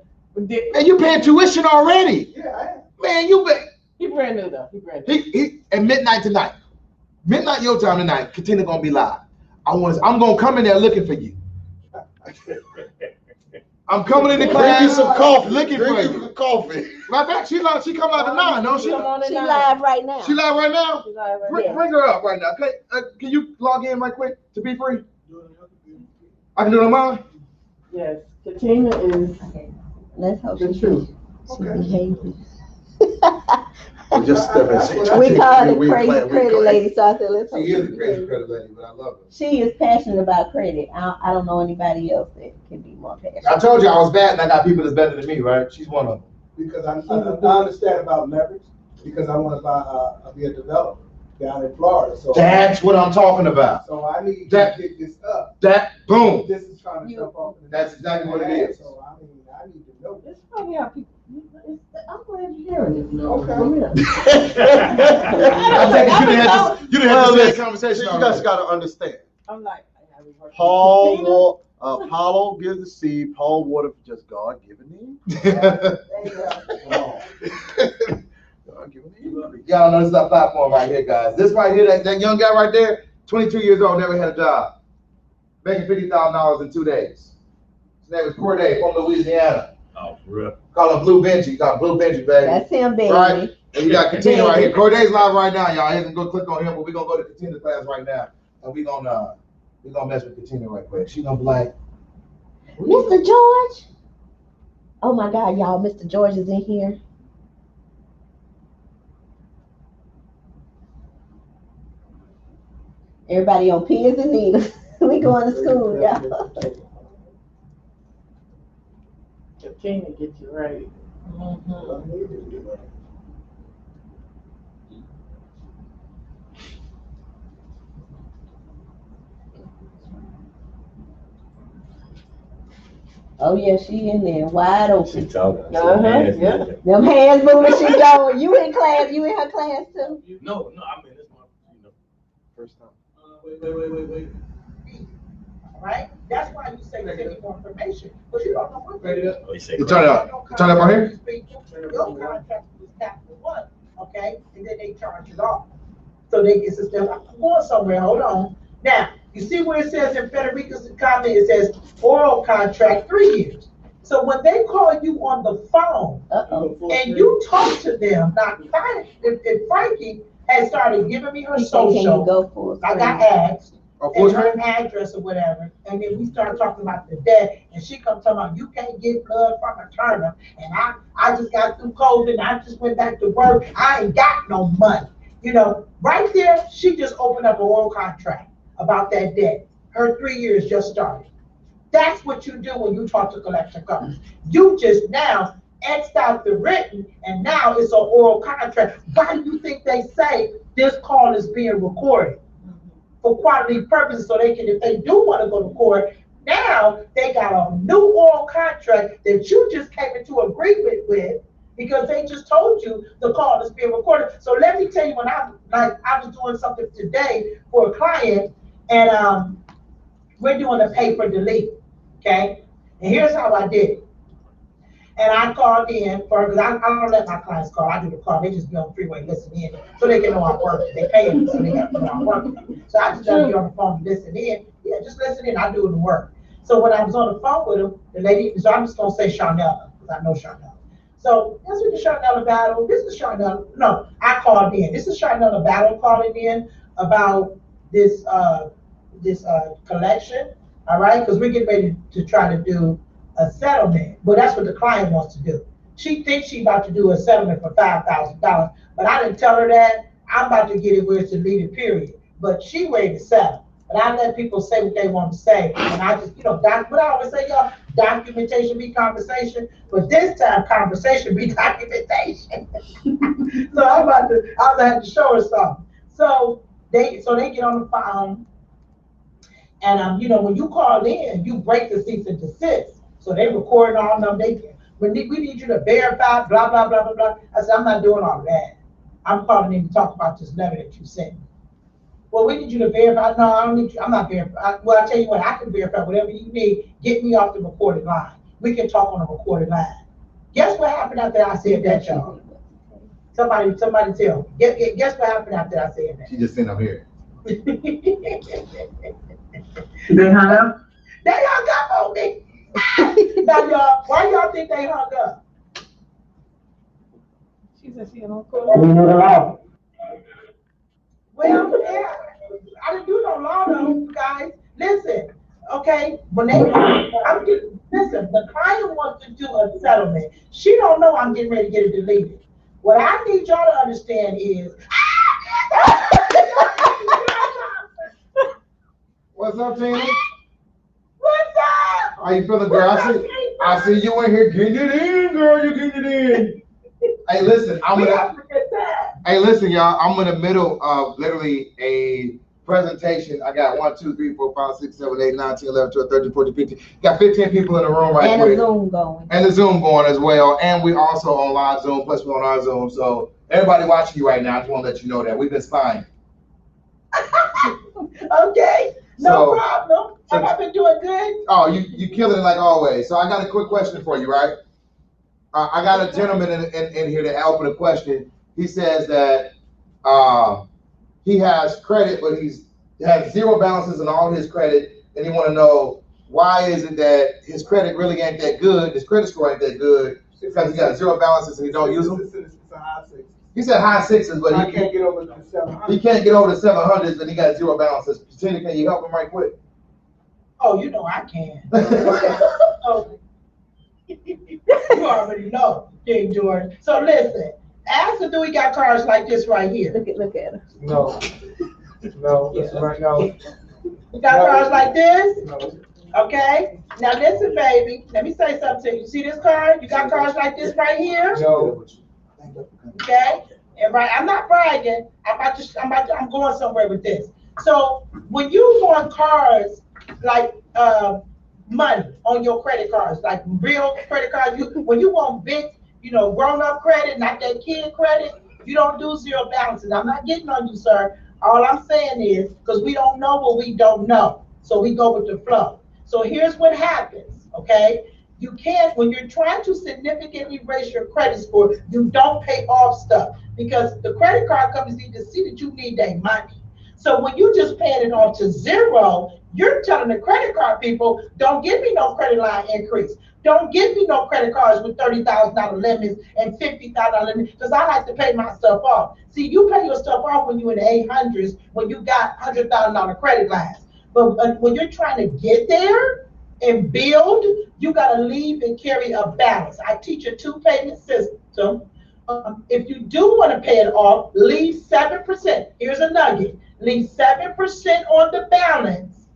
did.
Man, you paying tuition already.
Yeah, I am.
Man, you been
He brand new though. He brand new.
he at midnight tonight. Midnight your time tonight, Katina gonna be live. I'm gonna come in there looking for you. I'm coming in the class.
Drink you some coffee.
Looking
Drink
for
you
you.
some coffee.
Matter of fact, she come out at 9, don't she?
Come on
She
in
live right now.
She live right now?
She live right now.
Bring her up right now. Can you log in right quick to Be Free? I can do it on mine?
Yes, Katina is
Let's hope
the
she
truth.
behaves.
We just step in.
We call it
We
crazy
plan- we
credit
call-
lady, so I said, let's hope
She
she
is a crazy
behaves.
credit lady, but I love her.
She is passionate about credit. I don't know anybody else that can be more passionate.
I told you I was bad, and I got people that's better than me, right? She's one of them.
Because I understand about leverage, because I want to be a developer down in Florida, so.
That's what I'm talking about.
So I need
That-
to get this up.
Boom.
This is trying to jump off.
That's exactly what it is.
So I mean, I need to know.
It's funny how people, I'm glad you're hearing this.
Okay.
From him.
I take it you didn't have
Well,
this
listen,
conversation
you
already.
guys gotta understand.
I'm like, I haven't worked with
Paul,
Katina.
Apollo gives the seed, Paul water for just God given him. God given him.
Y'all know this is our platform right here, guys. This right here, that young guy right there, 22 years old, never had a job. Making $50,000 in 2 days. His name is Corday from Louisiana.
Oh, for real?
Call him Blue Benji. Got Blue Benji, baby.
That's him, baby.
Right? And you got Katina right here.
Baby.
Corday's live right now, y'all. You can go click on him, but we're gonna go to Katina's class right now. And we're gonna mess with Katina right quick. She gonna be like,
Mr. George. Oh my God, y'all, Mr. George is in here. Everybody on pins and needles. We going to school, y'all.
Katina get you right.
Oh yeah, she in there, wide
She
open.
talking.
Yeah.
Them hands moving, she going. You in class? You in her class too?
No, I mean, it's my,
First time.
Wait. Right? That's why you say send me more information, because you don't know what.
Oh, you say
you turn it up. Turn it up on here?
Your contract was capital one, okay, and then they charge it off. So they get system, I'm going somewhere, hold on. Now, you see where it says in Federica's comment, it says oral contract 3 years. So when they call you on the phone and you talk to them, now if Frankie had started giving me her
He said, can you
social,
go for
I got asked, and her address or whatever, and then we started talking about the debt, and she come talking about, you can't get blood from a turnip, and I just got through COVID, and I just went back to work, I ain't got no money. You know, right there, she just opened up an oral contract about that debt. Her 3 years just started. That's what you do when you talk to collection companies. You just now X'd out the written, and now it's an oral contract. Why do you think they say this call is being recorded? For quality purposes, so they can, if they do want to go to court, now they got a new oral contract that you just came into agreement with, because they just told you the call is being recorded. So let me tell you, when I was doing something today for a client, and we're doing a pay per delete, okay? And here's how I did it. And I called in because I don't let my clients call. I do the call. They just be on the freeway listening in so they can know I'm working. They pay me, so they got to know I'm working. So I just got to be on the phone and listen in. Yeah, just listen in. I do the work. So when I was on the phone with them, the lady, so I'm just going to say Charnella, because I know Charnella. So this is the Charnella Battle. This is Charnella. No, I called in. This is Charnella Battle calling in about this collection. All right, because we're getting ready to try to do a settlement, but that's what the client wants to do. She thinks she's about to do a settlement for $5,000, but I didn't tell her that. I'm about to get it where it's deleted, period. But she ready to settle. But I let people say what they want to say, and I just, what I always say, y'all, documentation be conversation, but this time conversation be documentation. So I was gonna have to show her something. So they get on the phone, and when you call in, you break the cease and desist. So they record all of them. We need you to verify, blah, blah, blah, blah, blah. I said, I'm not doing all of that. I'm calling in to talk about this letter that you sent me. Well, we need you to verify. No, I don't need you. I'm not verifying. Well, I tell you what, I can verify whatever you need. Get me off the recorded line. We can talk on the recorded line. Guess what happened after I said that, y'all? Somebody tell me. Guess what happened after I said that?
She just sent up here.
They hung up? They hung up on me. Now, y'all, why y'all think they hung up?
She said she don't call.
Well, yeah, I didn't do no law though, guys. Listen, okay, when they,
the client wants to do a settlement. She don't know I'm getting ready to get it deleted. What I need y'all to understand is.
What's up, Tina?
What's up?
How you feeling, girl? I see you in here getting it in, girl. You getting it in. Hey, listen, Hey, listen, y'all. I'm in the middle of literally a presentation. I got 1, 2, 3, 4, 5, 6, 7, 8, 9, 10, 11, 12, 13, 14, 15. Got 15 people in the room right
And
quick.
a Zoom going.
And the Zoom going as well. And we also on live Zoom, plus we're on our Zoom. So everybody watching you right now, I just want to let you know that we've been spying.
Okay, no
So-
problem. Have I been doing good?
Oh, you killing it like always. So I got a quick question for you, right? I got a gentleman in here to help with a question. He says that he has credit, but he's has zero balances in all his credit, and he want to know why is it that his credit really ain't that good, his credit score ain't that good, because he got zero balances and he don't use them?
It's a high six.
He said high sixes, but
I
he
can't get over the 700.
he can't get over the 700s and he got zero balances. Tina, can you help him right quick?
Oh, you know I can. Oh. You already know, King George. So listen, ask him, do we got cars like this right here?
Look at her.
No. No, that's right now.
We got cars like this?
No.
Okay? Now listen, baby, let me say something to you. You see this car? You got cars like this right here?
No.
Okay? And right, I'm not bragging. I'm going somewhere with this. So when you want cars like money on your credit cards, like real credit cards, when you want big, grown-up credit, not that kid credit, you don't do zero balances. I'm not getting on you, sir. All I'm saying is, because we don't know what we don't know, so we go with the flow. So here's what happens, okay? You can't, when you're trying to significantly raise your credit score, you don't pay off stuff, because the credit card companies need to see that you need their money. So when you just paying it off to zero, you're telling the credit card people, don't give me no credit line increase. Don't give me no credit cards with $30,000 limits and $50,000 limits, because I like to pay my stuff off. See, you pay your stuff off when you're in the 800s, when you got $100,000 credit lines. But when you're trying to get there and build, you got to leave and carry a balance. I teach a 2-payment system. If you do want to pay it off, leave 7%. Here's a nugget. Leave 7% on the balance,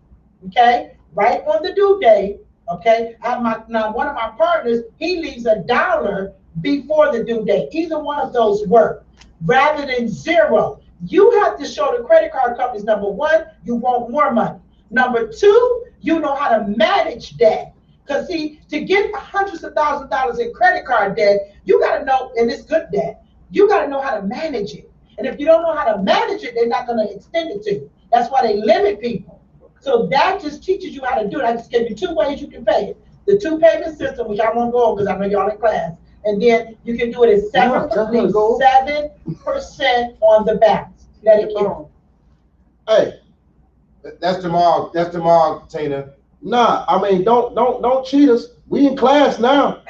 okay? Right on the due date, okay? Now, one of my partners, he leaves $1 before the due date. Either one of those work, rather than zero. You have to show the credit card companies, number one, you want more money. Number two, you know how to manage debt. Because see, to get hundreds of thousands of dollars in credit card debt, you got to know, and it's good debt, you got to know how to manage it. And if you don't know how to manage it, they're not going to extend it to you. That's why they limit people. So that just teaches you how to do it. I just gave you 2 ways you can pay it. The 2-payment system, which I won't go over because I know y'all in class. And then you can do it at 7% on the balance. Let it go.
Hey, that's Jamal. That's Jamal, Tina.
Nah, I mean, don't cheat us. We in class now.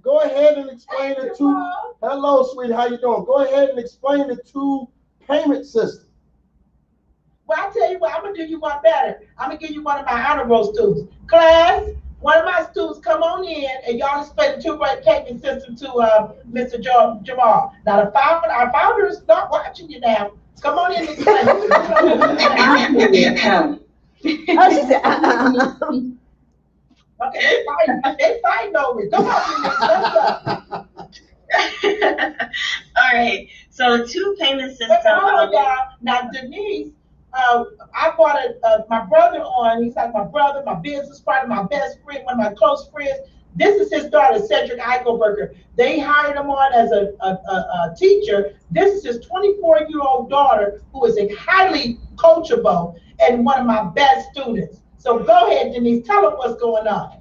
Go ahead and explain the two. Hello, sweetie, how you doing? Go ahead and explain the 2-payment system.
Well, I tell you what, I'm gonna do you one better. I'm gonna give you one of my honor roll students. Class, one of my students, come on in and y'all explain the 2-payment system to Mr. Jamal. Now, our founder is not watching you now. Come on in and explain it.
Oh, she said,
Okay, they fighting over it. Come on, let's go.
All right. So the 2-payment system.
Hold on, y'all. Now, Denise, I brought my brother on. He's like my brother, my business partner, my best friend, one of my close friends. This is his daughter, Cedric Eichelberger. They hired him on as a teacher. This is his 24-year-old daughter, who is a highly coachable and one of my best students. So go ahead, Denise, tell them what's going on.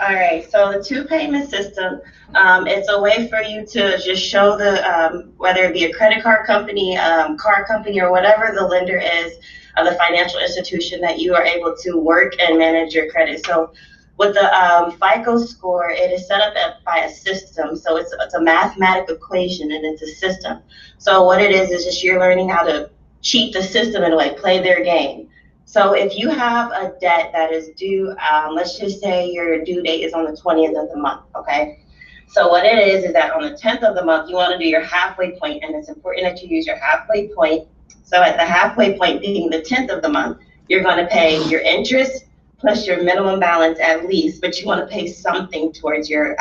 All right, so the 2-payment system, it's a way for you to just show the, whether it be a credit card company, car company, or whatever the lender is of the financial institution, that you are able to work and manage your credit. So with the FICO score, it is set up by a system. So it's a mathematical equation, and it's a system. So what it is just you're learning how to cheat the system in a way, play their game. So if you have a debt that is due, let's just say your due date is on the 20th of the month, okay? So what it is that on the 10th of the month, you want to do your halfway point, and it's important that you use your halfway point. So at the halfway point being the 10th of the month, you're going to pay your interest plus your minimum balance at least, but you want to pay something towards your,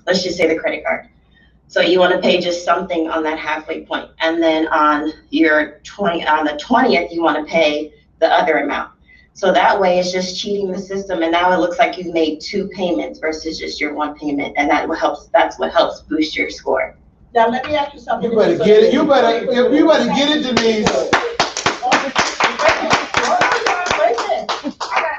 let's just say the credit card. So you want to pay just something on that halfway point. And then on your on the 20th, you want to pay the other amount. So that way it's just cheating the system. And now it looks like you've made 2 payments versus just your 1 payment. And that's what helps boost your score.
Now, let me ask you something.
You better get it. You better get it, Denise.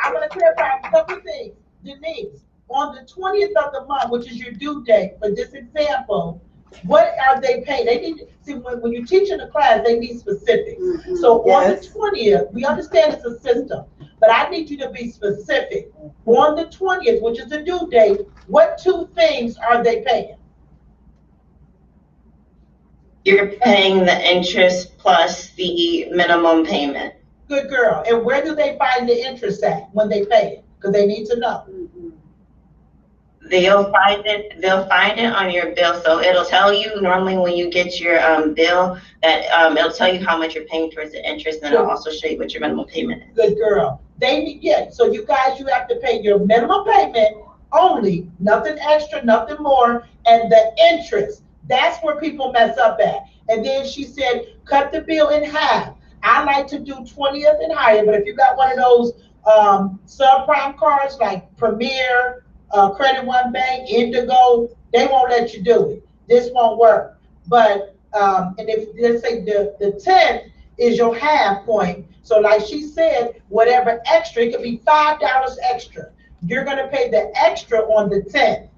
I'm going to clarify a couple of things. Denise, on the 20th of the month, which is your due date for this example, what are they paying? They need, see, when you teach in a class, they need specifics. So on the 20th, we understand it's a system, but I need you to be specific. On the 20th, which is the due date, what 2 things are they paying?
You're paying the interest plus the minimum payment.
Good girl. And where do they find the interest at when they pay it? Because they need to know.
They'll find it on your bill. So it'll tell you normally when you get your bill that it'll tell you how much you're paying towards the interest, and it'll also show you what your minimum payment is.
Good girl. So you guys, you have to pay your minimum payment only, nothing extra, nothing more, and the interest. That's where people mess up at. And then she said, cut the bill in half. I like to do 20th and higher, but if you got one of those subprime cards like Premier, Credit One Bank, Indigo, they won't let you do it. This won't work. But and if let's say the 10th is your half point, so like she said, whatever extra, it could be $5 extra. You're gonna pay the extra on the 10th.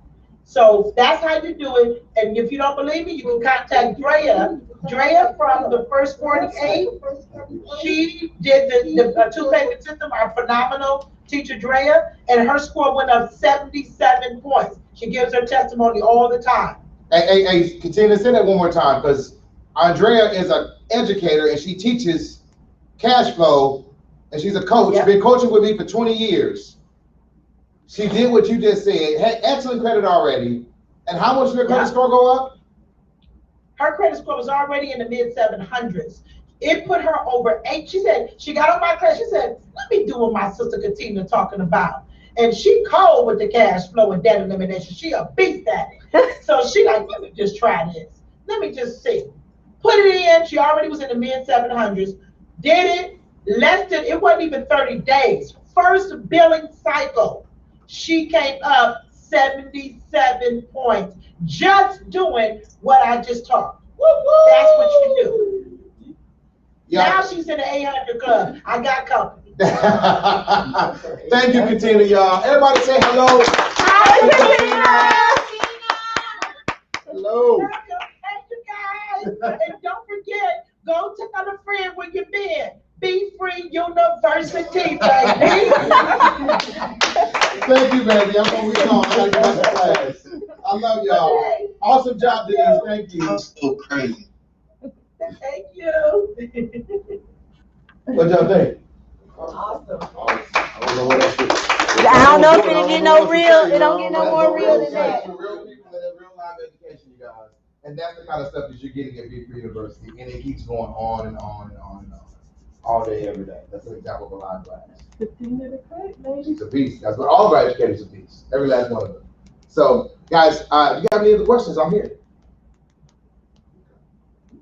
So that's how you do it. And if you don't believe me, you can contact Drea. Drea from the First 48. She did the 2 payment system, our phenomenal teacher Drea, and her score went up 77 points. She gives her testimony all the time.
Hey, continue to say that one more time, because Andrea is an educator and she teaches cash flow, and she's a coach. She's been coaching with me for 20 years. She did what you just said, had excellent credit already. And how much did her credit score go up?
Her credit score was already in the mid 700s. It put her over 8. She said, she got on my class, she said, let me do what my sister Katina talking about. And she cold with the cash flow and debt elimination. She a beast at it. So she like, let me just try this. Let me just see. Put it in, she already was in the mid 700s. Did it, it wasn't even 30 days. First billing cycle, she came up 77 points, just doing what I just taught. Woo-woo! That's what you do. Yeah. Now she's in the 800 club. I got company.
Thank you, Katina, y'all. Everybody say hello.
Hi, Katina.
Hello.
Thank you, guys. And don't forget, go tell a friend where you been. Be Free University, baby.
Thank you, baby. I'm gonna be on. I gotta get back to class. I love y'all. Awesome job, Denise. Thank you.
That's so crazy.
Thank you.
What y'all think?
Awesome.
I don't know if it'll get no real. It don't get no more real than that.
Real people and real life education, you guys. And that's the kind of stuff that you're getting at Be Free University. And it keeps going on and on and on and on. All day, every day. That's an example of a live class. She's a beast. That's what all of our educators are beasts. Every last one of them. So, guys, if you have any other questions, I'm here.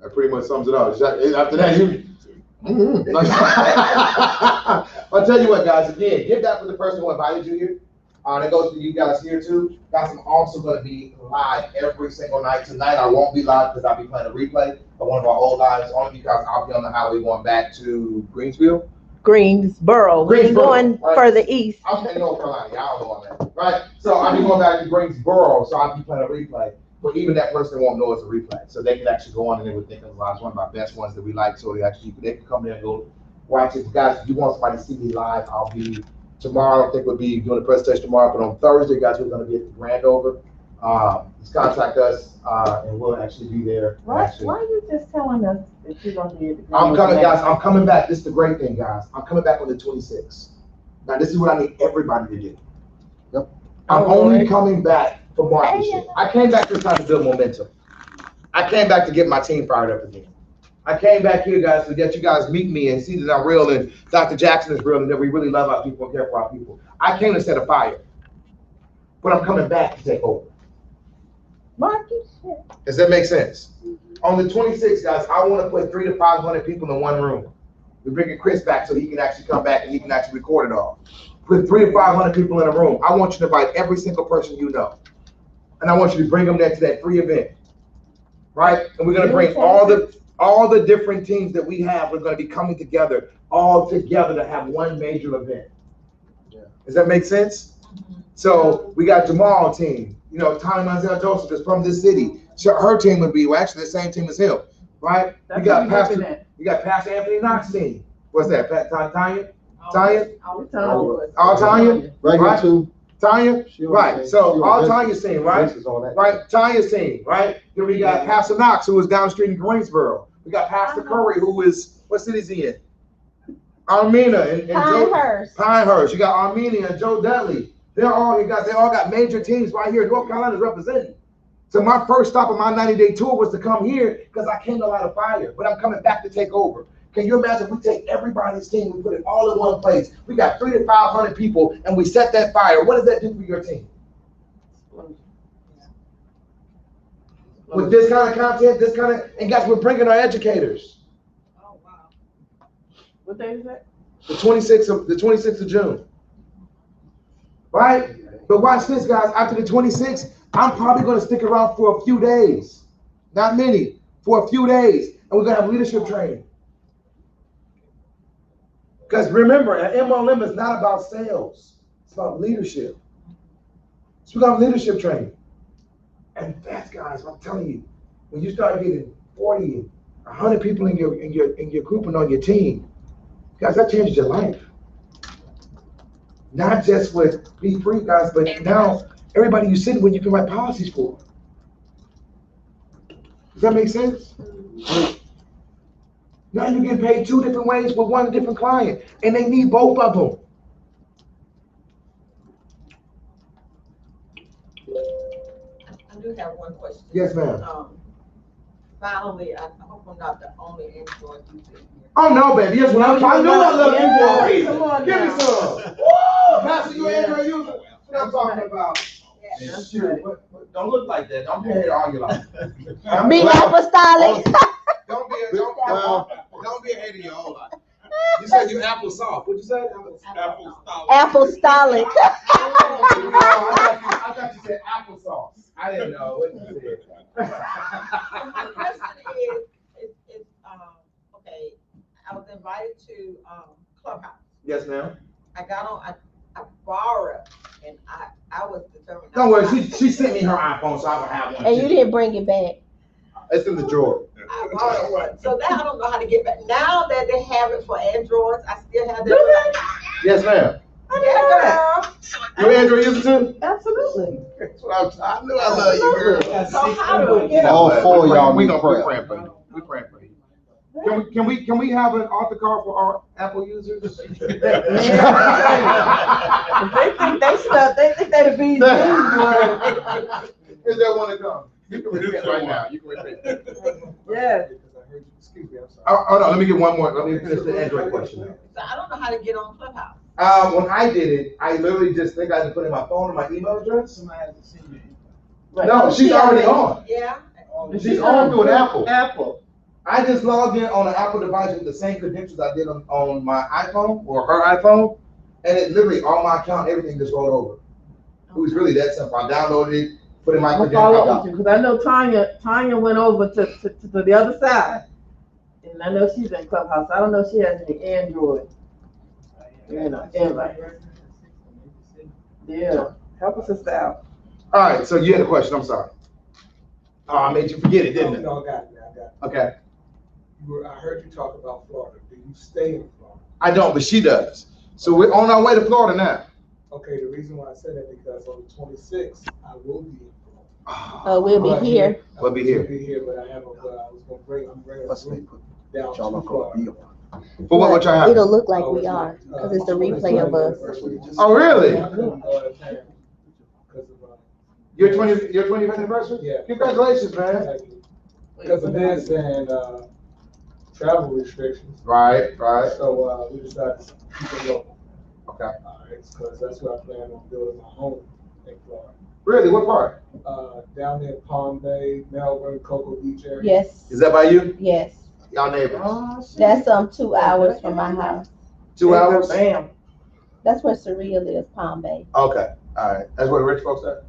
That pretty much sums it up. After that, you. I'll tell you what, guys. Again, give that for the person who invited you here. That goes for you guys here too. Guys, I'm also going to be live every single night. Tonight I won't be live because I'll be playing a replay of one of our old lives, only because I'll be on the highway going back to Greensboro.
We're going further east.
I'm in North Carolina. Y'all don't know all that, right? So I'll be going back to Greensboro, so I'll be playing a replay. But even that person won't know it's a replay, so they can actually go on and they would think it was one of our best ones that we like. So they can come there and go watch it. Guys, if you want somebody to see me live, I'll be tomorrow. I think we'll be doing a presentation tomorrow, but on Thursday, guys, we're going to be at the Grandover Just contact us, and we'll actually be there.
Why
Actually,
are you just telling us that you're gonna be at the
I'm
Greenwood
coming, guys.
Connection?
I'm coming back. This is the great thing, guys. I'm coming back on the 26th. Now, this is what I need everybody to do.
Yep.
I'm
Oh,
only
Lord.
coming back for marketing. I came back this time to build momentum. I came back to get my team fired up again. I came back here, guys, to get you guys meet me and see that I'm real and Dr. Jackson is real and that we really love our people and care for our people. I came to set a fire, but I'm coming back to take over.
Marcus,
Does that make sense? On the 26th, guys, I want to put 300 to 500 people in one room. We're bringing Chris back so he can actually come back and he can actually record it all. Put 300 to 500 people in a room. I want you to invite every single person you know. And I want you to bring them there to that free event. Right? And we're going to bring all the different teams that we have. We're going to be coming together, all together to have one major event.
Yeah.
Does that make sense? So we got Jamal's team. You know, Tommy Manziel Joseph is from this city. So her team would be, well, actually the same team as him, right?
that's
We got
what we're looking
Pastor,
at.
you got Pastor Anthony Knox team. What's that? Tanya?
We're telling you.
All Tanya?
Regular
Right.
two.
Tanya?
She on
Right.
the-
So
she on
all
this-
Tanya's team, right?
this is on that.
Right. Tanya's team, right? Then we got Pastor Knox, who is down the street in Greensboro. We got Pastor Curry, who is, what city is he in? Armenia and Joe.
Pinehurst.
Pinehurst. You got Armenia and Joe Dudley. They're all, you guys, they all got major teams right here. North Carolina's representing. So my first stop on my 90-day tour was to come here because I came to light a fire, but I'm coming back to take over. Can you imagine we take everybody's team, we put it all in one place. We got 300 to 500 people and we set that fire. What does that do for your team? With this kind of content, and guys, we're bringing our educators.
Oh, wow.
What day is that?
The 26th of June. Right? But watch this, guys. After the 26th, I'm probably going to stick around for a few days. Not many. For a few days. And we're going to have leadership training. Because remember, an MLM is not about sales. It's about leadership. So we're going to have leadership training. And that's, guys, I'm telling you, when you start getting 40, 100 people in your group and on your team, guys, that changes your life. Not just with Be Free, guys, but now everybody you sit with, you can write policies for. Does that make sense? Now you get paid 2 different ways with one different client, and they need both of them.
I do have one question.
Yes, ma'am.
Finally, I hope I'm not the only Android user here.
Oh no, baby. Yes, when I knew I love
Yeah,
Android.
come on
Give me
now.
some. Woo! Pastor, you Android user? That's what I'm talking about.
Yeah.
Shoot, don't look like that. Don't be ahead of all your life.
Be apostolic.
Don't be ahead of your own life. You said you apple soft. What'd you say?
Apostolic.
I thought you said applesauce. I didn't know what you said.
My question is, okay, I was invited to, Clubhouse.
Yes, ma'am.
I got on, I borrowed, and I was determined.
Don't worry, she sent me her iPhone, so I will have one.
And you
too.
didn't bring it back.
It's in the drawer.
I borrowed one, so now I don't know how to get back. Now that they have it for Androids, I still have that.
Yes, ma'am.
Yeah,
You Android user too?
Absolutely.
That's what I knew I love you, girl.
so how do we get
All
on?
four of y'all
We
need
gonna
prayer.
praying for you. We praying for you. Can we have an author card for our Apple users?
If they think they think that'd be easy.
Is there one to come? You can repent right now. You can repent.
Yeah.
Excuse me, I'm sorry.
Oh, no, let me get one more. Let me finish the Android question.
So I don't know how to get on Clubhouse.
When I did it, I literally just think I had to put in my phone and my email address. No, she's already on.
Yeah.
She's on through an Apple.
Apple.
I just logged in on an Apple device with the same credentials I did on my iPhone or her iPhone, and it literally, all my account, everything just rolled over. It was really that simple. I downloaded it, put in my
I'm gonna follow up
credentials.
with you, because I know Tanya went over to the other side. And I know she's in Clubhouse. I don't know if she has any Android. Invite. Yeah, help us sister out.
All right, so you had a question. I'm sorry. Oh, I made you forget it, didn't it?
No, I got it.
Okay.
I heard you talk about Florida. Do you stay in Florida?
I don't, but she does. So we're on our way to Florida now.
Okay, the reason why I said that because on the 26th, I will be in Florida.
We'll be here.
We'll be here.
We'll be here, but I have a, I was gonna bring, I'm bringing
Let's
a
make
group down
y'all
too
up
far.
on the
For what y'all having?
It'll look like we are, because it's a replay of us.
Oh, really? Your 20th anniversary?
Yeah.
Congratulations, man.
Because of this and, travel restrictions.
Right.
So, we decided to keep it local.
Okay.
Alright, because that's where I plan on building my home in Florida.
Really? What part?
Down there, Palm Bay, Melbourne, Cocoa Beach area.
Yes,
Is that by you?
yes.
Y'all neighbors?
That's 2 hours from my house.
2 hours?
Bam.
That's where Surreal is, Palm Bay.
Okay. All right. That's where the rich folks at?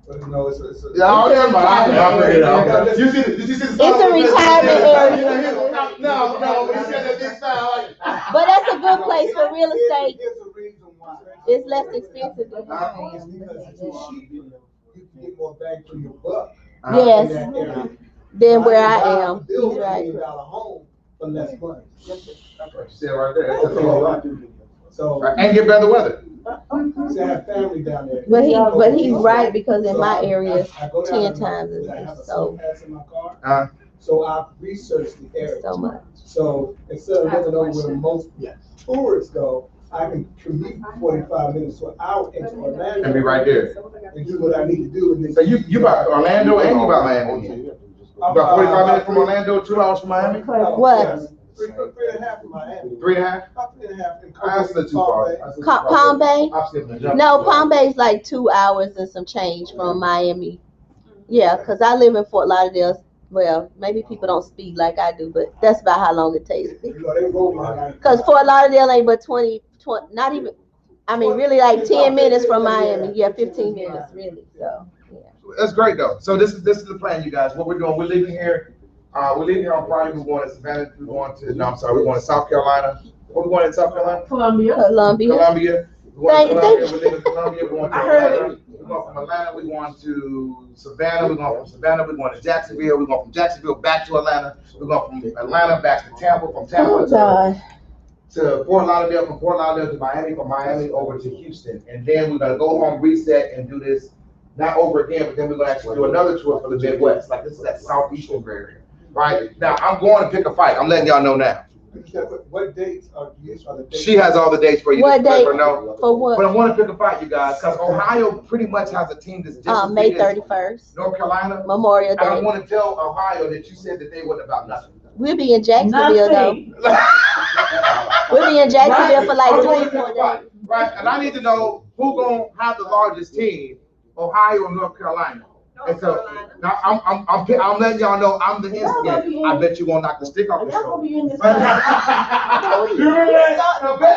But no, it's
Yeah, never mind. I figured it out. Did you see the
It's a retirement area.
No, but he said that big style.
But that's a good place for real estate.
Here's the reason why.
It's less expensive than where I
It's
am.
because it's cheap. You can get more bang for your buck.
Yes,
in that area.
than where I
can buy
am.
a building,
He's right.
$1 million home for less money.
See it right there. That's a whole lot.
So,
And get better weather.
I have family down there.
But he's right, because in my area,
I go down
10
there,
times
I have a
as so
pass in my car. So I've researched the area.
so much.
So instead of looking over where most tourists go, I can commute 45 minutes to an hour into Orlando.
And be right there.
And do what I need to do. And then
So you about Orlando and you about Miami? About 45 minutes from Orlando, 2 hours from Miami?
What?
3.5 in Miami.
3.5?
About 3.5 in
That's not too far. That's not too far.
Palm Bay?
I'm skipping the jump.
No, Palm Bay's like 2 hours and some change from Miami. Yeah, because I live in Fort Lauderdale. Well, maybe people don't speak like I do, but that's about how long it takes.
You know, they roll like
Because Fort Lauderdale ain't but 20, not even, I mean, really like 10 minutes from Miami. Yeah, 15 minutes, really. So, yeah.
That's great though. So this is the plan, you guys. What we're doing, we're leaving here. We're leaving here on Friday. We're going to Savannah. We're going to South Carolina. Where we going in South Carolina?
Columbia.
Columbia. We're going to Columbia. We're leaving Columbia. We're going to
I heard
Atlanta. We're going from Atlanta. We're going to Savannah. We're going from Savannah. We're going to Jacksonville. We're going from Jacksonville back to Atlanta. We're going from Atlanta back to Tampa. From Tampa to Fort Lauderdale. From Fort Lauderdale to Miami. From Miami over to Houston. And then we're going to go home, reset, and do this not over again, but then we're going to actually do another tour for the Midwest. Like this is that southeastern area. Right? Now, I'm going to pick a fight. I'm letting y'all know now.
what dates are the dates?
She has all the dates for you.
What date?
Know.
For what?
But I want to pick a fight, you guys, because Ohio pretty much has a team that's just as
May
big as
31st,
North Carolina.
Memorial
And I
Day.
want to tell Ohio that you said that they wasn't about nothing.
We'll be in Jacksonville though. We'll be in Jacksonville for like 3-4 days.
Right, and I need to know who's gonna have the largest team, Ohio or North Carolina. And so now I'm letting y'all know I'm the instigator. I bet you won't knock the stick off the shoulder. You remember that?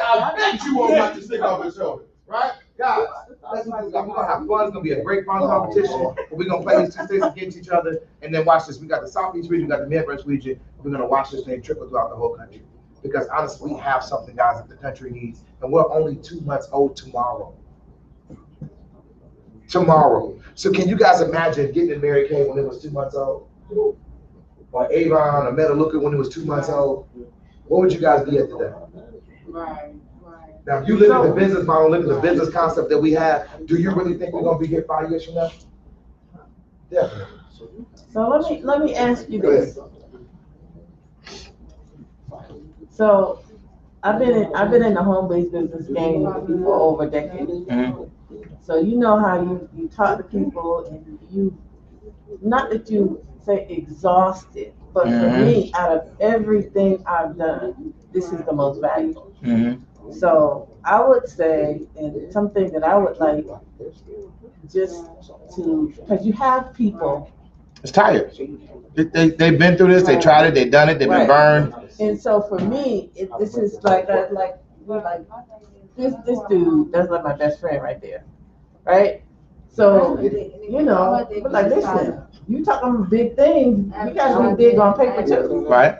I bet you won't knock the stick off the shoulder. Right, guys? We're gonna have fun. It's gonna be a great fun competition. We're gonna play these two states against each other, and then watch this. We got the Southeast region, we got the Midwest region. We're gonna watch this thing trickle throughout the whole country. Because honestly, we have something, guys, that the country needs, and we're only 2 months old tomorrow. So can you guys imagine getting in Mary Kay when it was 2 months old? Or Avon or Metaluca when it was 2 months old? What would you guys be at today?
Right.
Now, if you look at the business model, look at the business concept that we have, do you really think we're gonna be here 5 years from now? Definitely.
So let me ask you this. So I've been in the home-based business game for over a decade.
Mm-hmm.
So you know how you talk to people and you, not that you say exhausted, but for me, out of everything I've done, this is the most valuable. So I would say, and something that I would like just to, because you have people.
It's tired. They've been through this, they tried it, they've done it, they've been burned.
And so for me, this is like this dude, that's like my best friend right there, right? So, you know, but like, listen, you talking big things, you gotta be big on paper too.
Right.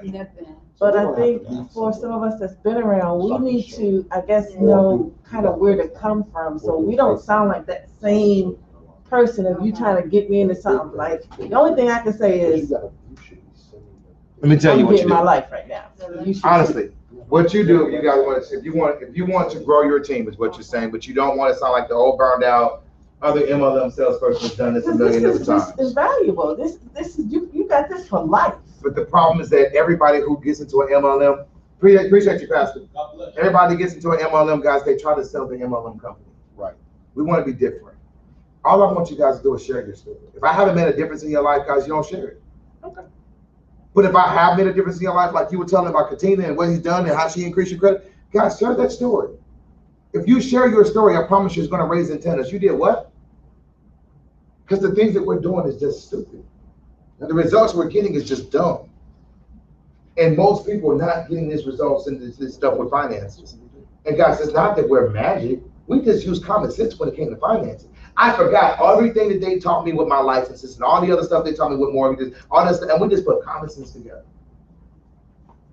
But I think for some of us that's been around, we need to, I guess, know kind of where to come from, so we don't sound like that same person if you trying to get me into something. Like, the only thing I can say is,
let me tell you what you
getting
do.
my life right now. So
honestly, what you do, you guys want to, if you want to grow your team is what you're saying, but you don't want to sound like the old burned out other MLM salesperson has done this a million
This
times.
is valuable. This is, you got this for life.
But the problem is that everybody who gets into an MLM, appreciate you, Pastor. Everybody gets into an MLM, guys, they try to sell the MLM company.
Right.
We want to be different. All I want you guys to do is share your story. If I haven't made a difference in your life, guys, you don't share it.
Okay.
But if I have made a difference in your life, like you were telling about Katina and what he's done and how she increased your credit, guys, share that story. If you share your story, I promise you it's going to raise antennas. You did what? Because the things that we're doing is just stupid. And the results we're getting is just dumb. And most people are not getting these results and this stuff with finances. And guys, it's not that we're magic. We just use common sense when it came to finances. I forgot everything that they taught me with my licenses and all the other stuff they taught me with mortgages, all this stuff, and we just put common sense together.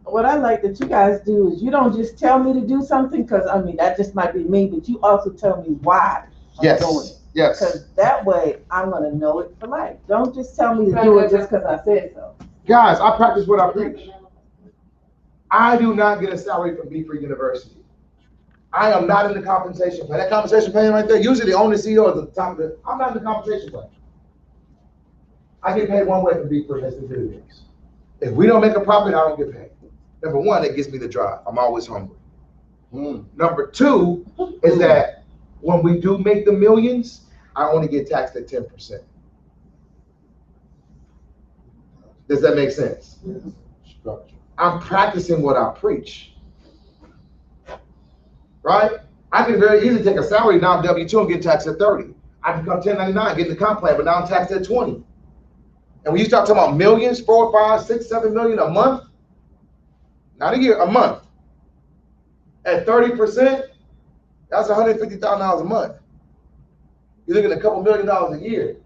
What I like that you guys do is you don't just tell me to do something, because I mean, that just might be me, but you also tell me why I'm doing it.
Yes.
Because that way I'm going to know it for life. Don't just tell me to do it just because I said so.
Guys, I practice what I preach. I do not get a salary from B3 University. I am not in the compensation plan. That compensation plan right there, usually the owner CEO is at the top of it. I'm not in the compensation plan. I get paid one way from B3, that's the dividends. If we don't make a profit, I don't get paid. Number one, it gives me the drive. I'm always hungry. Number two is that when we do make the millions, I only get taxed at 10%. Does that make sense?
Structure.
I'm practicing what I preach. Right? I can very easily take a salary now, W-2, and get taxed at 30. I can come 1099, get in the comp plan, but now I'm taxed at 20. And when you start talking about millions, 4, 5, 6, 7 million a month, not a year, a month, at 30%, that's $150,000 a month. You're looking at a couple $1 million a year.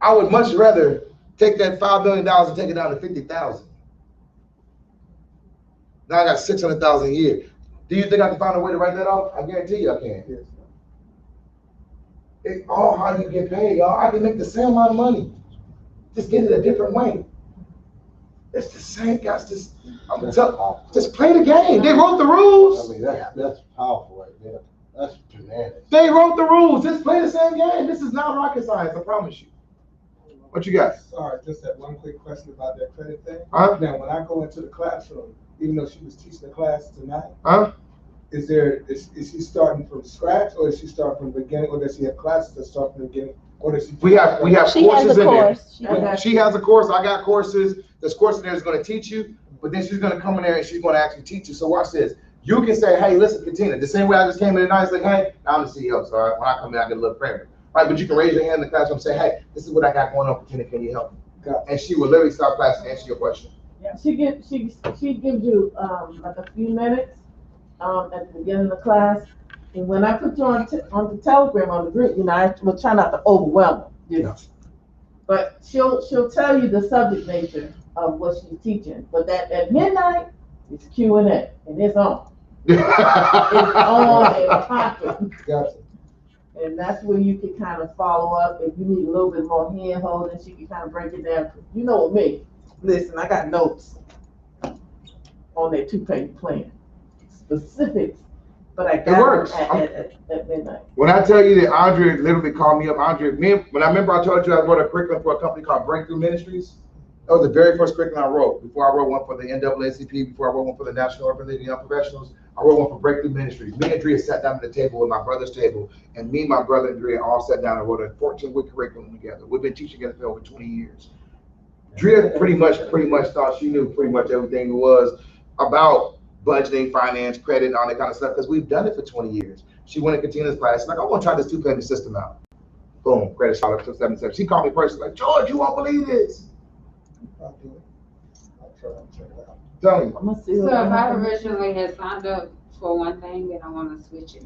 I would much rather take that $5 million and take it down to 50,000. Now I got 600,000 a year. Do you think I can find a way to write that off? I guarantee you I can.
Yes.
It's all how you get paid, y'all. I can make the same amount of money. Just get it a different way. It's the same, guys. Just play the game. They wrote the rules.
I mean, that's powerful right there. That's bananas.
They wrote the rules. Just play the same game. This is not rocket science, I promise you. What you got?
Sorry, just that one quick question about that credit thing.
Huh?
Now, when I go into the classroom, even though she was teaching the class tonight,
Huh?
is she starting from scratch, or is she starting from the beginning, or does she have classes that start from the beginning, or does she?
We have
She
courses
has a
in
course.
there. She has a course. I got courses. This course in there is going to teach you, but then she's going to come in there and she's going to actually teach you. So watch this. You can say, hey, listen, Katina, the same way I just came in tonight, it's like, hey, I'm the CEO, so when I come in, I get a little prayer. Right, but you can raise your hand in the classroom and say, hey, this is what I got going on, Katina, can you help me? And she will literally stop class and answer your question.
She gives you like a few minutes at the beginning of the class, and when I put you on the Telegram on the group, I will try not to overwhelm them.
Yeah.
But she'll tell you the subject nature of what she's teaching. But that at midnight, it's Q&A, and it's on. It's on and popping.
Gotcha.
And that's where you can kind of follow up. If you need a little bit more hand holding, she can kind of break it down. You know what me? Listen, I got notes on that 2-page plan, specifics, but I got it at midnight.
When I tell you that Andrea literally called me up, when I remember I told you I wrote a curriculum for a company called Breakthrough Ministries. That was the very first curriculum I wrote. Before I wrote one for the NAACP, before I wrote one for the National Urban League of Young Professionals, I wrote one for Breakthrough Ministries. Me and Andrea sat down at the table with my brother's table, and me, my brother, and Andrea all sat down and wrote a 14-week curriculum together. We've been teaching together for over 20 years. Drea pretty much thought she knew pretty much everything it was about budgeting, finance, credit, and all that kind of stuff, because we've done it for 20 years. She went to Katina's class, like, I want to try this 2-payment system out. Boom, credit score up to 77. She called me personally, like, George, you won't believe this.
I'll do it. I'll try to check it out.
Tell me.
I'm gonna see
So
what
if I originally had signed up for one thing, then I want to switch it.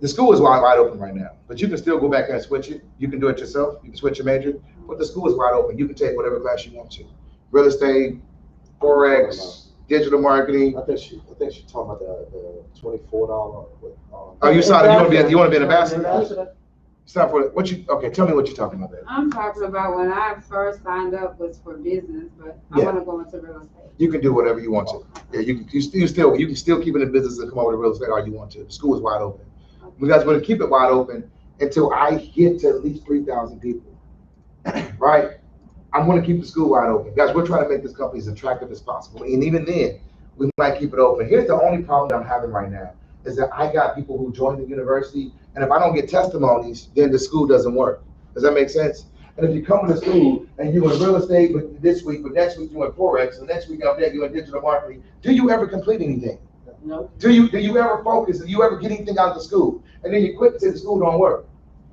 The school is wide open right now, but you can still go back and switch it. You can do it yourself. You can switch your major, but the school is wide open. You can take whatever class you want to. Real estate, Forex, digital marketing.
I think she talking about the $24.
Oh, you signed up. You want to be an ambassador?
ambassador.
Sign for what you? Okay, tell me what you're talking about. There.
I'm talking about when I first signed up was for business, but I
Yeah.
want to go into real estate.
You can do whatever you want to. Yeah, you can still keep it in business and come over to real estate all you want to. The school is wide open.
Okay.
You guys want to keep it wide open until I get to at least 3,000 people, right? I'm going to keep the school wide open. Guys, we're trying to make this company as attractive as possible. And even then, we might keep it open. Here's the only problem that I'm having right now is that I got people who join the university, and if I don't get testimonies, then the school doesn't work. Does that make sense? And if you come to school and you're in real estate this week, but next week you're in Forex, and next week up there you're in digital marketing, do you ever complete anything?
No.
Do you ever focus? Do you ever get anything out of the school? And then you quit and say the school don't work.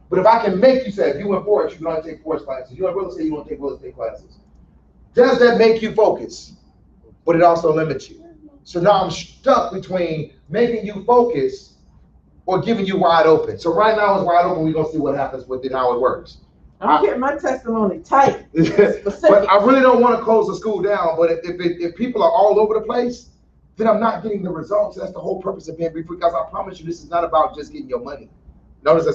But if I can make you say, if you in Forex, you can only take Forex classes. You in real estate, you want to take real estate classes. Does that make you focus? But it also limits you. So now I'm stuck between making you focus or giving you wide open. So right now it's wide open. We're going to see what happens with it, how it works.
I'm getting my testimony tight.
But I really don't want to close the school down. But if people are all over the place, then I'm not getting the results. That's the whole purpose of being brief, because I promise you, this is not about just getting your money. Notice I